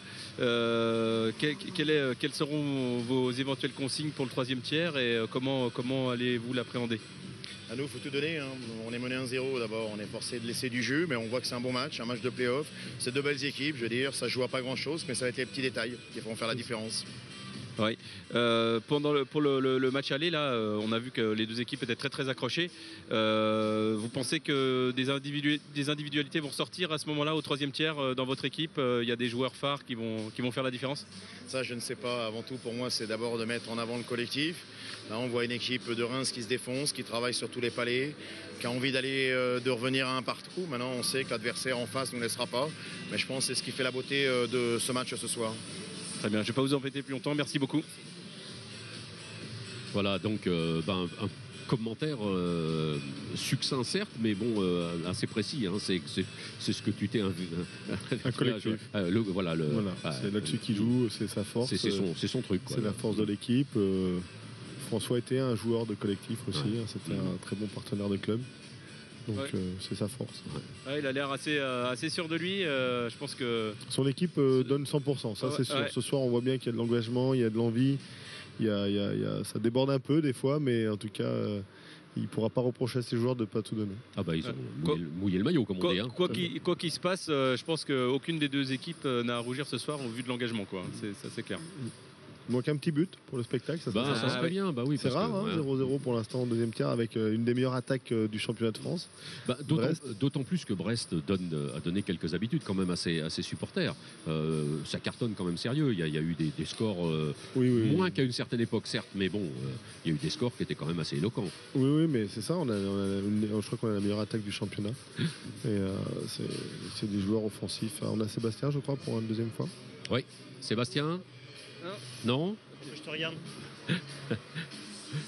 Quelles seront vos éventuelles consignes pour le troisième tiers et comment allez-vous l'appréhender? À nous, il faut tout donner. Hein. On est mené 1-0 d'abord, on est forcé de laisser du jus, mais on voit que c'est un bon match, un match de play-off. C'est deux belles équipes, je veux dire, ça joue à pas grand-chose, mais ça va être les petits détails qui vont faire la différence. Oui. Pour le match aller, là, on a vu que les deux équipes étaient très très accrochées. Vous pensez que des individualités vont sortir à ce moment-là au troisième tiers dans votre équipe? Il y a des joueurs phares qui vont faire la différence? Ça, je ne sais pas. Avant tout, pour moi, c'est d'abord de mettre en avant le collectif. Là, on voit une équipe de Reims qui se défonce, qui travaille sur tous les palets, qui a envie de revenir à un partout. Maintenant, on sait que l'adversaire en face ne nous laissera pas. Mais je pense que c'est ce qui fait la beauté de ce match ce soir. Très bien, je ne vais pas vous embêter plus longtemps. Merci beaucoup. Voilà, donc un commentaire succinct certes, mais bon, assez précis. Hein, c'est ce que tu t'es un collectif. Voilà, c'est là-dessus qu'il joue, c'est sa force. C'est son truc. C'est la force de l'équipe. François était un joueur de collectif aussi. Hein, c'était un très bon partenaire de club. Donc c'est sa force. Ouais, il a l'air assez sûr de lui. Je pense que son équipe donne 100%. Ça c'est sûr. Ce soir, on voit bien qu'il y a de l'engagement, il y a de l'envie. Ça déborde un peu des fois, mais en tout cas, il ne pourra pas reprocher à ses joueurs de ne pas tout donner. Ah bah ils ont mouillé le maillot, comme on dit. Hein. Quoi qu'il se passe, je pense qu'aucune des deux équipes n'a à rougir ce soir au vu de l'engagement. Ça c'est clair. Il manque un petit but pour le spectacle. Ça serait bien. Bah oui, c'est rare, 0-0 pour l'instant en deuxième tiers avec une des meilleures attaques du championnat de France. D'autant plus que Brest a donné quelques habitudes quand même à ses supporters. Ça cartonne quand même sérieux. Il y a eu des scores moins qu'à une certaine époque, certes, mais bon, il y a eu des scores qui étaient quand même assez éloquents. Oui, mais c'est ça. Je crois qu'on a la meilleure attaque du championnat. Et c'est des joueurs offensifs. On a Sébastien, je crois, pour une deuxième fois. Oui, Sébastien. Non. Je te regarde.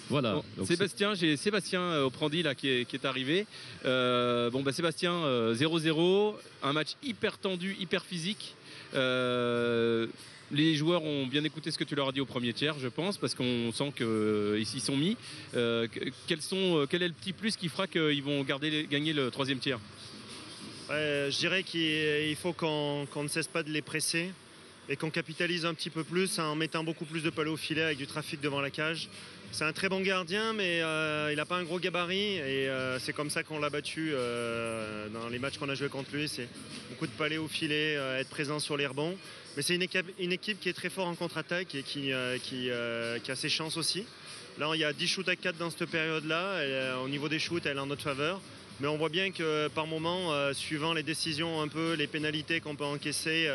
Voilà. Bon, j'ai Sébastien Oprandi là qui est arrivé. Sébastien 0-0, un match hyper tendu, hyper physique. Les joueurs ont bien écouté ce que tu leur as dit au premier tiers, je pense, parce qu'on sent qu'ils s'y sont mis. Quel est le petit plus qui fera qu'ils vont gagner le troisième tiers? Je dirais qu'il faut qu'on ne cesse pas de les presser et qu'on capitalise un petit peu plus en mettant beaucoup plus de palais au filet avec du trafic devant la cage. C'est un très bon gardien, mais il n'a pas un gros gabarit et c'est comme ça qu'on l'a battu dans les matchs qu'on a joué contre lui. C'est beaucoup de palais au filet, être présent sur les rebonds. Mais c'est une équipe qui est très forte en contre-attaque et qui a ses chances aussi. Là, il y a 10 shoots à 4 dans cette période-là. Au niveau des shoots, elle est en notre faveur. Mais on voit bien que par moment, suivant les décisions un peu, les pénalités qu'on peut encaisser,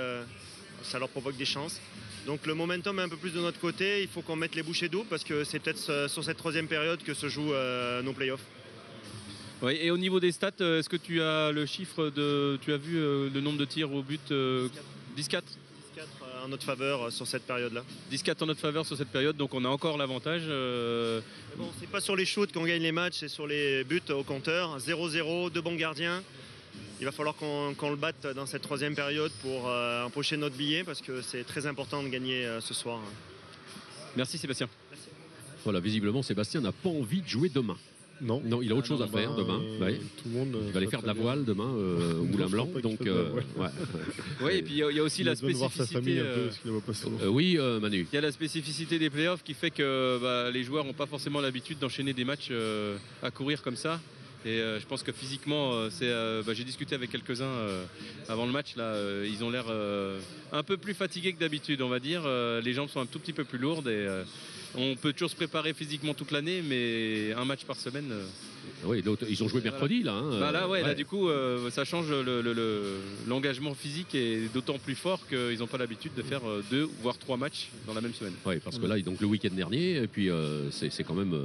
ça leur provoque des chances. Donc le momentum est un peu plus de notre côté. Il faut qu'on mette les bouchées doubles parce que c'est peut-être sur cette troisième période que se jouent nos playoffs. Oui, et au niveau des stats, est-ce que tu as le chiffre tu as vu le nombre de tirs au but 10-4 10-4 en notre faveur sur cette période-là. 10-4 en notre faveur sur cette période, donc on a encore l'avantage. Bon, c'est pas sur les shoots qu'on gagne les matchs, c'est sur les buts au compteur. 0-0, deux bons gardiens. Il va falloir qu'on le batte dans cette troisième période pour empocher notre billet parce que c'est très important de gagner ce soir. Merci Sébastien. Merci. Voilà, visiblement Sébastien n'a pas envie de jouer demain. Non. Non, il a autre chose à faire demain. Tout le monde. Il va aller faire de la voile demain au Moulin Blanc. Donc, Oui, et puis il y a aussi la spécificité. Oui, Manu. Il y a la spécificité des playoffs qui fait que les joueurs n'ont pas forcément l'habitude d'enchaîner des matchs à courir comme ça. Et je pense que physiquement, j'ai discuté avec quelques-uns avant le match. Là, ils ont l'air un peu plus fatigués que d'habitude, on va dire. Les jambes sont un tout petit peu plus lourdes et on peut toujours se préparer physiquement toute l'année, mais un match par semaine. Oui, ils ont joué mercredi là. Là, du coup, ça change l'engagement physique est d'autant plus fort qu'ils n'ont pas l'habitude de faire 2 voire 3 matchs dans la même semaine. Oui, parce que là, donc le week-end dernier, et puis c'est quand même,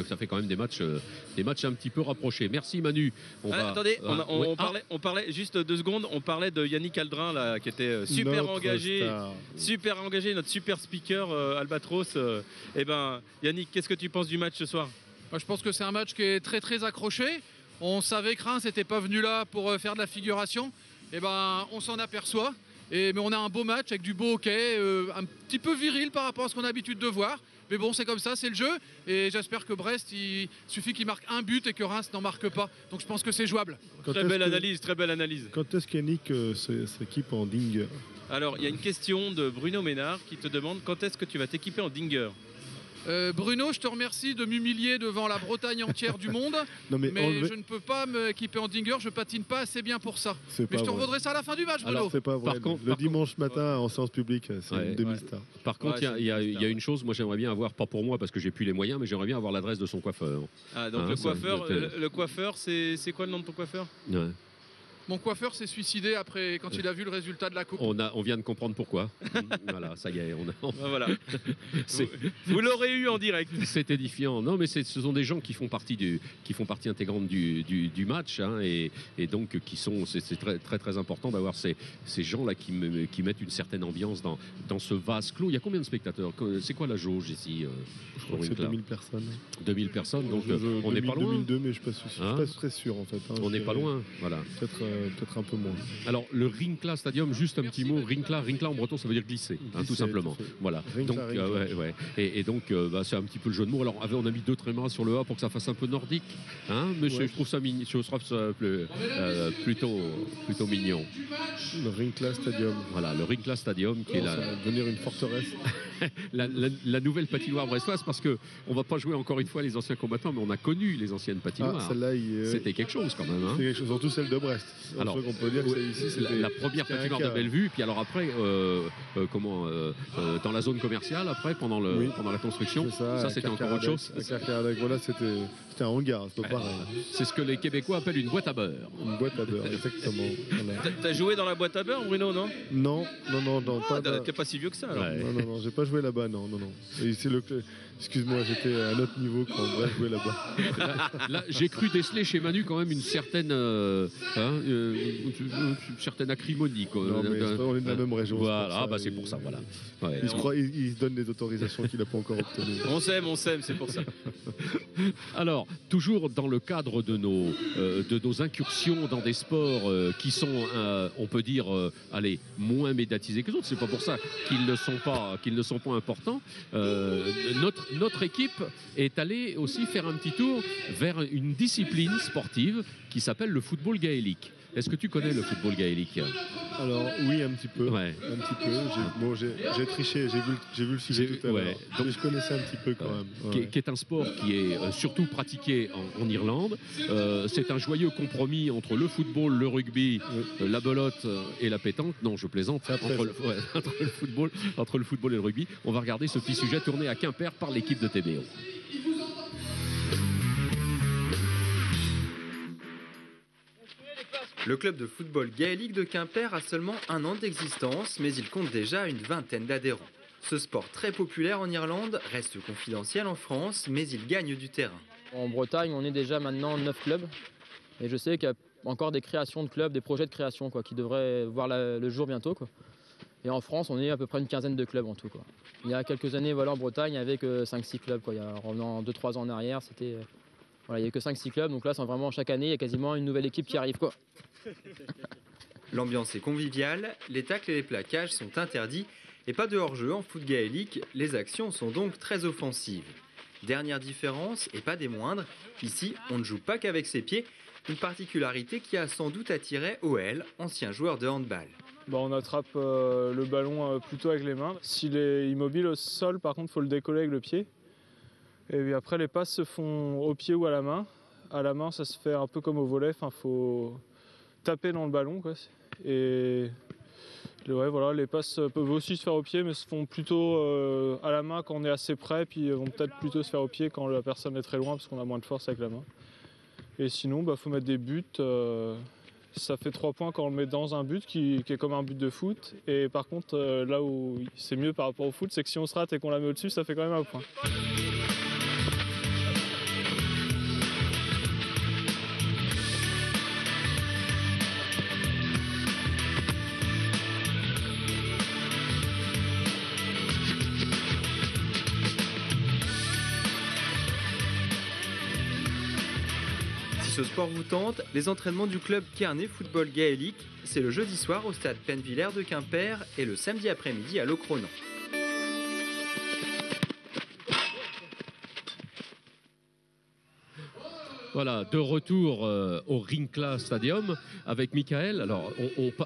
ça fait quand même des matchs un petit peu rapprochés. Merci Manu. Attendez, on parlait juste 2 secondes. On parlait de Yannick Aldrin là, qui était super engagé, notre super speaker Albatros. Yannick, qu'est-ce que tu penses du match ce soir? Je pense que c'est un match qui est très très accroché. On savait que Reims n'était pas venu là pour faire de la figuration. On s'en aperçoit. Mais on a un beau match avec du beau hockey, un petit peu viril par rapport à ce qu'on a l'habitude de voir. Mais bon, c'est comme ça, c'est le jeu. Et j'espère que Brest, il suffit qu'il marque un but et que Reims n'en marque pas. Donc je pense que c'est jouable. Très belle analyse. Quand est-ce qu'Yannick s'équipe en Dinger? Alors, il y a une question de Bruno Ménard qui te demande quand est-ce que tu vas t'équiper en Dinger? Bruno, je te remercie de m'humilier devant la Bretagne entière du monde. Mais je ne peux pas m'équiper en Dinger, je patine pas assez bien pour ça. Mais je te revaudrai ça à la fin du match, Bruno. Alors, c'est pas vrai. Le dimanche matin en séance publique, c'est une demi-star. Par contre, il y a une chose, moi j'aimerais bien avoir, pas pour moi parce que j'ai plus les moyens, mais j'aimerais bien avoir l'adresse de son coiffeur. Donc le coiffeur, c'est quoi le nom de ton coiffeur? Mon coiffeur s'est suicidé après quand il a vu le résultat de la coupe. On vient de comprendre pourquoi. Voilà, ça y est. Voilà. Vous l'aurez eu en direct. C'est édifiant. Non, mais ce sont des gens qui font partie intégrante du match, et donc c'est très très très important d'avoir ces gens-là qui mettent une certaine ambiance dans ce vase clos. Il y a combien de spectateurs? C'est quoi la jauge ici? Je crois que c'est 2000 personnes. 2000 personnes, donc on n'est pas loin. 2002, mais je ne suis pas très sûr en fait. On n'est pas loin, voilà. Peut-être un peu moins. Alors le Rincla Stadium, juste un petit mot. Rincla en breton, ça veut dire glisser, tout simplement. Voilà. Donc et donc c'est un petit peu le jeu de mots. Alors on a mis 2 trémas sur le A pour que ça fasse un peu nordique, mais je trouve ça mignon. Je trouve ça plutôt mignon. Le Rincla Stadium. Voilà, le Rincla Stadium qui ça va devenir une forteresse. la nouvelle patinoire brestoise, parce que on va pas jouer encore une fois les anciens combattants, mais on a connu les anciennes patinoires. Celle-là, c'était quelque chose quand même. C'est quelque chose, surtout celle de Brest. Alors, on peut dire que ici, la première patinoire de Bellevue, puis alors après, dans la zone commerciale, après pendant la construction, ça c'était encore autre chose. Voilà, c'était un hangar, c'est pas pareil. C'est ce que les Québécois appellent une boîte à beurre. Une boîte à beurre, exactement. Voilà. T'as joué dans la boîte à beurre, Bruno, non? Non, pas. T'es pas si vieux que ça, alors. Non, j'ai pas joué là-bas, non. Et excuse-moi, j'étais à un autre niveau quand on jouait là-bas. Là, j'ai cru déceler chez Manu quand même une certaine acrimonie. Non, mais on est de la même région. Voilà, c'est pour ça, voilà. Ouais, il se donne des autorisations qu'il n'a pas encore obtenues. On s'aime, c'est pour ça. Alors, toujours dans le cadre de nos incursions dans des sports qui sont, on peut dire, moins médiatisés que les autres. C'est pas pour ça qu'ils ne sont pas importants. Notre équipe est allée aussi faire un petit tour vers une discipline sportive qui s'appelle le football gaélique. Est-ce que tu connais le football gaélique? Alors oui, un petit peu. Un petit peu. J'ai triché, j'ai vu le sujet tout à l'heure. Donc je connaissais un petit peu quand même. Qui est un sport qui est surtout pratiqué en Irlande. C'est un joyeux compromis entre le football, le rugby, la belote et la pétanque. Non, je plaisante. Entre le football et le rugby. On va regarder ce petit sujet tourné à Quimper par l'équipe de TBO. Le club de football gaélique de Quimper a seulement 1 an d'existence, mais il compte déjà une vingtaine d'adhérents. Ce sport très populaire en Irlande reste confidentiel en France, mais il gagne du terrain. En Bretagne, on est déjà maintenant 9 clubs. Et je sais qu'il y a encore des créations de clubs, des projets de création qui devraient voir le jour bientôt. Et en France, on est à peu près une quinzaine de clubs en tout. Il y a quelques années, en Bretagne, il n'y avait que 5-6 clubs. Il y a revenant 2-3 ans en arrière, il n'y a que 5-6 clubs. Donc là, c'est vraiment chaque année, il y a quasiment une nouvelle équipe qui arrive. L'ambiance est conviviale, les tacles et les plaquages sont interdits et pas de hors-jeu en foot gaélique, les actions sont donc très offensives. Dernière différence, et pas des moindres, ici on ne joue pas qu'avec ses pieds, une particularité qui a sans doute attiré OL, ancien joueur de handball. On attrape le ballon plutôt avec les mains. S'il est immobile au sol, par contre, il faut le décoller avec le pied. Et puis après, les passes se font au pied ou à la main. À la main, ça se fait un peu comme au volley, il faut taper dans le ballon, quoi. Et ouais, voilà, les passes peuvent aussi se faire au pied, mais se font plutôt à la main quand on est assez près, puis vont peut-être plutôt se faire au pied quand la personne est très loin, parce qu'on a moins de force avec la main. Et sinon, faut mettre des buts. Ça fait 3 points quand on le met dans un but qui est comme un but de foot. Et par contre, là où c'est mieux par rapport au foot, c'est que si on se rate et qu'on la met au-dessus, ça fait quand même un point. Si ce sport vous tente, les entraînements du club Kearney Football Gaélique, c'est le jeudi soir au stade Penvillers de Quimper et le samedi après-midi à Locronan. Voilà, de retour au Rinkla Stadium avec Michael. Alors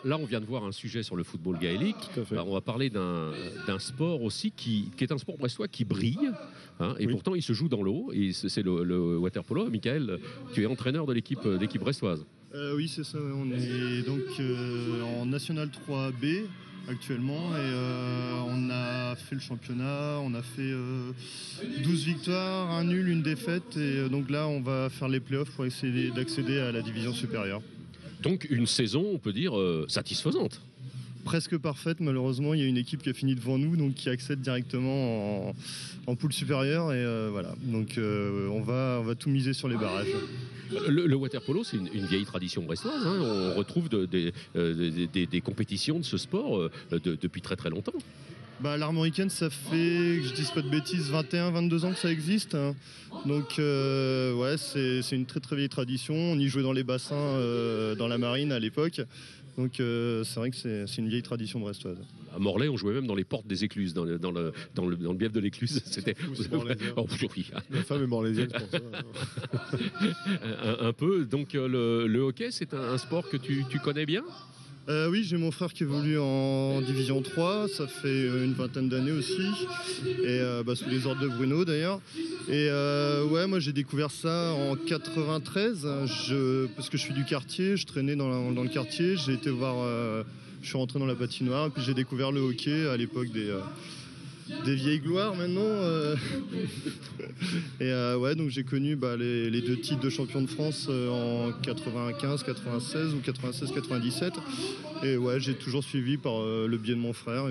là, on vient de voir un sujet sur le football gaélique. On va parler d'un sport aussi qui est un sport brestois qui brille. Et pourtant, il se joue dans l'eau. Et c'est le water-polo. Michael, tu es entraîneur de l'équipe brestoise. Oui, c'est ça. On est donc en National 3B actuellement et on a fait le championnat, on a fait 12 victoires, un nul, une défaite et donc là on va faire les playoffs pour essayer d'accéder à la division supérieure. Donc une saison, on peut dire, satisfaisante. Presque parfaite, malheureusement il y a une équipe qui a fini devant nous, donc qui accède directement en poule supérieure et voilà, donc on va tout miser sur les barrages. Le water-polo, c'est une vieille tradition brestoise. On retrouve des compétitions de ce sport depuis très très longtemps. L'Armoricaine, ça fait, que je dise pas de bêtises, 21-22 ans que ça existe. Donc ouais, c'est une très très vieille tradition. On y jouait dans les bassins, dans la marine à l'époque. Donc c'est vrai que c'est une vieille tradition brestoise. À Morlaix, on jouait même dans les portes des écluses, dans le bief de l'écluse. C'était. Oh, oui. Ma femme est morlaisienne, c'est pour ça. un peu. Donc le hockey, c'est un sport que tu connais bien. Oui, j'ai mon frère qui évolue en Division 3, ça fait une vingtaine d'années aussi, et sous les ordres de Bruno d'ailleurs. Et ouais, moi j'ai découvert ça en 93, parce que je suis du quartier, je traînais dans le quartier, j'ai été voir, je suis rentré dans la patinoire, et puis j'ai découvert le hockey à l'époque des vieilles gloires maintenant. Et ouais, donc j'ai connu les 2 titres de champion de France en 95, 96 ou 96, 97. Et ouais, j'ai toujours suivi par le biais de mon frère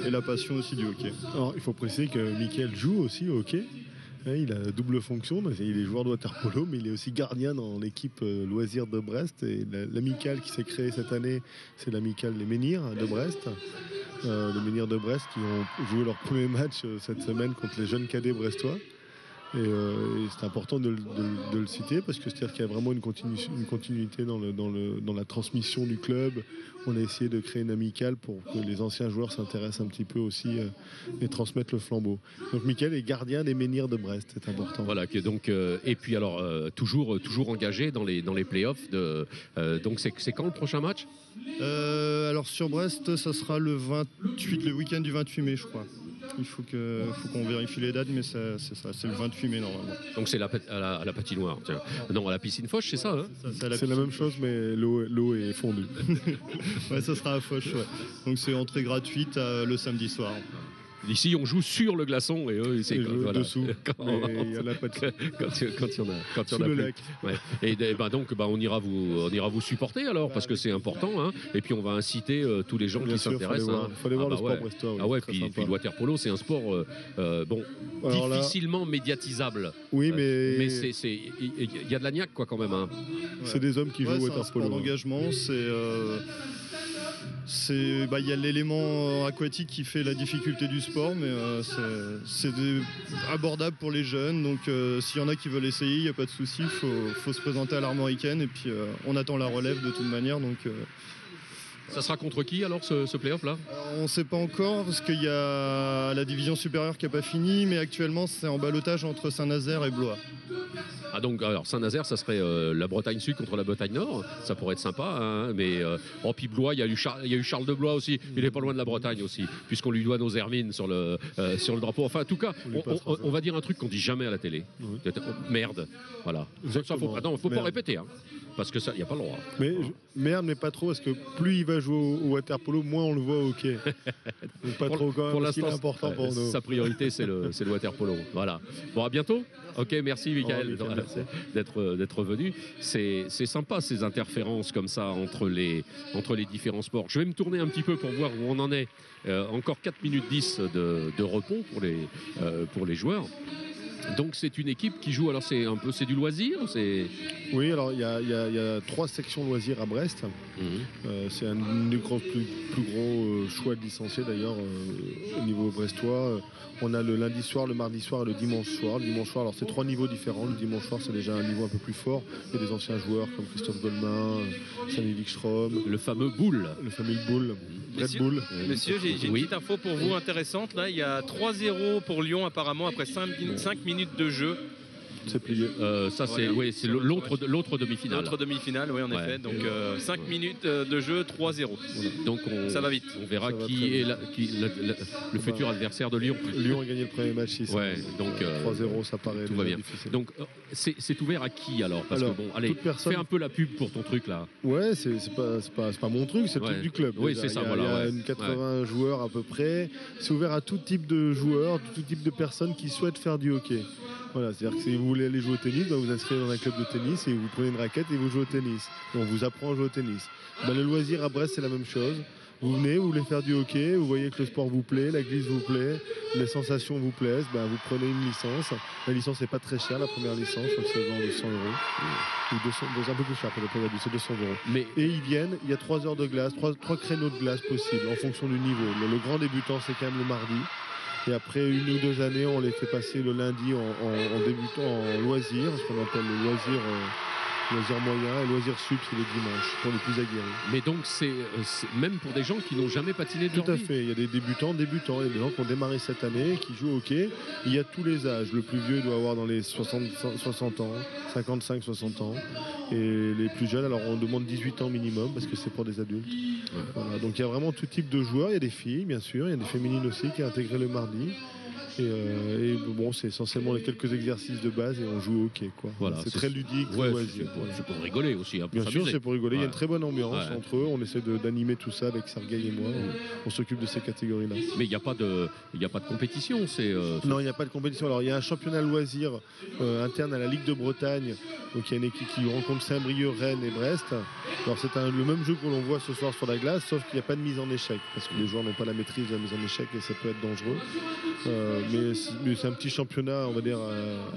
et la passion aussi du hockey. Alors, il faut préciser que Mickaël joue aussi au hockey. Il a double fonction, il est joueur de water-polo, mais il est aussi gardien dans l'équipe loisirs de Brest. Et l'amicale qui s'est créée cette année, c'est l'amicale des Menhirs de Brest. Les Menhirs de Brest qui ont joué leur premier match cette semaine contre les jeunes cadets brestois. Et c'est important de le citer parce que c'est-à-dire qu'il y a vraiment une continuité dans la transmission du club. On a essayé de créer une amicale pour que les anciens joueurs s'intéressent un petit peu aussi et transmettent le flambeau. Donc Mickaël est gardien des Menhirs de Brest, c'est important. Voilà, donc, et puis alors toujours engagé dans les playoffs. Donc c'est quand le prochain match ? Alors sur Brest, ça sera le week-end du 28 mai, je crois. Il faut qu'on vérifie les dates, mais c'est ça, c'est le 28 mai normalement. Donc c'est à la patinoire, tiens. Non, à la piscine Foch, c'est ça, c'est la même chose, mais l'eau est fondue. Ouais, ça sera à Foch, ouais. Donc c'est entrée gratuite le samedi soir. Ici, on joue sur le glaçon et eux, c'est dessous. Il n'y en a pas de quand il y en a sous le lac. Ouais. Et donc, on ira vous supporter alors parce que c'est important. Et puis on va inciter tous les gens qui s'intéressent. Il faut aller voir le sport brestois. Ah ouais, puis le water-polo, c'est un sport difficilement médiatisable. Oui, mais il y a de la niaque quoi quand même. C'est des hommes qui jouent au water-polo. C'est un sport d'engagement. Il y a l'élément aquatique qui fait la difficulté du sport, mais c'est abordable pour les jeunes. Donc s'il y en a qui veulent essayer, il n'y a pas de souci. Il faut se présenter à l'Armoricaine et puis on attend la relève de toute manière. Donc Ça sera contre qui alors ce play-off là? On ne sait pas encore parce qu'il y a la division supérieure qui n'a pas fini, mais actuellement c'est en ballottage entre Saint-Nazaire et Blois. Ah donc alors Saint-Nazaire ça serait la Bretagne Sud contre la Bretagne Nord, ça pourrait être sympa, hein, mais puis Blois, il y a eu Charles de Blois aussi, il est pas loin de la Bretagne aussi, puisqu'on lui doit nos hermines sur le drapeau. Enfin en tout cas, on va dire un truc qu'on dit jamais à la télé. Oui. Merde, voilà. Ça faut pas répéter, hein, parce que ça, il n'y a pas le droit. Mais merde, mais pas trop, parce que plus il va jouer au water-polo, moins on le voit au hockey. Donc pas trop quand même, pour l'instant, c'est important pour nous. Sa priorité, c'est le water-polo. Voilà. Bon, à bientôt. Ok, merci Michael d'être venu. C'est sympa ces interférences comme ça entre les différents sports. Je vais me tourner un petit peu pour voir où on en est. Encore 4 minutes 10 de repos pour les joueurs. Donc c'est une équipe qui joue, alors c'est du loisir, Oui, alors il y a 3 sections loisirs à Brest. C'est un des plus gros choix de licenciés d'ailleurs au niveau brestois. On a le lundi soir, le mardi soir et le dimanche soir. Le dimanche soir, alors c'est 3 niveaux différents. Le dimanche soir, c'est déjà un niveau un peu plus fort. Il y a des anciens joueurs comme Christophe Goldman, Samy Wikström. Le fameux Boule. Le fameux Boule. Monsieur, j'ai une petite info pour vous intéressante. Là, il y a 3-0 pour Lyon apparemment après 5 minutes de jeu. C'est plié. Ça, c'est l'autre demi-finale. L'autre demi-finale, oui, en effet. Donc 5 minutes de jeu, 3-0. Voilà. Donc ça va vite. On verra qui est le futur adversaire de Lyon. Lyon a gagné le premier match 6. Ouais, donc 3-0, ça paraît tout va bien. Difficile. Donc c'est ouvert à qui alors? Parce que bon, allez, fais un peu la pub pour ton truc là. Ouais, c'est pas mon truc, c'est le truc du club. Oui, c'est ça. Il y a une 80 joueurs à peu près. C'est ouvert à tout type de joueurs, tout type de personnes qui souhaitent faire du hockey. Voilà, c'est-à-dire que si vous voulez aller jouer au tennis, vous vous inscrivez dans un club de tennis et vous prenez une raquette et vous jouez au tennis. Et on vous apprend à jouer au tennis. Le loisir à Brest, c'est la même chose. Vous venez, vous voulez faire du hockey, vous voyez que le sport vous plaît, la glisse vous plaît, les sensations vous plaisent, vous prenez une licence. La licence n'est pas très chère, la première licence, je crois que c'est genre 200 €. Ou 200, un peu plus cher peut-être, c'est 200 €. Et ils viennent, il y a 3 heures de glace, 3 créneaux de glace possibles en fonction du niveau. Le grand débutant, c'est quand même le mardi. Et après 1 ou 2 années, on les fait passer le lundi en débutant en loisir, ce qu'on appelle le loisir moyen, et loisir sub, c'est le dimanche, pour les plus aguerris. Mais donc, c'est même pour des gens qui n'ont jamais patiné de leur vie. Tout à fait, il y a des débutants, il y a des gens qui ont démarré cette année, qui jouent au hockey. Il y a tous les âges. Le plus vieux doit avoir dans les 60 ans, 55, 60 ans. Et les plus jeunes, alors on demande 18 ans minimum, parce que c'est pour des adultes. Voilà, donc il y a vraiment tout type de joueurs. Il y a des filles, bien sûr, il y a des féminines aussi qui ont intégré le mardi. Et bon, c'est essentiellement les quelques exercices de base et on joue au hockey, quoi. Voilà, c'est très ludique. C'est pour rigoler aussi. Bien sûr, c'est pour rigoler. Il y a une très bonne ambiance entre eux. On essaie d'animer tout ça avec Sergueï et moi. On s'occupe de ces catégories-là. Mais il n'y a pas de compétition. Non, il n'y a pas de compétition. Alors, il y a un championnat loisir interne à la Ligue de Bretagne. Donc, il y a une équipe qui rencontre Saint-Brieuc, Rennes et Brest. Alors, c'est le même jeu que l'on voit ce soir sur la glace, sauf qu'il n'y a pas de mise en échec parce que les joueurs n'ont pas la maîtrise de la mise en échec et ça peut être dangereux. Mais c'est un petit championnat, on va dire,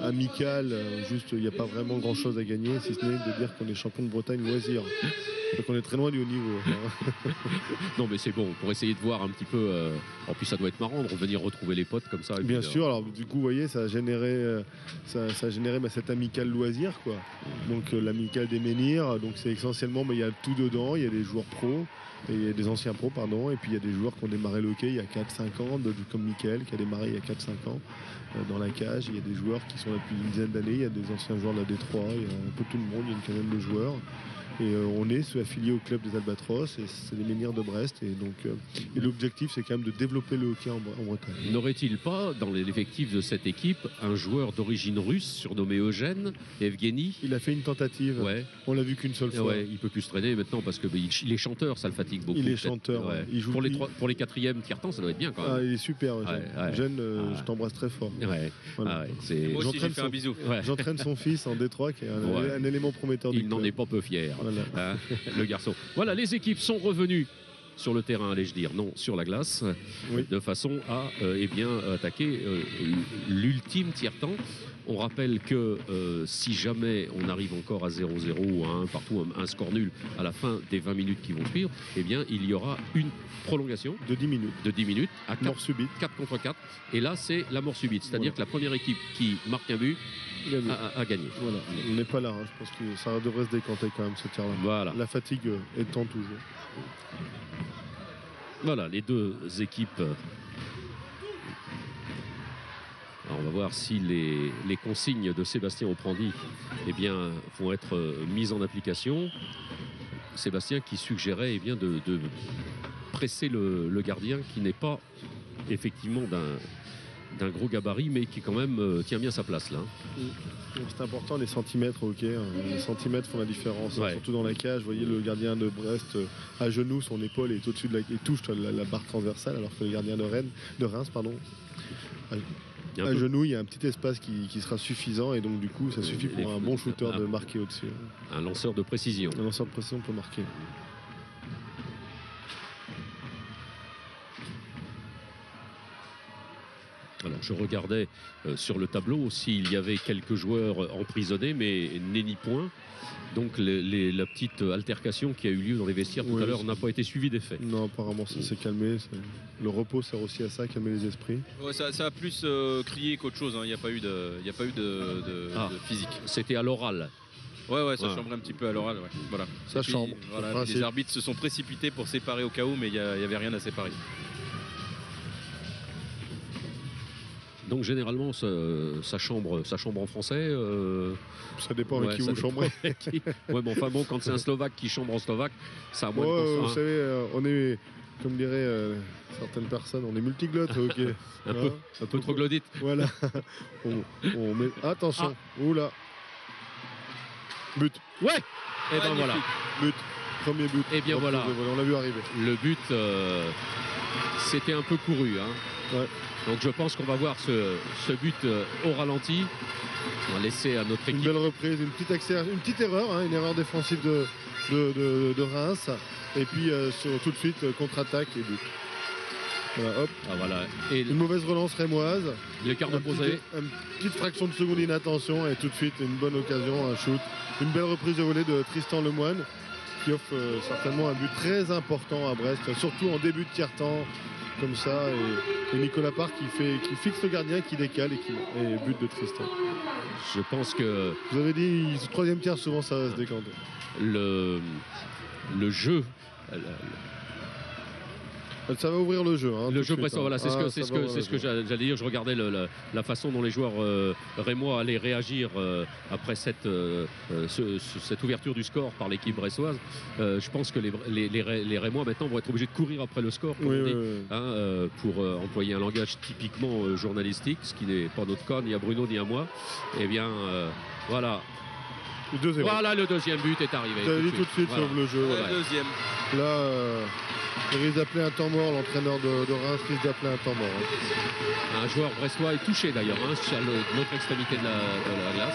amical. Juste, il n'y a pas vraiment grand-chose à gagner, si ce n'est de dire qu'on est champion de Bretagne loisir. Donc on est très loin du haut niveau. Non, mais c'est bon, pour essayer de voir un petit peu. En plus, ça doit être marrant de revenir retrouver les potes comme ça. Bien sûr, alors du coup, vous voyez, ça a généré cet amical loisir, quoi. Donc l'amical des menhirs, donc c'est essentiellement, il y a tout dedans, il y a des joueurs pros. Et il y a des anciens pros, pardon, et puis il y a des joueurs qui ont démarré le hockey il y a 4-5 ans, comme Mickaël qui a démarré il y a 4-5 ans dans la cage. Il y a des joueurs qui sont là depuis une dizaine d'années, il y a des anciens joueurs de la Détroit, il y a un peu tout le monde, il y a une quinzaine de joueurs. Et on est affilié au club des Albatros, et c'est les menhirs de Brest. Et donc, l'objectif, c'est quand même de développer le hockey en Bretagne. N'aurait-il pas, dans l'effectif de cette équipe, un joueur d'origine russe surnommé Eugène, Evgeny? Il a fait une tentative. Ouais. On l'a vu qu'une seule fois. Ouais, il peut plus se traîner maintenant parce que il est chanteur, ça le fatigue beaucoup. Il est chanteur. Ouais. Il joue pour les 4e tiers-temps, ça doit être bien quand même. Il est super, Eugène. Je t'embrasse très fort. Ouais. Voilà. Moi aussi, j'ai fait un bisou. J'entraîne son fils en Détroit, qui est un élément prometteur du club. Il n'en est pas peu fier. Voilà. Le garçon. Voilà, les équipes sont revenues sur le terrain, allais-je dire, non, sur la glace, de façon à attaquer l'ultime tiers-temps. On rappelle que si jamais on arrive encore à 0-0 ou à 1 partout, un score nul à la fin des 20 minutes qui vont suivre, eh bien, il y aura une prolongation de 10 minutes à mort subite. 4 contre 4. Et là, c'est la mort subite. C'est-à-dire que la première équipe qui marque un but a gagné. Voilà. On n'est pas là. Je pense que ça devrait se décanter quand même, ce tir-là. Voilà. La fatigue étant toujours. Voilà, les deux équipes. Alors on va voir si les consignes de Sébastien Oprandi vont être mises en application. Sébastien qui suggérait de presser le gardien qui n'est pas effectivement d'un gros gabarit mais qui quand même tient bien sa place là. C'est important les centimètres au hockey, les centimètres font la différence, surtout dans la cage. Vous voyez le gardien de Brest à genoux, son épaule est au-dessus de et touche la barre transversale alors que le gardien de Reims à genoux, il y a un petit espace qui sera suffisant et donc du coup ça suffit pour un bon shooter de marquer au-dessus. Un lanceur de précision. Un lanceur de précision peut marquer. Alors je regardais sur le tableau s'il y avait quelques joueurs emprisonnés mais nenni point. Donc la petite altercation qui a eu lieu dans les vestiaires tout à l'heure n'a pas été suivie d'effet. Non, apparemment ça s'est calmé. Le repos sert aussi à ça, calmer les esprits. Ouais, ça a plus crié qu'autre chose. Il n'y a pas eu de physique. C'était à l'oral. Ouais, ça chambrait un petit peu à l'oral. Ouais. Voilà. Ça chambre. Voilà, les arbitres se sont précipités pour séparer au cas où, mais il n'y avait rien à séparer. Donc généralement ça chambre en français. Ça dépend avec qui vous chambrez. Ouais, mais enfin bon, quand c'est un Slovaque qui chambre en Slovaque, ça a moins de vous savez, on est, comme diraient certaines personnes, on est multiglotte. Ok. un peu troglodyte. Voilà. on met... Attention. Oula. But. Ouais. Et ben voilà. But. Premier but. Et bien voilà. On l'a vu arriver. Le but, c'était un peu couru. Ouais. Donc je pense qu'on va voir ce but au ralenti. On va laisser à notre équipe. Une belle reprise, une petite erreur, une erreur défensive de Reims. Et puis tout de suite contre-attaque et but. Voilà, hop. Voilà. Et une mauvaise relance rémoise. L'écart de posée. Une petite fraction de seconde d'inattention et tout de suite une bonne occasion, un shoot. Une belle reprise de volée de Tristan Lemoine qui offre certainement un but très important à Brest, surtout en début de tiers-temps. Comme ça, et Nicolas Park qui fixe le gardien, qui décale et but de Tristan. Je pense que... Vous avez dit, troisième tiers, souvent ça va se décanter. Le jeu... Ça va ouvrir le jeu. Le jeu brestois, voilà, c'est ce que j'allais dire. Je regardais la façon dont les joueurs rémois allaient réagir après cette ouverture du score par l'équipe brestoise. Je pense que les rémois maintenant vont être obligés de courir après le score pour employer un langage typiquement journalistique, ce qui n'est pas notre cas, ni à Bruno ni à moi. Eh bien, voilà. Voilà, le deuxième but est arrivé. Vous avez dit tout de suite, sauve le jeu. Le deuxième. Là, il risque d'appeler un temps mort. L'entraîneur de Reims risque d'appeler un temps mort. Un joueur brestois est touché d'ailleurs, sur l'autre extrémité de la glace.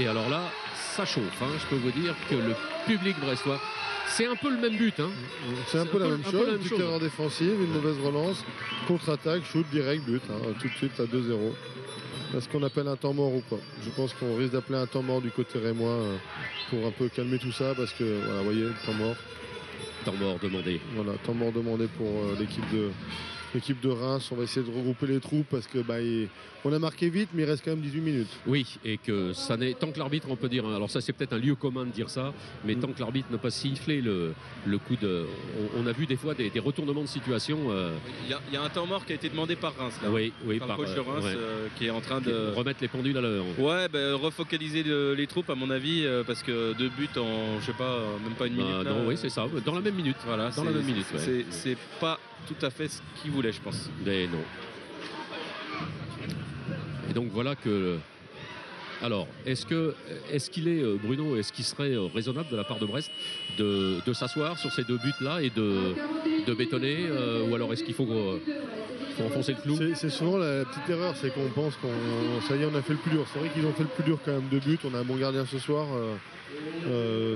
Et alors là, ça chauffe. Je peux vous dire que le public brestois, c'est un peu le même but. C'est un peu la même chose. Une petite erreur défensive, une mauvaise relance, contre-attaque, shoot direct, but. Tout de suite à 2-0. Est-ce qu'on appelle un temps mort ou pas? Je pense qu'on risque d'appeler un temps mort du côté rémois pour un peu calmer tout ça parce que, voilà, vous voyez, temps mort. Temps mort demandé. Voilà, temps mort demandé pour l'équipe de Reims. On va essayer de regrouper les troupes parce que on a marqué vite, mais il reste quand même 18 minutes. Oui, et que ça n'est tant que l'arbitre, on peut dire, alors ça c'est peut-être un lieu commun de dire ça, mais tant que l'arbitre n'a pas sifflé le coup de... On a vu des fois des retournements de situation. Il y a un temps mort qui a été demandé par Reims, là. Oui, par le coach de Reims, qui est en train de... remettre les pendules à l'heure. Ouais, refocaliser les troupes, à mon avis, parce que 2 buts en, je sais pas, même pas une minute. Non, oui, c'est ça, dans la même minute. Voilà, dans la même minute. C'est pas tout à fait ce qu'il voulait, je pense. Mais non. Et donc voilà que... Alors, est-ce qu'il est, Bruno, est-ce qu'il serait raisonnable de la part de Brest de s'asseoir sur ces 2 buts-là et de bétonner ou alors est-ce qu'il faut enfoncer le clou? C'est souvent la petite erreur, c'est qu'on pense ça y est, on a fait le plus dur. C'est vrai qu'ils ont fait le plus dur quand même, 2 buts, on a un bon gardien ce soir.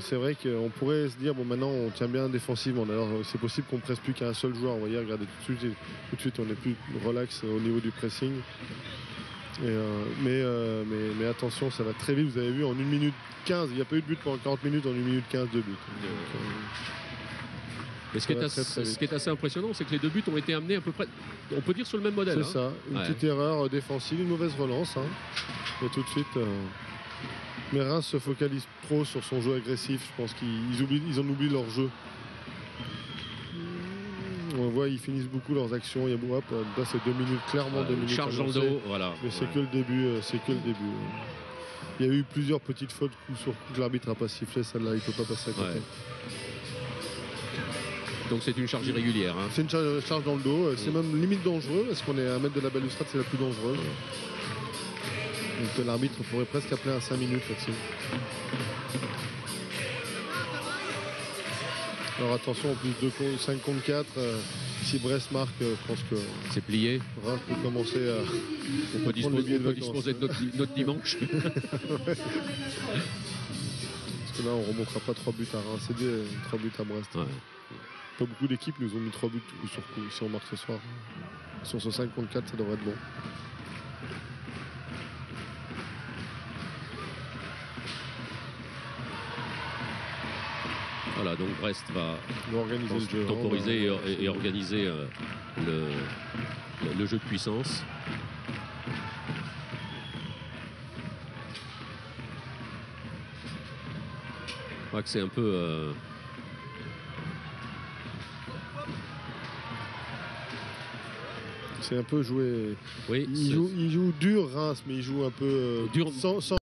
C'est vrai qu'on pourrait se dire, bon maintenant on tient bien défensivement. D'ailleurs, c'est possible qu'on ne presse plus qu'un seul joueur. Vous voyez, regardez tout de suite on est plus relax au niveau du pressing. Mais attention, ça va très vite. Vous avez vu, en 1 minute 15, il n'y a pas eu de but pendant 40 minutes, en 1 minute 15 de but. Mais ce qui est assez impressionnant, c'est que les 2 buts ont été amenés à peu près, on peut dire, sur le même modèle. C'est ça, une petite erreur défensive, une mauvaise relance. Et tout de suite, Mais Reims se focalise trop sur son jeu agressif. Je pense qu'ils en oublient leur jeu. On voit, ils finissent beaucoup leurs actions. Il y a là, c'est 2 minutes, clairement 2 minutes. Charge dans le dos, voilà. Mais c'est que le début. Il y a eu plusieurs petites fautes coup sur coup que l'arbitre n'a pas sifflé. Celle-là, il ne peut pas passer à côté. Ouais. Donc c'est une charge irrégulière. Hein. C'est une charge dans le dos. C'est même limite dangereux parce qu'on est à 1 mètre de la balustrade, c'est la plus dangereuse. Donc l'arbitre pourrait presque appeler un 5 minutes là-dessus. Alors attention, en plus de 5 contre 4, si Brest marque, je pense que c'est plié. Reims peut commencer à... On peut disposer de notre dimanche. Parce que là, on ne remontera pas 3 buts à Reims, c'est 3 buts à Brest. Ouais. Pas beaucoup d'équipes nous ont mis 3 buts coup sur coup. Si on marque ce soir, sur ce 5 contre 4, ça devrait être bon. Voilà, donc Brest va organiser le jeu, temporiser et organiser le jeu de puissance. Je crois que c'est un peu... C'est un peu joué. Oui, il joue dur Reims, mais il joue un peu dur. sans